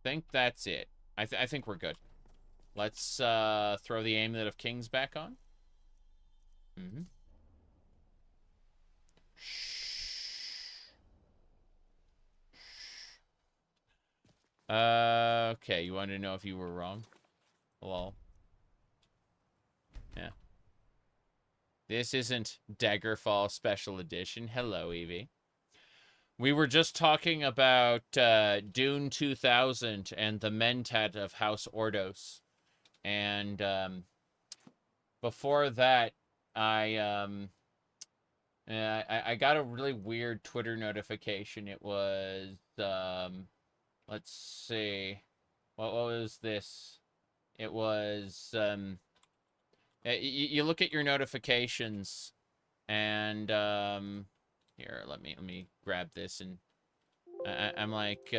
Think that's it. I think we're good. Let's throw the Amulet of Kings back on. Okay, you wanted to know if you were wrong? Lol. Yeah. This isn't Daggerfall Special Edition. Hello, Evie. We were just talking about Dune 2000 and the Mentat of House Ordos. And before that, I got a really weird Twitter notification. It was, let's see, what was this? It was, you look at your notifications, and here, let me grab this, and I'm like,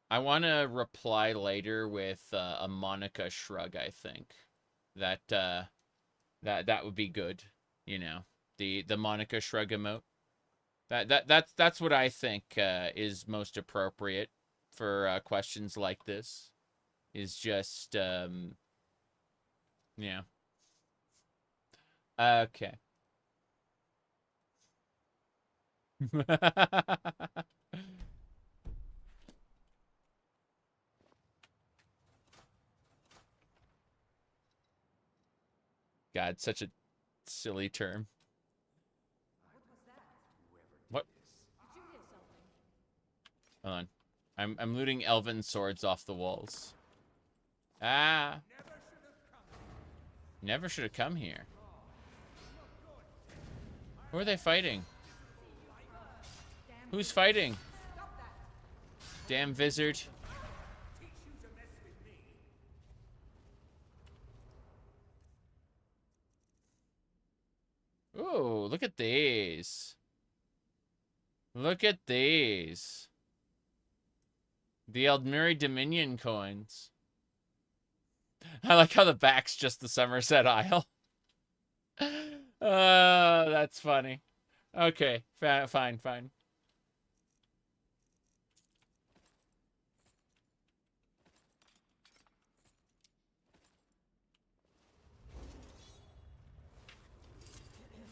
I want to reply later with a Monica shrug, I think. that that would be good. You know, the Monica shrug emote. That's what I think is most appropriate for questions like this. Is just yeah. Okay. God, such a silly term. What? Hold on. I'm looting elven swords off the walls. Ah. Never should have come here. Who are they fighting? Who's fighting? Damn Vizard. Ooh, look at these. Look at these. The Eldmiri Dominion coins. I like how the back's just the Somerset Isle. Oh, that's funny. Okay, fine.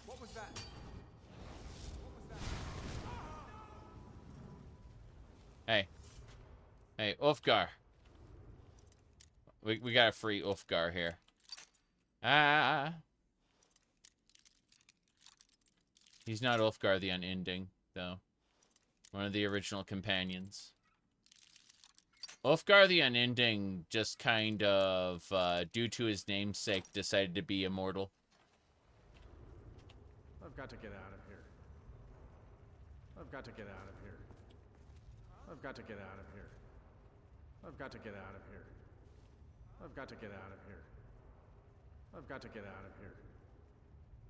What was that? Hey, Ulfgar. We got a free Ulfgar here. Ah. He's not Ulfgar the Unending, though. One of the original companions. Ulfgar the Unending just kind of, due to his namesake, decided to be immortal. I've got to get out of here. I've got to get out of here. I've got to get out of here. I've got to get out of here. I've got to get out of here. I've got to get out of here.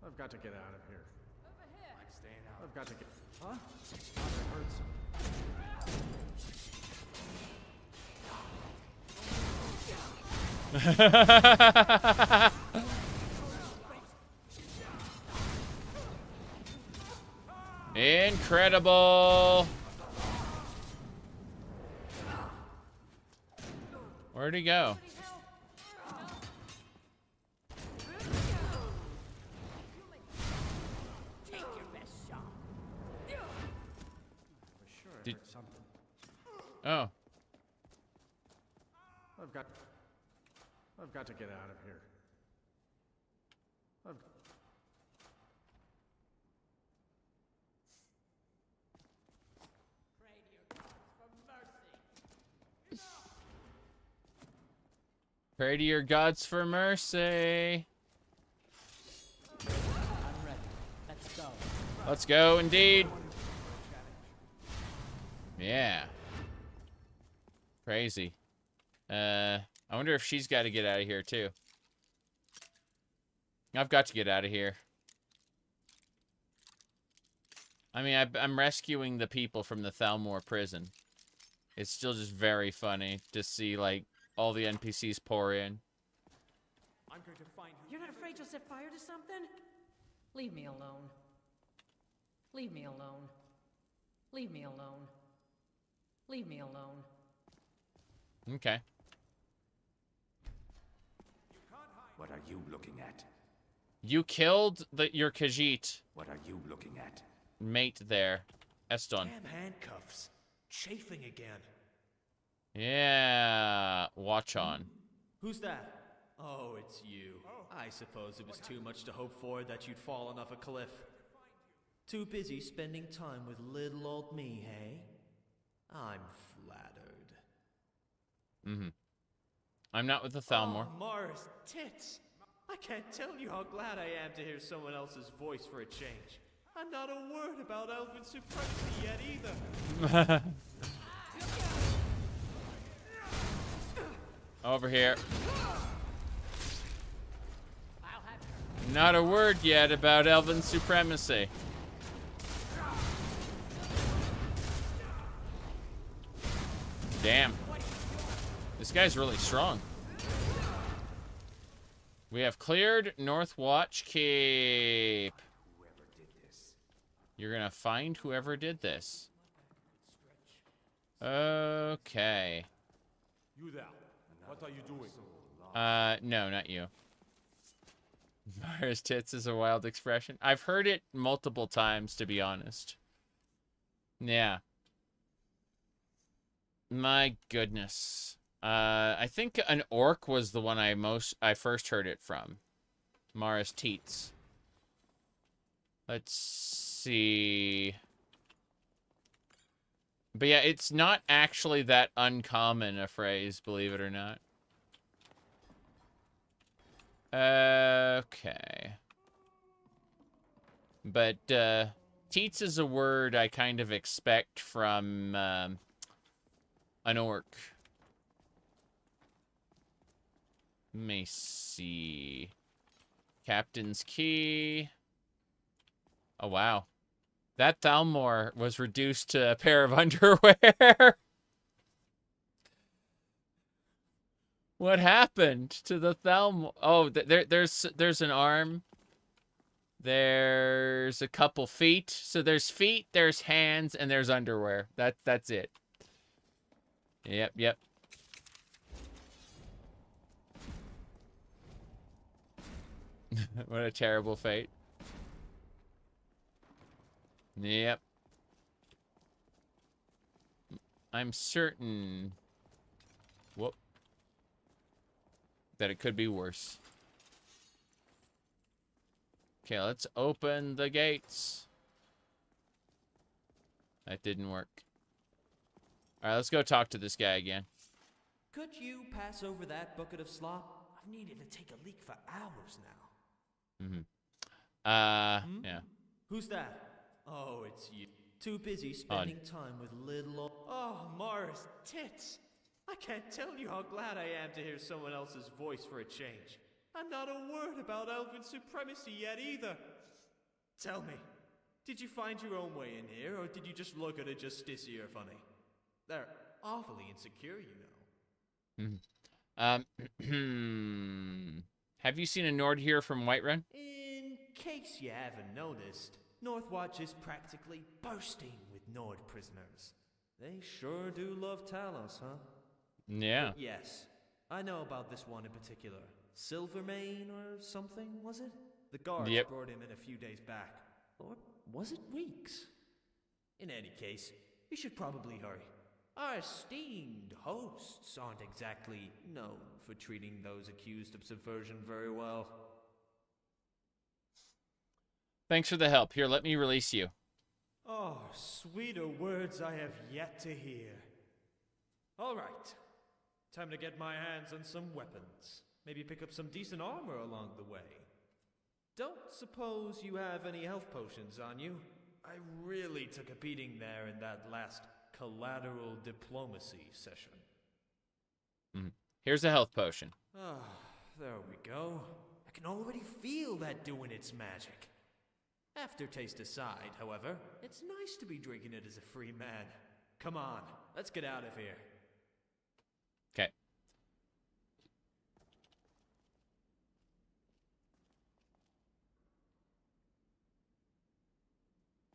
I've got to get out of here. Over here. I'm staying out. I've got to get... Huh? I heard some. Incredible! Where'd he go? Take your best shot. For sure, I heard something. Oh. I've got to get out of here. Pray to your gods for mercy. I'm ready. Let's go. Let's go, indeed. Yeah. Crazy. I wonder if she's got to get out of here, too. I've got to get out of here. I mean, I'm rescuing the people from the Thalmor prison. It's still just very funny to see, like, all the NPCs pour in. I'm going to find you. You're not afraid you'll set fire to something? Leave me alone. Leave me alone. Leave me alone. Leave me alone. Okay. What are you looking at? You killed your Khajiit. What are you looking at? Mate there. Eston. Damn handcuffs. Chafing again. Yeah. Watch on. Who's that? Oh, it's you. I suppose it was too much to hope for that you'd fallen off a cliff. Too busy spending time with little old me, hey? I'm flattered. Mm-hmm. I'm not with the Thalmor. Oh, Mars tits! I can't tell you how glad I am to hear someone else's voice for a change. I'm not a word about elven supremacy yet either. Over here. Not a word yet about elven supremacy. Damn. This guy's really strong. We have cleared Northwatch Keep. Whoever did this. You're gonna find whoever did this. Okay. You there. What are you doing? No, not you. Mara's tits is a wild expression. I've heard it multiple times, to be honest. Yeah. My goodness. I think an orc was the one I first heard it from. Mara's teats. Let's see. But yeah, it's not actually that uncommon a phrase, believe it or not. Okay. But, teats is a word I kind of expect from, an orc. Let me see. Captain's key. Oh, wow. That Thalmor was reduced to a pair of underwear. What happened to the Thalmor? Oh, there's an arm. There's a couple feet. So there's feet, there's hands, and there's underwear. That's it. Yep. What a terrible fate. Yep. I'm certain... Whoop. That it could be worse. Okay, let's open the gates. That didn't work. Alright, let's go talk to this guy again. Could you pass over that bucket of slop? I've needed to take a leak for hours now. Yeah. Who's that? Oh, it's you. Too busy spending time with little old... Oh, Mara's tits! I can't tell you how glad I am to hear someone else's voice for a change. And not a word about elven supremacy yet either. Tell me, did you find your own way in here, or did you just look at it just stissy or funny? They're awfully insecure, you know. Have you seen a Nord here from Whiterun? In case you haven't noticed, Northwatch is practically bursting with Nord prisoners. They sure do love Talos, huh? Yeah. But yes, I know about this one in particular. Silvermane or something, was it? The guards brought him in a few days back. Or was it weeks? In any case, we should probably hurry. Our esteemed hosts aren't exactly known for treating those accused of subversion very well. Thanks for the help. Here, let me release you. Oh, sweeter words I have yet to hear. All right. Time to get my hands on some weapons. Maybe pick up some decent armor along the way. Don't suppose you have any health potions on you? I really took a beating there in that last collateral diplomacy session. Here's a health potion. Ah, there we go. I can already feel that doing its magic. Aftertaste aside, however, it's nice to be drinking it as a free man. Come on, let's get out of here. Okay.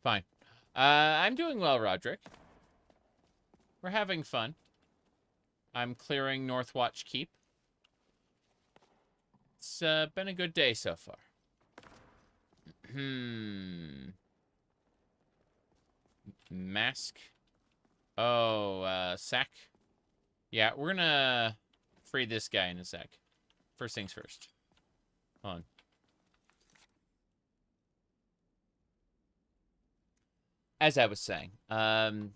Fine. I'm doing well, Roderick. We're having fun. I'm clearing Northwatch Keep. It's been a good day so far. Mask. Oh, sack. Yeah, we're gonna free this guy in a sec. First things first. Hold on. As I was saying, I'm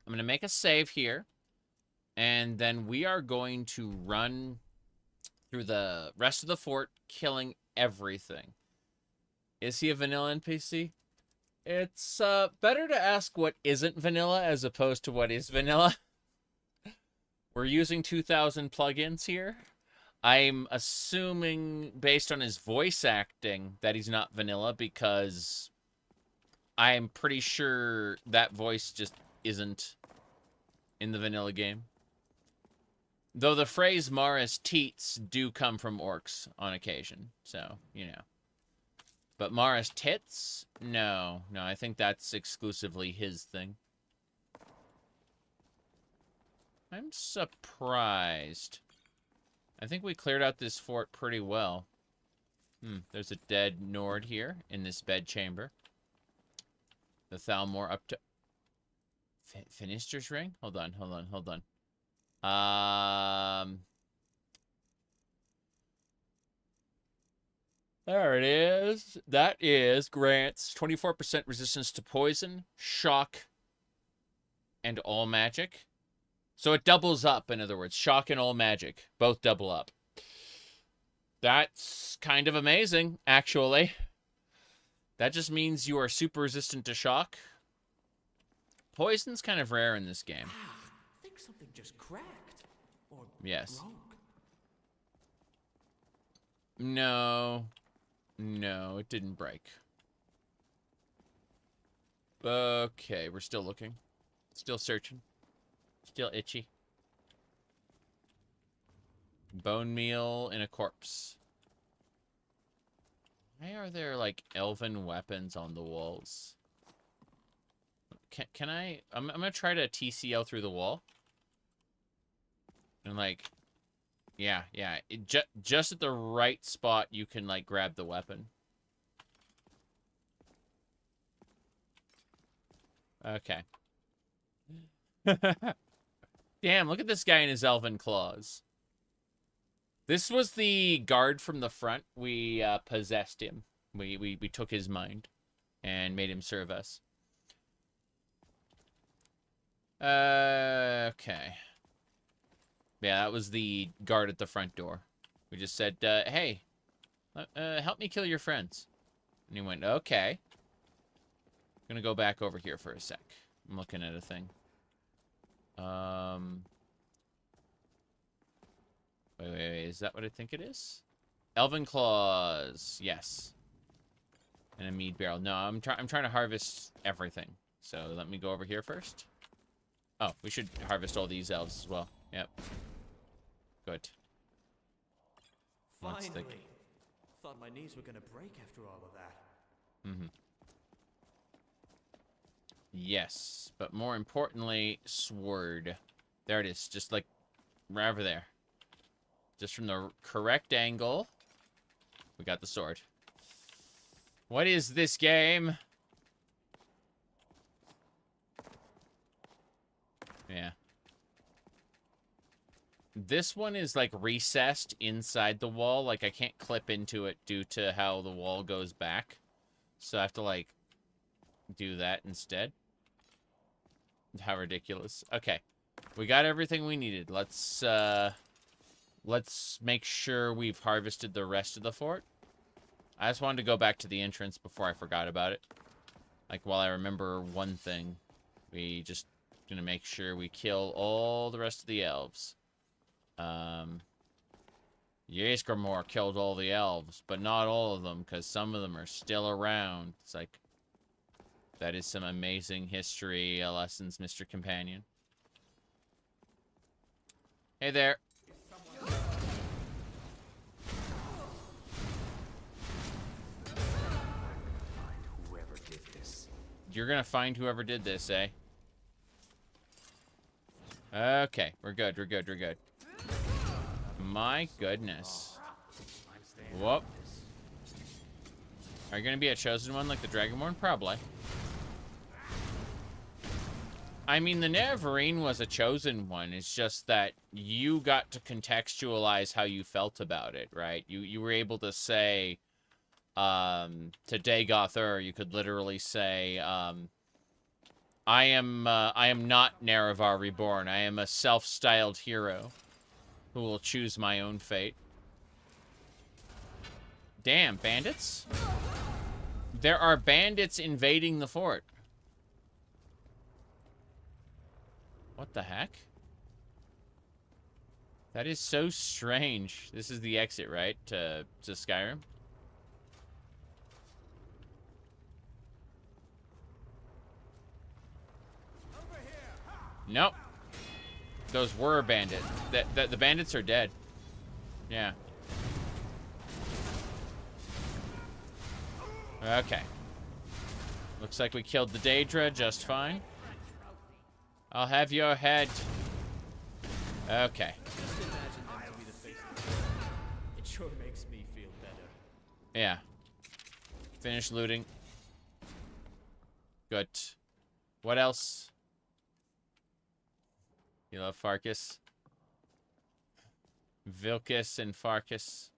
gonna make a save here, and then we are going to run through the rest of the fort, killing everything. Is he a vanilla NPC? It's better to ask what isn't vanilla as opposed to what is vanilla. We're using 2,000 plugins here. I'm assuming, based on his voice acting, that he's not vanilla because I'm pretty sure that voice just isn't in the vanilla game. Though the phrase Mara's teats do come from orcs on occasion, so, you know. But Mara's tits? No, I think that's exclusively his thing. I'm surprised. I think we cleared out this fort pretty well. There's a dead Nord here in this bed chamber. The Thalmor up to... Finister's ring? Hold on. There it is. That is grants 24% resistance to poison, shock, and all magic. So it doubles up, in other words. Shock and all magic. Both double up. That's kind of amazing, actually. That just means you are super resistant to shock. Poison's kind of rare in this game. I think something just cracked. Or yes. broke. No, it didn't break. Okay, we're still looking. Still searching. Still itchy. Bone meal in a corpse. Why are there, like, elven weapons on the walls? Can I... I'm gonna try to TCL through the wall. And, like... Yeah. Just at the right spot, you can, like, grab the weapon. Okay. Damn, look at this guy in his elven claws. This was the guard from the front. We possessed him. We took his mind and made him serve us. Okay. Yeah, that was the guard at the front door. We just said, hey, help me kill your friends. And he went, okay. I'm gonna go back over here for a sec. I'm looking at a thing. Wait, is that what I think it is? Elven claws, yes. And a mead barrel. No, I'm trying to harvest everything. So let me go over here first. Oh, we should harvest all these elves as well. Yep. Good. Finally. Thought my knees were gonna break after all of that. Yes, but more importantly, sword. There it is, just like right over there. Just from the correct angle, we got the sword. What is this game? Yeah. This one is like recessed inside the wall. Like I can't clip into it due to how the wall goes back. So I have to like do that instead. How ridiculous. Okay. We got everything we needed. Let's make sure we've harvested the rest of the fort. I just wanted to go back to the entrance before I forgot about it. Like, while I remember one thing, we just gonna make sure we kill all the rest of the elves. Ysgramor killed all the elves, but not all of them, because some of them are still around. It's like, that is some amazing history lessons, Mr. Companion. Hey there. You're gonna find whoever did this, eh? Okay, we're good. My goodness. Whoop. Are you gonna be a chosen one like the Dragonborn? Probably. I mean, the Neverine was a chosen one. It's just that you got to contextualize how you felt about it, right? You were able to say... to Dac0da, you could literally say, I am not Nerevar Reborn. I am a self-styled hero who will choose my own fate. Damn, bandits? There are bandits invading the fort. What the heck? That is so strange. This is the exit, right? To Skyrim? Nope. Those were bandits. The bandits are dead. Yeah. Okay. Looks like we killed the Dac0da just fine. I'll have your head. Okay. Just imagine them to be the face of the game. It sure makes me feel better. Yeah. Finish looting. Good. What else? You love Farkas? Vilkas and Farkas.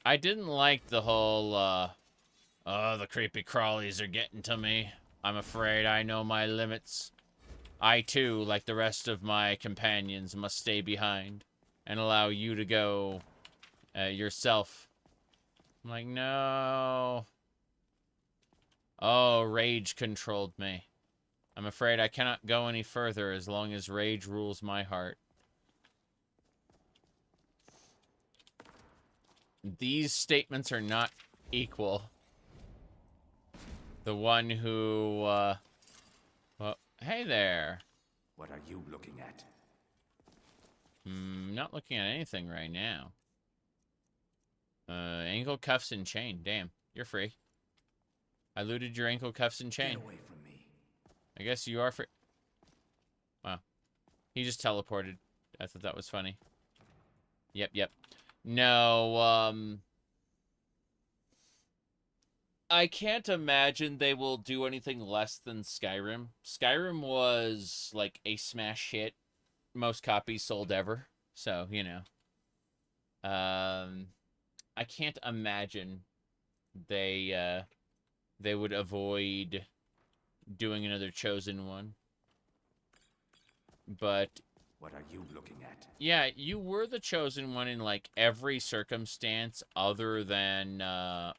I didn't like the whole, oh, the creepy crawlies are getting to me. I'm afraid I know my limits. I, too, like the rest of my companions, must stay behind and allow you to go yourself. I'm like, no. Oh, rage controlled me. I'm afraid I cannot go any further as long as rage rules my heart. These statements are not equal. The one who, well, hey there. What are you looking at? Not looking at anything right now. Ankle cuffs and chain. Damn, you're free. I looted your ankle cuffs and chain. Get away from me. I guess you are free. Wow. He just teleported. I thought that was funny. Yep. No, I can't imagine they will do anything less than Skyrim. Skyrim was, like, a smash hit. Most copies sold ever. So, you know. I can't imagine they would avoid doing another Chosen One. But... what are you looking at? yeah, you were the Chosen One in, like, every circumstance other than,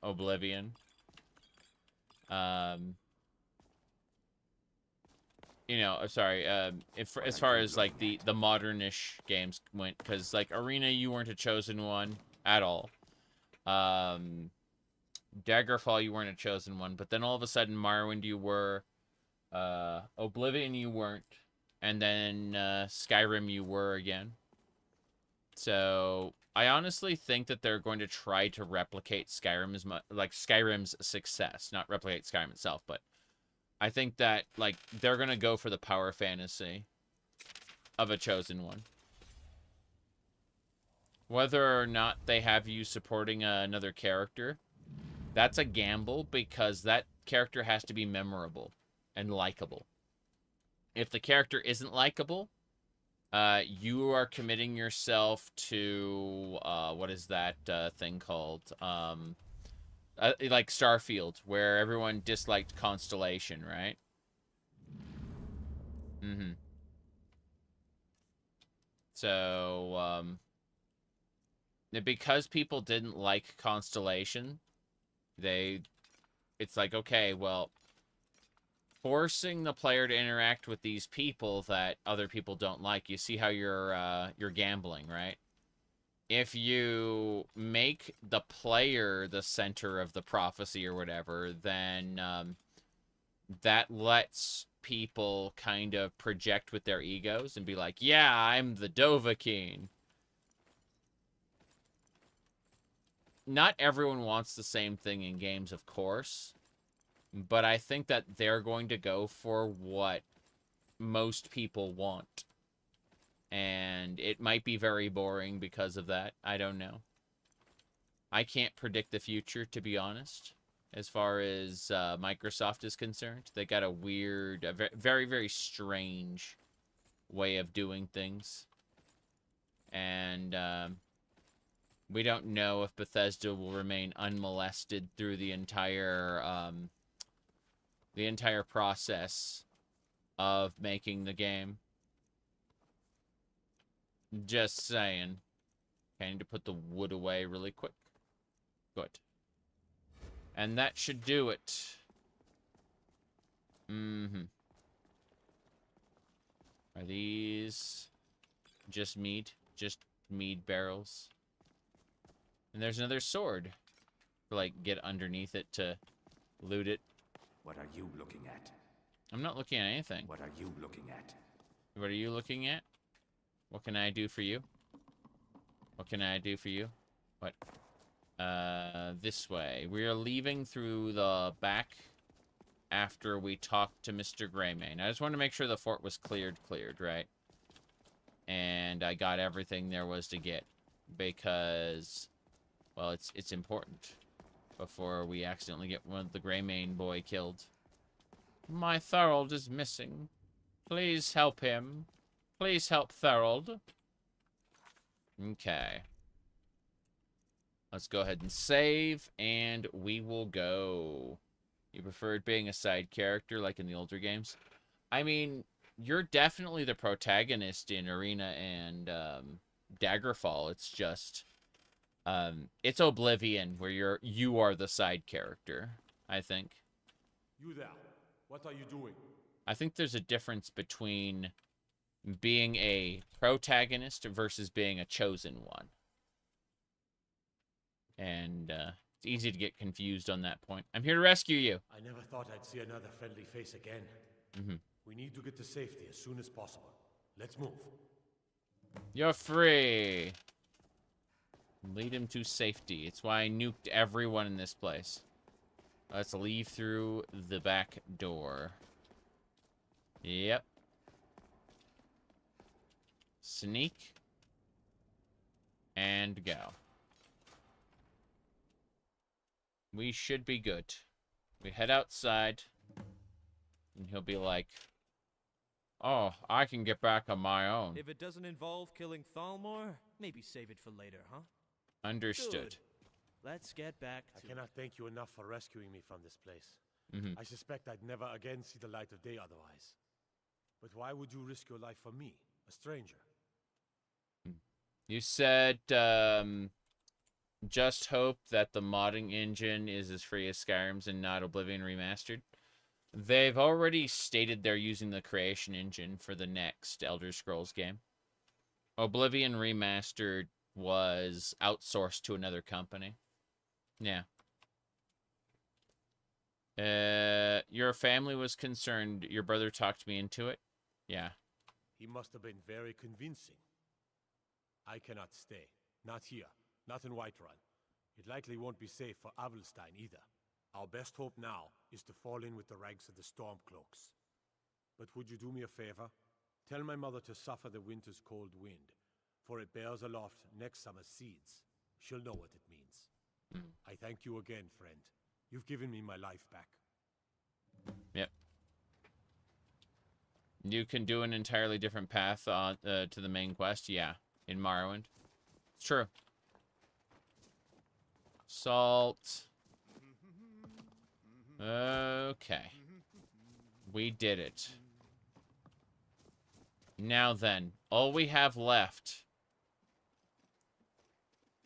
Oblivion. You know, sorry, as far as, like, the modernish games went, because, like, Arena, you weren't a Chosen One at all. Daggerfall, you weren't a Chosen One, but then all of a sudden, Morrowind, you were, Oblivion, you weren't, and then, Skyrim, you were again. So, I honestly think that they're going to try to replicate Skyrim's success. Not replicate Skyrim itself, but I think that, like, they're going to go for the power fantasy of a Chosen One. Whether or not they have you supporting another character, that's a gamble because that character has to be memorable and likable. If the character isn't likable, you are committing yourself to, what is that thing called? Like Starfield, where everyone disliked Constellation, right? So, because people didn't like Constellation, it's like, okay, well, forcing the player to interact with these people that other people don't like, you see how you're gambling, right? If you make the player the center of the prophecy or whatever, then that lets people kind of project with their egos and be like, yeah, I'm the Dovahkiin. Not everyone wants the same thing in games, of course. But I think that they're going to go for what most people want. And it might be very boring because of that. I don't know. I can't predict the future, to be honest, as far as Microsoft is concerned. They got a weird, very, very strange way of doing things. And we don't know if Bethesda will remain unmolested through the entire process of making the game. Just saying. Okay, I need to put the wood away really quick. Good. And that should do it. Are these just mead? Just mead barrels? And there's another sword. Like, get underneath it to loot it. What are you looking at? I'm not looking at anything. What are you looking at? What are you looking at? What can I do for you? What can I do for you? What? This way. We are leaving through the back after we talked to Mr. Greymane. I just wanted to make sure the fort was cleared, right? And I got everything there was to get. Because, well, it's important. Before we accidentally get one of the Greymane boy killed. My Thorold is missing. Please help him. Please help Thorold. Okay. Let's go ahead and save, and we will go. You preferred being a side character like in the older games? I mean, you're definitely the protagonist in Arena and Daggerfall. It's just, it's Oblivion where you are the side character, I think. You there. What are you doing? I think there's a difference between being a protagonist versus being a chosen one. And it's easy to get confused on that point. I'm here to rescue you. I never thought I'd see another friendly face again. We need to get to safety as soon as possible. Let's move. You're free. Lead him to safety. It's why I nuked everyone in this place. Let's leave through the back door. Yep. Sneak. And go. We should be good. We head outside. And he'll be like, oh, I can get back on my own. If it doesn't involve killing Thalmor, maybe save it for later, huh? Understood. Good. Let's get back to I cannot thank you enough for rescuing me from this place. I suspect I'd never again see the light of day otherwise. But why would you risk your life for me, a stranger? You said, just hope that the modding engine is as free as Skyrim's and not Oblivion Remastered. They've already stated they're using the creation engine for the next Elder Scrolls game. Oblivion Remastered was outsourced to another company. Yeah. Your family was concerned. Your brother talked me into it. Yeah. He must have been very convincing. I cannot stay. Not here. Not in Whiterun. It likely won't be safe for Avelstein either. Our best hope now is to fall in with the ranks of the Stormcloaks. But would you do me a favor? Tell my mother to suffer the winter's cold wind, for it bears aloft next summer's seeds. She'll know what it means. I thank you again, friend. You've given me my life back. Yep. You can do an entirely different path on to the main quest. Yeah, in Morrowind. It's true. Salt. Okay. We did it. Now then, all we have left.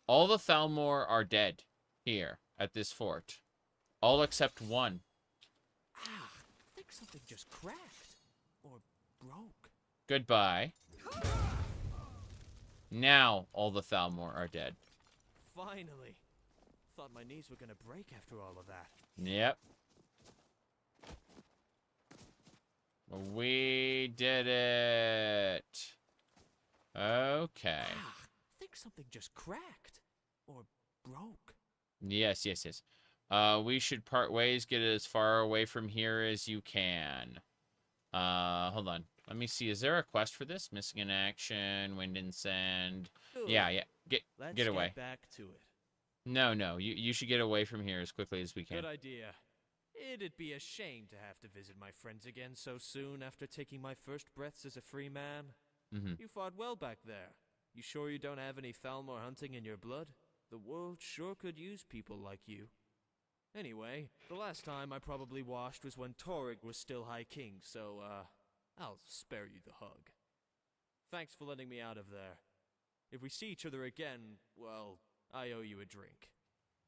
All the Thalmor are dead here at this fort. All except one. I think something just cracked. Or broke. Goodbye. Now all the Thalmor are dead. Finally. Thought my knees were gonna break after all of that. Yep. We did it. Okay. I think something just cracked. Or broke. Yes. We should part ways. Get as far away from here as you can. Hold on. Let me see. Is there a quest for this? Missing in action, wind and sand. Good. Yeah. Let's get away. Back to it. No. You should get away from here as quickly as we can. Good idea. It'd be a shame to have to visit my friends again so soon after taking my first breaths as a free man. You fought well back there. You sure you don't have any Thalmor hunting in your blood? The world sure could use people like you. Anyway, the last time I probably washed was when Torrig was still High King, so, I'll spare you the hug. Thanks for letting me out of there. If we see each other again, well, I owe you a drink.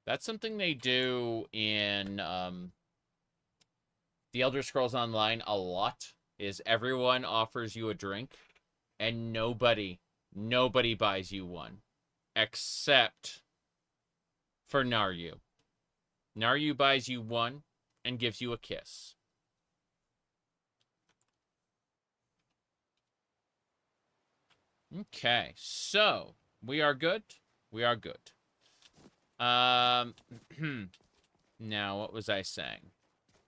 That's something they do in, The Elder Scrolls Online a lot, is everyone offers you a drink, and nobody buys you one. Except for Naryu. Naryu buys you one and gives you a kiss. Okay, so we are good. We are good. Now, what was I saying?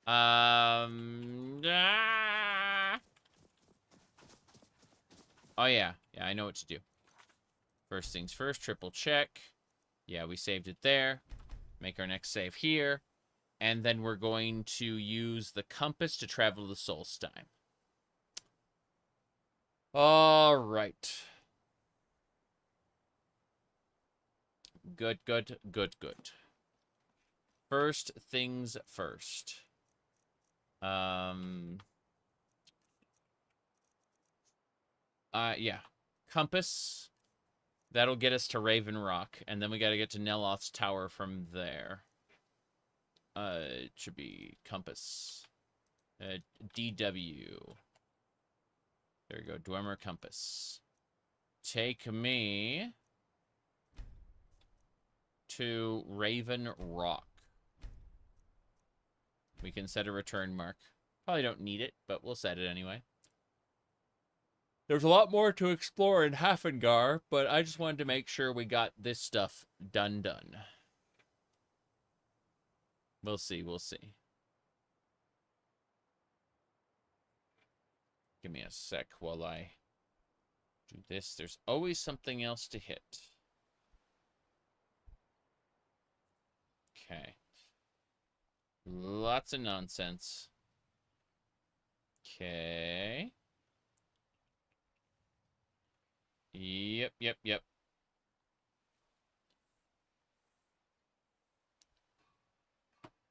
Oh yeah, I know what to do. First things first, triple check. Yeah, we saved it there. Make our next save here. And then we're going to use the compass to travel to Solstheim. All right. Good. First things first. Yeah. Compass. That'll get us to Raven Rock, and then we gotta get to Neloth's Tower from there. It should be compass. DW. There we go, Dwemer compass. Take me to Raven Rock. We can set a return mark. Probably don't need it, but we'll set it anyway. There's a lot more to explore in Hafengar, but I just wanted to make sure we got this stuff done. We'll see. Give me a sec while I do this. There's always something else to hit. Okay. Lots of nonsense. Okay. Yep.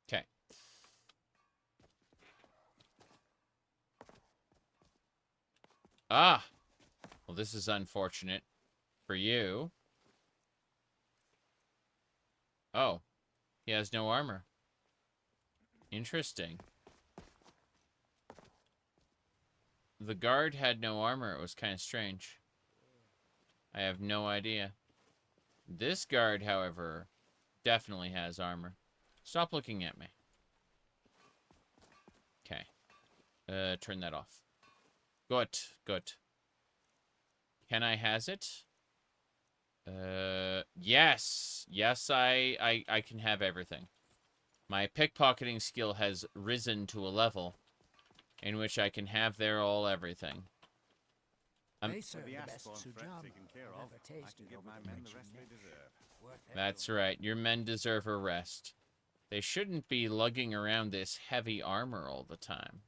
Okay. Ah! Well, this is unfortunate for you. Oh. He has no armor. Interesting. The guard had no armor. It was kind of strange. I have no idea. This guard, however, definitely has armor. Stop looking at me. Okay. Turn that off. Good. Can I has it? Yes. Yes, I can have everything. My pickpocketing skill has risen to a level in which I can have their all everything. That's right. Your men deserve a rest. They shouldn't be lugging around this heavy armor all the time.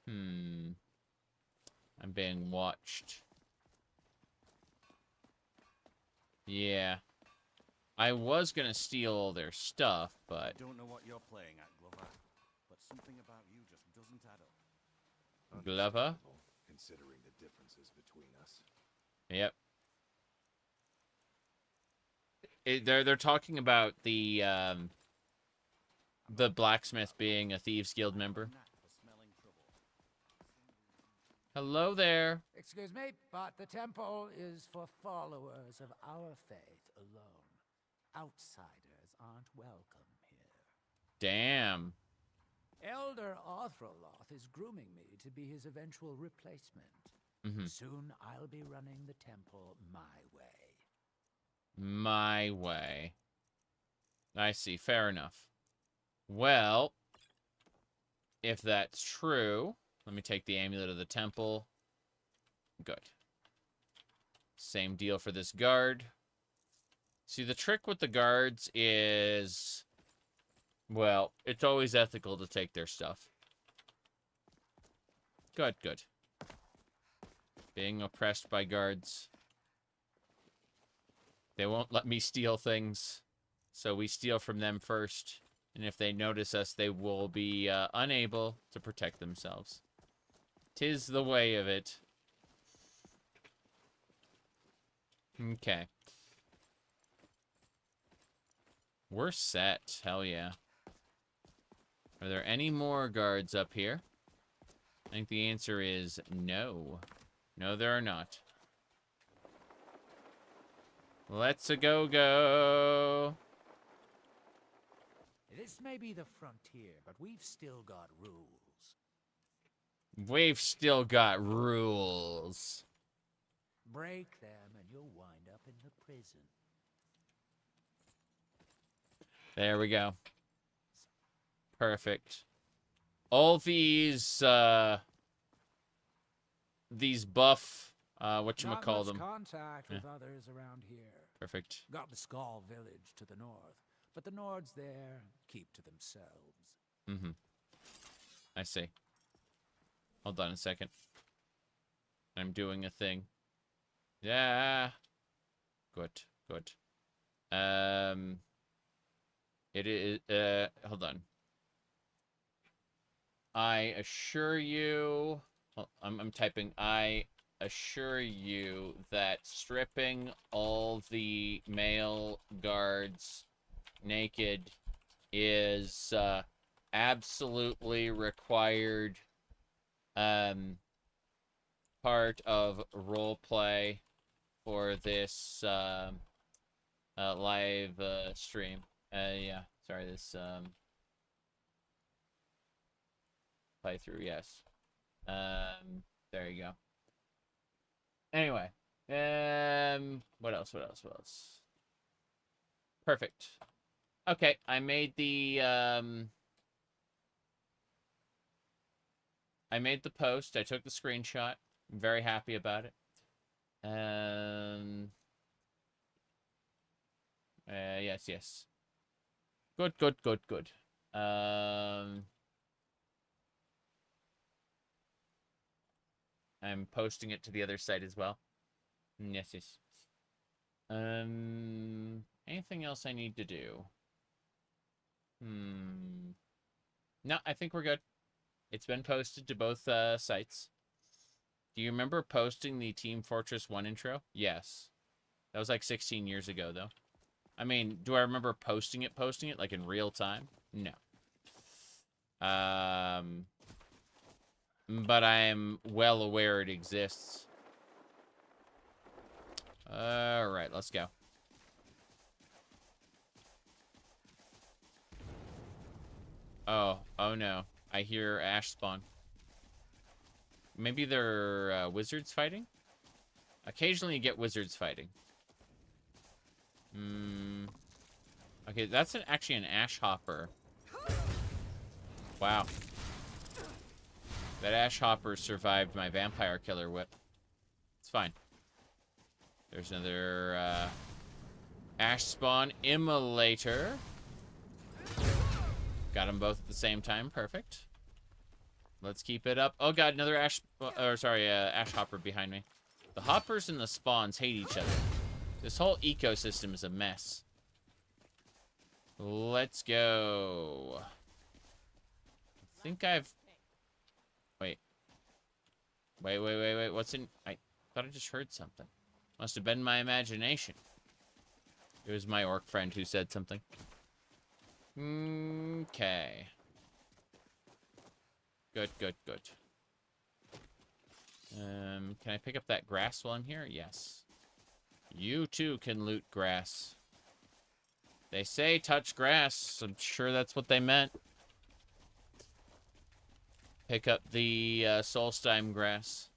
I'm being watched. Yeah. I was gonna steal all their stuff, but... I don't know what you're playing at, Glover, but something about you just doesn't add up. Glover? Considering the differences between us. Yep. They're talking about the blacksmith being a Thieves Guild member. Hello there. Excuse me, but the temple is for followers of our faith alone. Outsiders aren't welcome here. Damn. Elder Arthroloth is grooming me to be his eventual replacement. Soon I'll be running the temple my way. My way. I see. Fair enough. Well, if that's true, let me take the amulet of the temple. Good. Same deal for this guard. See, the trick with the guards is... well, it's always ethical to take their stuff. Good. Being oppressed by guards. They won't let me steal things, so we steal from them first. And if they notice us, they will be unable to protect themselves. 'Tis the way of it. Okay. We're set. Hell yeah. Are there any more guards up here? I think the answer is no. No, there are not. Let's go. This may be the frontier, but we've still got rules. We've still got rules. Break them and you'll wind up in the prison. There we go. Perfect. All these buff, whatchamacall them. Contact with others around here. Perfect. Got the Skull village to the north, but the Nords there keep to themselves. Mm-hmm. I see. Hold on a second. I'm doing a thing. Yeah. Good, good. It is, hold on. I assure you, well, I'm typing, I assure you that stripping all the male guards naked is absolutely required part of roleplay for this live stream. Yeah, sorry, this playthrough, yes. There you go. Anyway, what else? Perfect. Okay, I made the post. I took the screenshot. I'm very happy about it. Yes. Good. I'm posting it to the other site as well. Yes. Anything else I need to do? No, I think we're good. It's been posted to both sites. Do you remember posting the Team Fortress 1 intro? Yes. That was like 16 years ago, though. I mean, do I remember posting it, like in real time? No. But I am well aware it exists. Alright, let's go. Oh no. I hear Ash spawn. Maybe they're wizards fighting? Occasionally you get wizards fighting. Okay, that's actually an ash hopper. Wow. That ash hopper survived my vampire killer whip. It's fine. There's another ash spawn immolator. Got them both at the same time. Perfect. Let's keep it up. Oh god, another ash hopper behind me. The hoppers and the spawns hate each other. This whole ecosystem is a mess. Let's go. I think I've... Wait. What's in... I thought I just heard something. Must have been my imagination. It was my orc friend who said something. Okay. Good. Can I pick up that grass while I'm here? Yes. You too can loot grass. They say touch grass. I'm sure that's what they meant. Pick up the Solstheim grass.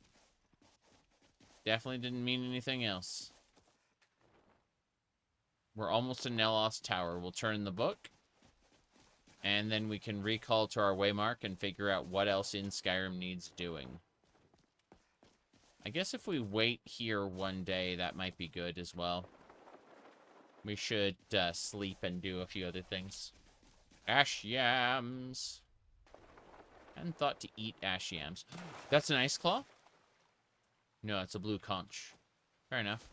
Definitely didn't mean anything else. We're almost to Nelos Tower. We'll turn the book. And then we can recall to our waymark and figure out what else in Skyrim needs doing. I guess if we wait here one day, that might be good as well. We should sleep and do a few other things. Ash yams. I hadn't thought to eat ash yams. That's an ice claw? No, it's a blue conch. Fair enough.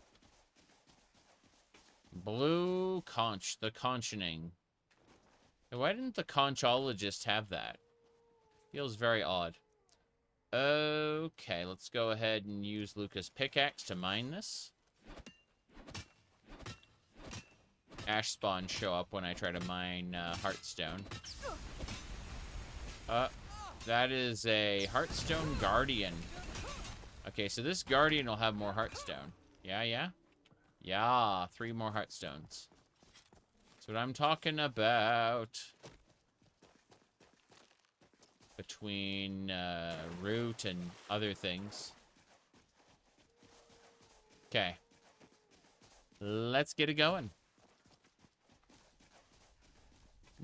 Blue conch. The conching. Why didn't the conchologist have that? Feels very odd. Okay, let's go ahead and use Lucas' pickaxe to mine this. Ash spawns show up when I try to mine Heartstone. That is a Heartstone Guardian. Okay, so this Guardian will have more Heartstone. Yeah? Yeah, 3 more Heartstones. That's what I'm talking about. Between root and other things. Okay. Let's get it going.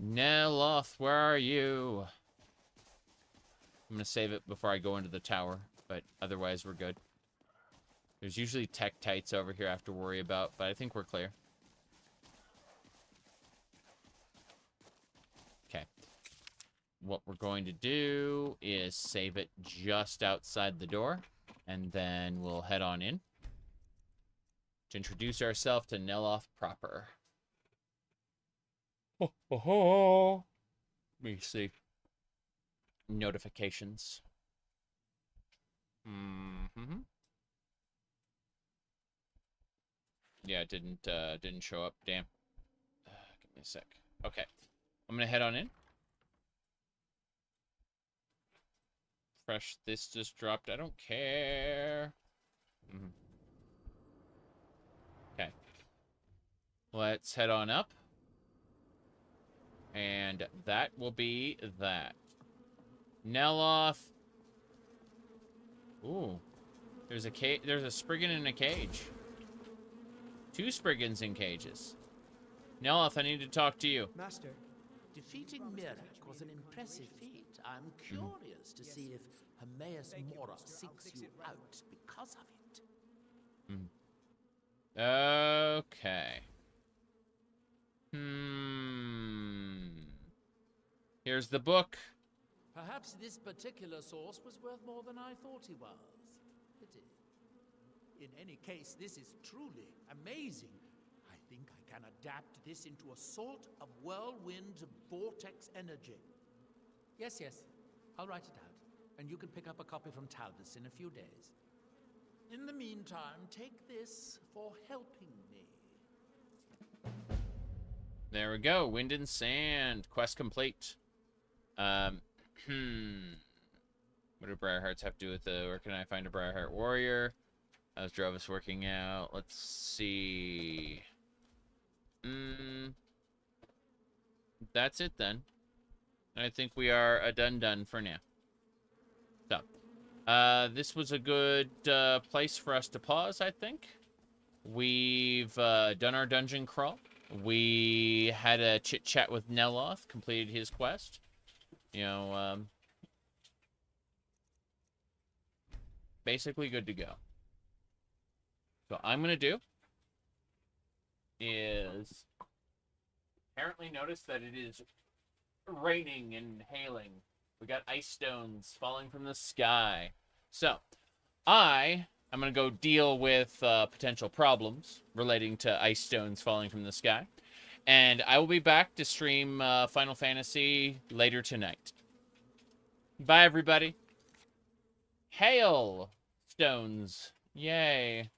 Neloth, where are you? I'm going to save it before I go into the tower, but otherwise we're good. There's usually Tektites over here I have to worry about, but I think we're clear. Okay. What we're going to do is save it just outside the door, and then we'll head on in to introduce ourselves to Neloth proper. Ho, ho, ho. Let me see. Notifications. Yeah, it didn't show up. Damn. Give me a sec. Okay. I'm gonna head on in. Fresh, this just dropped. I don't care. Okay. Let's head on up. And that will be that. Neloth. Ooh. There's a Spriggan in a cage. 2 Spriggans in cages. Neloth, I need to talk to you. Master, defeating Mirak was an impressive feat. I'm curious to see if Ohmes-raht seeks you out because of it. Okay. Here's the book. Perhaps this particular source was worth more than I thought he was. Pity. In any case, this is truly amazing. I think I can adapt this into a sort of whirlwind vortex energy. Yes, I'll write it out, and you can pick up a copy from Talbus in a few days. In the meantime, take this for helping me. There we go. Wind and Sand. Quest complete. What do Briarhearts have to do with the... Where can I find a Briarheart warrior? How's Drovis working out? Let's see. That's it then. I think we are a done for now. So, this was a good place for us to pause, I think. We've done our dungeon crawl. We had a chit-chat with Neloth, completed his quest. You know, basically good to go. So what I'm going to do is apparently notice that it is raining and hailing. We got ice stones falling from the sky. So I'm going to go deal with potential problems relating to ice stones falling from the sky. And I will be back to stream Final Fantasy later tonight. Bye, everybody. Hail stones. Yay.